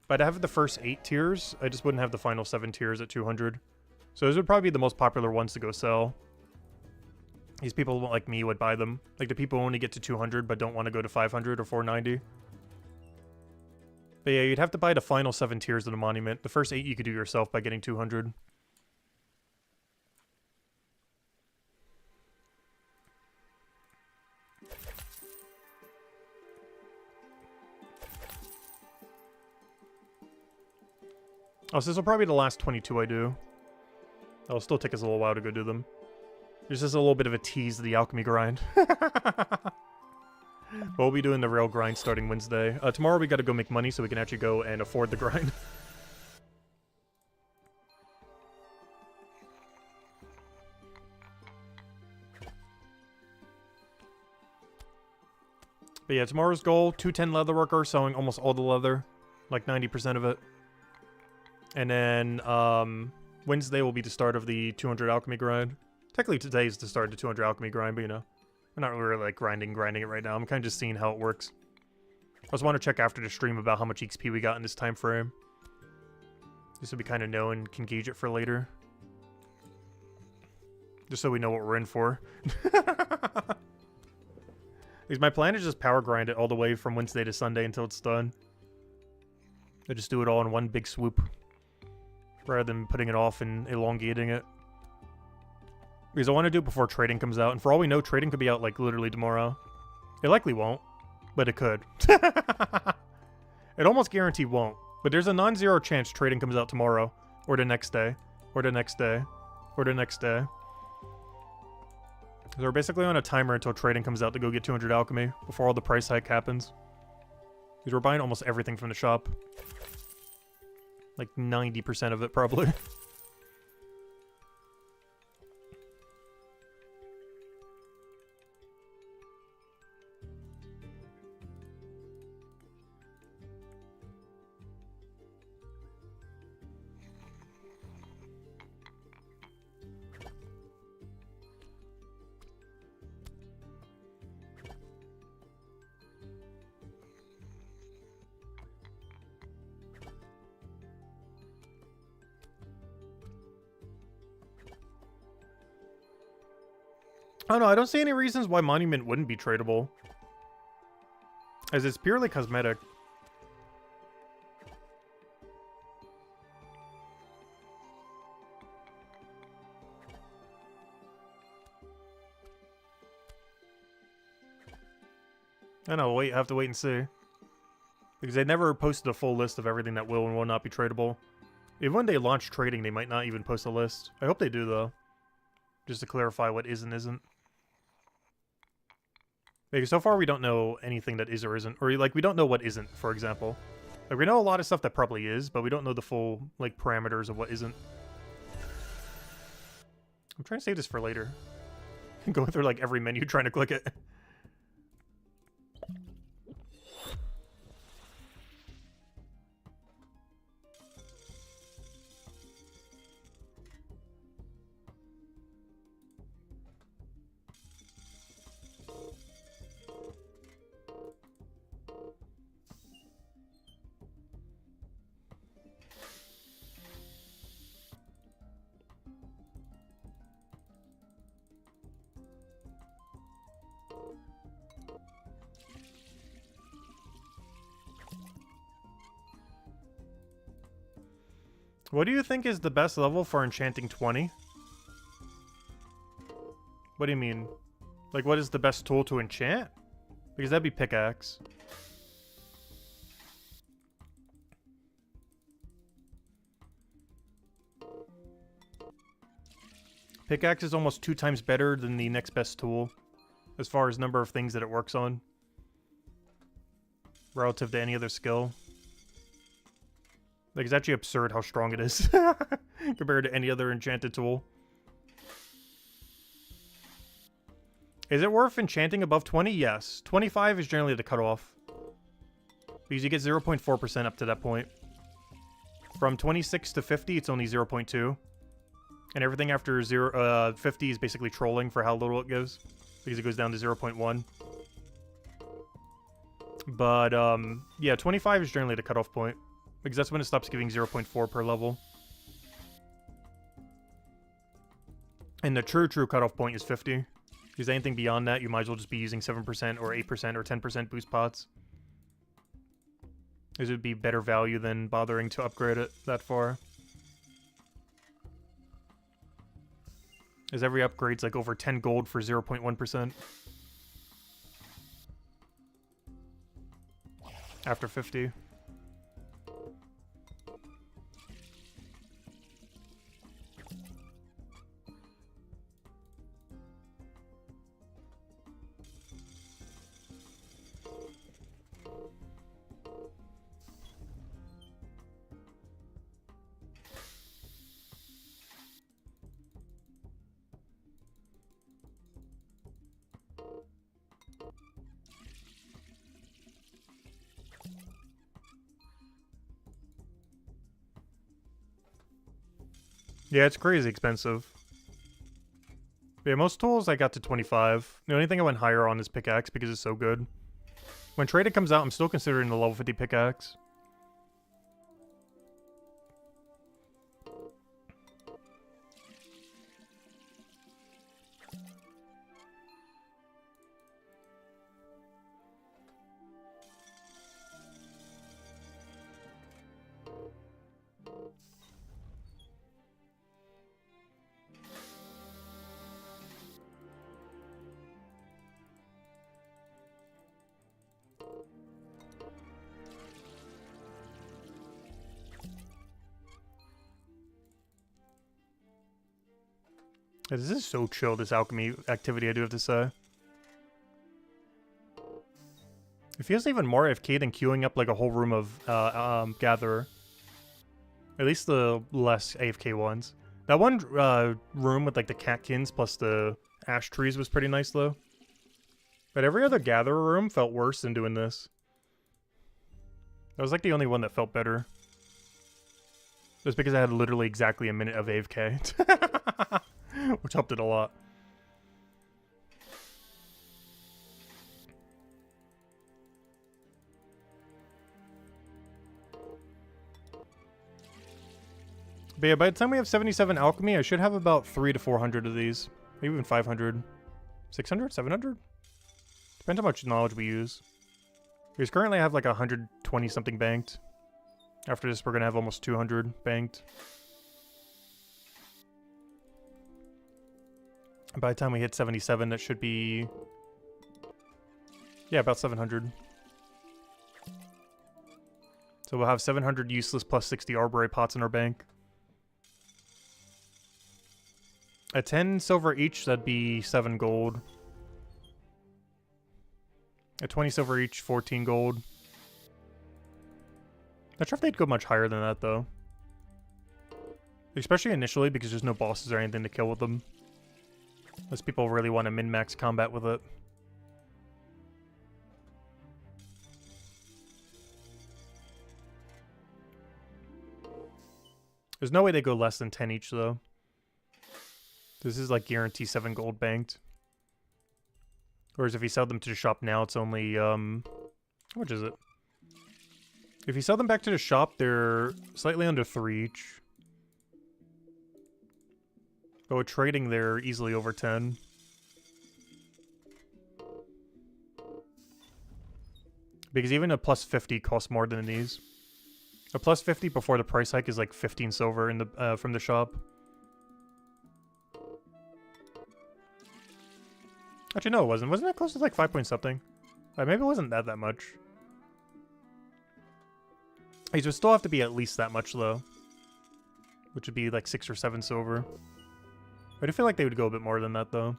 But I have the first 8 tiers. I just wouldn't have the final 7 tiers at 200. So those would probably be the most popular ones to go sell. These people like me would buy them. Like the people who only get to 200 but don't want to go to 500 or 490. But yeah, you'd have to buy the final 7 tiers of the monument. The first 8 you could do yourself by getting 200. Oh, so this will probably be the last 22 I do. It'll still take us a little while to go do them. There's just a little bit of a tease of the alchemy grind. But we'll be doing the rail grind starting Wednesday. Tomorrow we gotta go make money so we can actually go and afford the grind. But yeah, tomorrow's goal, 210 leatherworker, selling almost all the leather. Like 90% of it. And then, Wednesday will be the start of the 200 alchemy grind. Technically today is the start of the 200 alchemy grind, but you know. I'm not really like grinding it right now. I'm kind of just seeing how it works. I just want to check after the stream about how much XP we got in this time frame. Just so we kind of know and can gauge it for later. Just so we know what we're in for. Because my plan is just power grind it all the way from Wednesday to Sunday until it's done. I just do it all in one big swoop. Rather than putting it off and elongating it. Because I want to do it before trading comes out. And for all we know, trading could be out like literally tomorrow. It likely won't. But it could. It almost guaranteed won't. But there's a non-zero chance trading comes out tomorrow. Or the next day. Or the next day. Or the next day. So we're basically on a timer until trading comes out to go get 200 alchemy. Before all the price hike happens. Because we're buying almost everything from the shop. Like 90% of it, probably. Oh no, I don't see any reasons why Monument wouldn't be tradable. As it's purely cosmetic. I know, have to wait and see. Because they never posted a full list of everything that will and will not be tradable. If when they launch trading, they might not even post a list. I hope they do, though. Just to clarify what is and isn't. Because so far we don't know anything that is or isn't. Or, like, we don't know what isn't, for example. Like, we know a lot of stuff that probably is, but we don't know the full, like, parameters of what isn't. I'm trying to save this for later. Going through, like, every menu trying to click it. What do you think is the best level for enchanting 20? What do you mean? Like, what is the best tool to enchant? Because that'd be pickaxe. Pickaxe is almost 2 times better than the next best tool, as far as number of things that it works on, relative to any other skill. Like, it's actually absurd how strong it is compared to any other enchanted tool. Is it worth enchanting above 20? Yes. 25 is generally the cutoff. Because you get 0.4% up to that point. From 26 to 50, it's only 0.2. And everything after 50 is basically trolling for how little it gives. Because it goes down to 0.1. But, yeah, 25 is generally the cutoff point. Because that's when it stops giving 0.4 per level. And the true cutoff point is 50. Because anything beyond that, you might as well just be using 7% or 8% or 10% boost pots. Because it would be better value than bothering to upgrade it that far. As every upgrade's like over 10 gold for 0.1%. After 50. Yeah, it's crazy expensive. Yeah, most tools I got to 25. The only thing I went higher on is pickaxe because it's so good. When traded comes out, I'm still considering the level 50 pickaxe. Yeah, this is so chill, this alchemy activity, I do have to say. It feels even more AFK than queuing up like a whole room of Gatherer. At least the less AFK ones. That one room with like the catkins plus the ash trees was pretty nice though. But every other Gatherer room felt worse than doing this. That was like the only one that felt better. Just because I had literally exactly a minute of AFK. Which helped it a lot. But yeah, by the time we have 77 alchemy, I should have about 300 to 400 of these. Maybe even 500. 600? 700? Depends how much knowledge we use. Because currently I have like 120 something banked. After this, we're going to have almost 200 banked. And by the time we hit 77, that should be... yeah, about 700. So we'll have 700 useless plus 60 arbory pots in our bank. At 10 silver each, that'd be 7 gold. At 20 silver each, 14 gold. Not sure if they'd go much higher than that, though. Especially initially, because there's no bosses or anything to kill with them. Unless people really want to min-max combat with it. There's no way they go less than 10 each, though. This is like guarantee 7 gold banked. Whereas if you sell them to the shop now, it's only, how much is it? If you sell them back to the shop, they're slightly under 3 each. But with trading, they're easily over 10. Because even a plus 50 costs more than these. A plus 50 before the price hike is like 15 silver in the from the shop. Actually, no, it wasn't. Wasn't it close to like 5 point something? Maybe it wasn't that much. These would still have to be at least that much, though. Which would be like 6 or 7 silver. I do feel like they would go a bit more than that, though.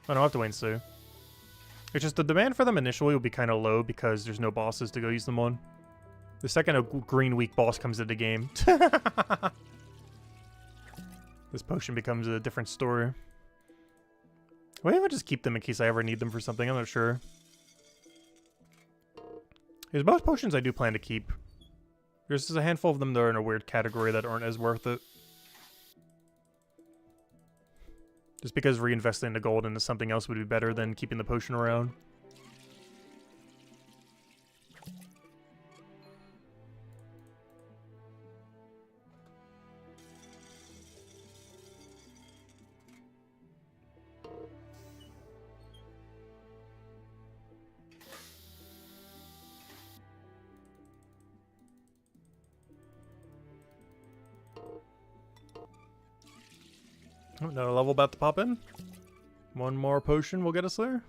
I don't have to wait and see. It's just the demand for them initially will be kind of low because there's no bosses to go use them on. The second a green weak boss comes into the game, this potion becomes a different story. Why don't I just keep them in case I ever need them for something? I'm not sure. There's most potions I do plan to keep. There's just a handful of them that are in a weird category that aren't as worth it. Just because reinvesting the gold into something else would be better than keeping the potion around. Oh, another level about to pop in. One more potion will get us there.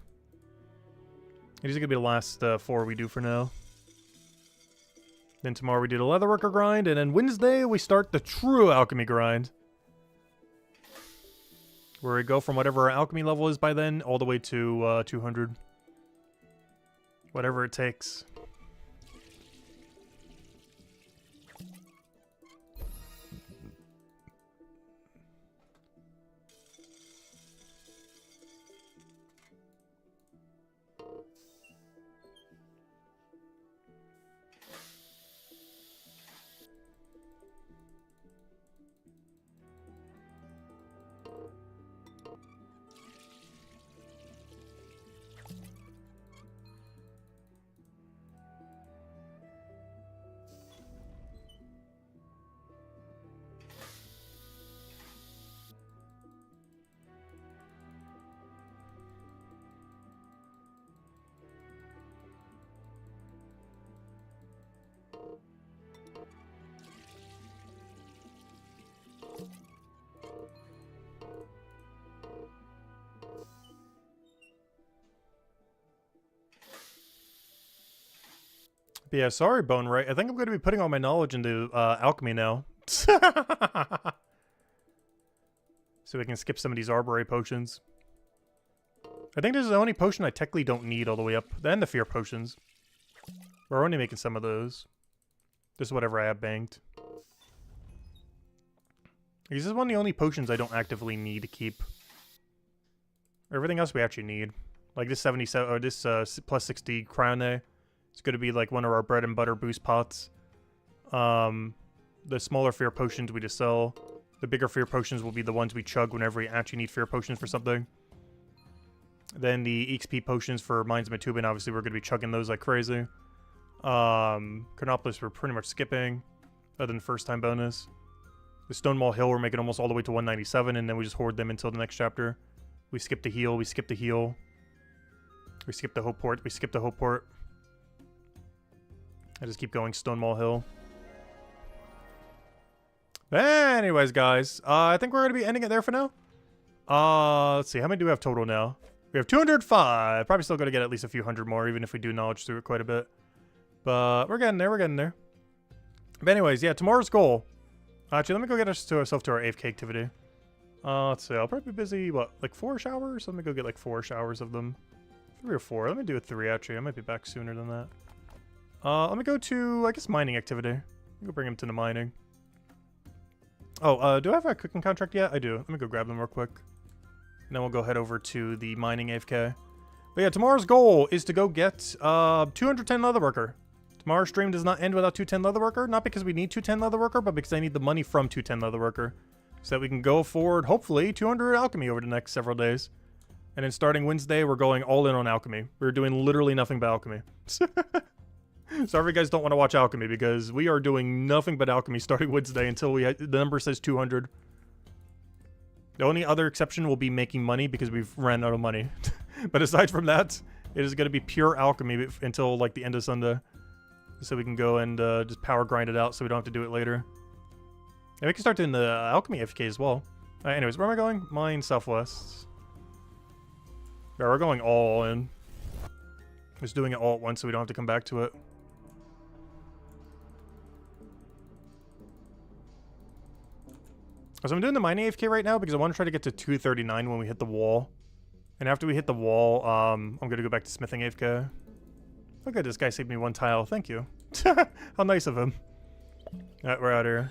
These are going to be the last 4 we do for now. Then tomorrow we do the leatherworker grind, and then Wednesday we start the true alchemy grind. Where we go from whatever our alchemy level is by then, all the way to 200. Whatever it takes. But yeah, sorry, Bone Right. I think I'm going to be putting all my knowledge into alchemy now. So we can skip some of these arbory potions. I think this is the only potion I technically don't need all the way up. And the fear potions. We're only making some of those. Just whatever I have banked. This is one of the only potions I don't actively need to keep. Everything else we actually need. Like this 77, or this plus 60 Cryonet. It's going to be like one of our bread and butter boost pots. The smaller fear potions we just sell. The bigger fear potions will be the ones we chug whenever we actually need fear potions for something. Then the XP potions for Mines and Matubin, obviously we're going to be chugging those like crazy. Chronopolis we're pretty much skipping, other than first time bonus. The Stonewall Hill we're making almost all the way to 197, and then we just hoard them until the next chapter. We skip the heal, we skip the heal. We skip the Hope Port, we skip the Hope Port. I just keep going Stonewall Hill. Anyways, guys, I think we're going to be ending it there for now. Let's see, how many do we have total now? We have 205. Probably still going to get at least a few hundred more, even if we do knowledge through it quite a bit. But we're getting there, we're getting there. But anyways, yeah, tomorrow's goal. Actually, let me go get ourselves to our AFK activity. Let's see, I'll probably be busy, what, like 4 showers? Let me go get like 4 showers of them. 3 or 4. Let me do a 3, actually. I might be back sooner than that. Let me go to, I guess, mining activity. Let me go bring him to the mining. Oh, do I have a cooking contract yet? I do. Let me go grab them real quick. And then we'll go head over to the mining AFK. But yeah, tomorrow's goal is to go get 210 leatherworker. Tomorrow's stream does not end without 210 leatherworker. Not because we need 210 leatherworker, but because I need the money from 210 leatherworker. So that we can go forward, hopefully, 200 alchemy over the next several days. And then starting Wednesday, we're going all in on alchemy. We're doing literally nothing but alchemy. Sorry if you guys don't want to watch alchemy, because we are doing nothing but alchemy starting Wednesday until the number says 200. The only other exception will be making money, because we've ran out of money. But aside from that, it is going to be pure alchemy until like the end of Sunday. So we can go and just power grind it out so we don't have to do it later. And we can start doing the alchemy AFK as well. Anyways, where am I going? Mine southwest. Yeah, we're going all in. Just doing it all at once so we don't have to come back to it. So I'm doing the mining AFK right now because I want to try to get to 239 when we hit the wall. And after we hit the wall, I'm going to go back to smithing AFK. Look at this guy saved me 1 tile. Thank you. How nice of him. Alright, we're out here.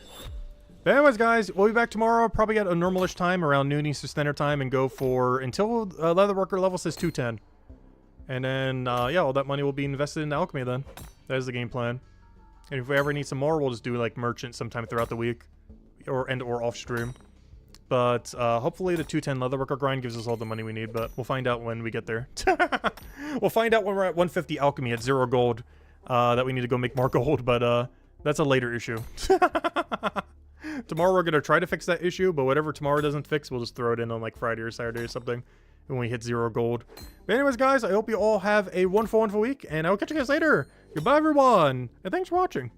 But anyways, guys, we'll be back tomorrow, probably at a normalish time, around noon Eastern Standard Time, and go for, until Leatherworker level says 210. And then, yeah, all that money will be invested in alchemy then. That is the game plan. And if we ever need some more, we'll just do, like, merchant sometime throughout the week. Or off stream. But hopefully the 210 leatherworker grind gives us all the money we need, but we'll find out when we get there. We'll find out when we're at 150 alchemy at 0 gold that we need to go make more gold, but that's a later issue. Tomorrow we're going to try to fix that issue, but whatever tomorrow doesn't fix, we'll just throw it in on like Friday or Saturday or something when we hit 0 gold. But anyways, guys, I hope you all have a wonderful week, and I will catch you guys later. Goodbye, everyone, and thanks for watching.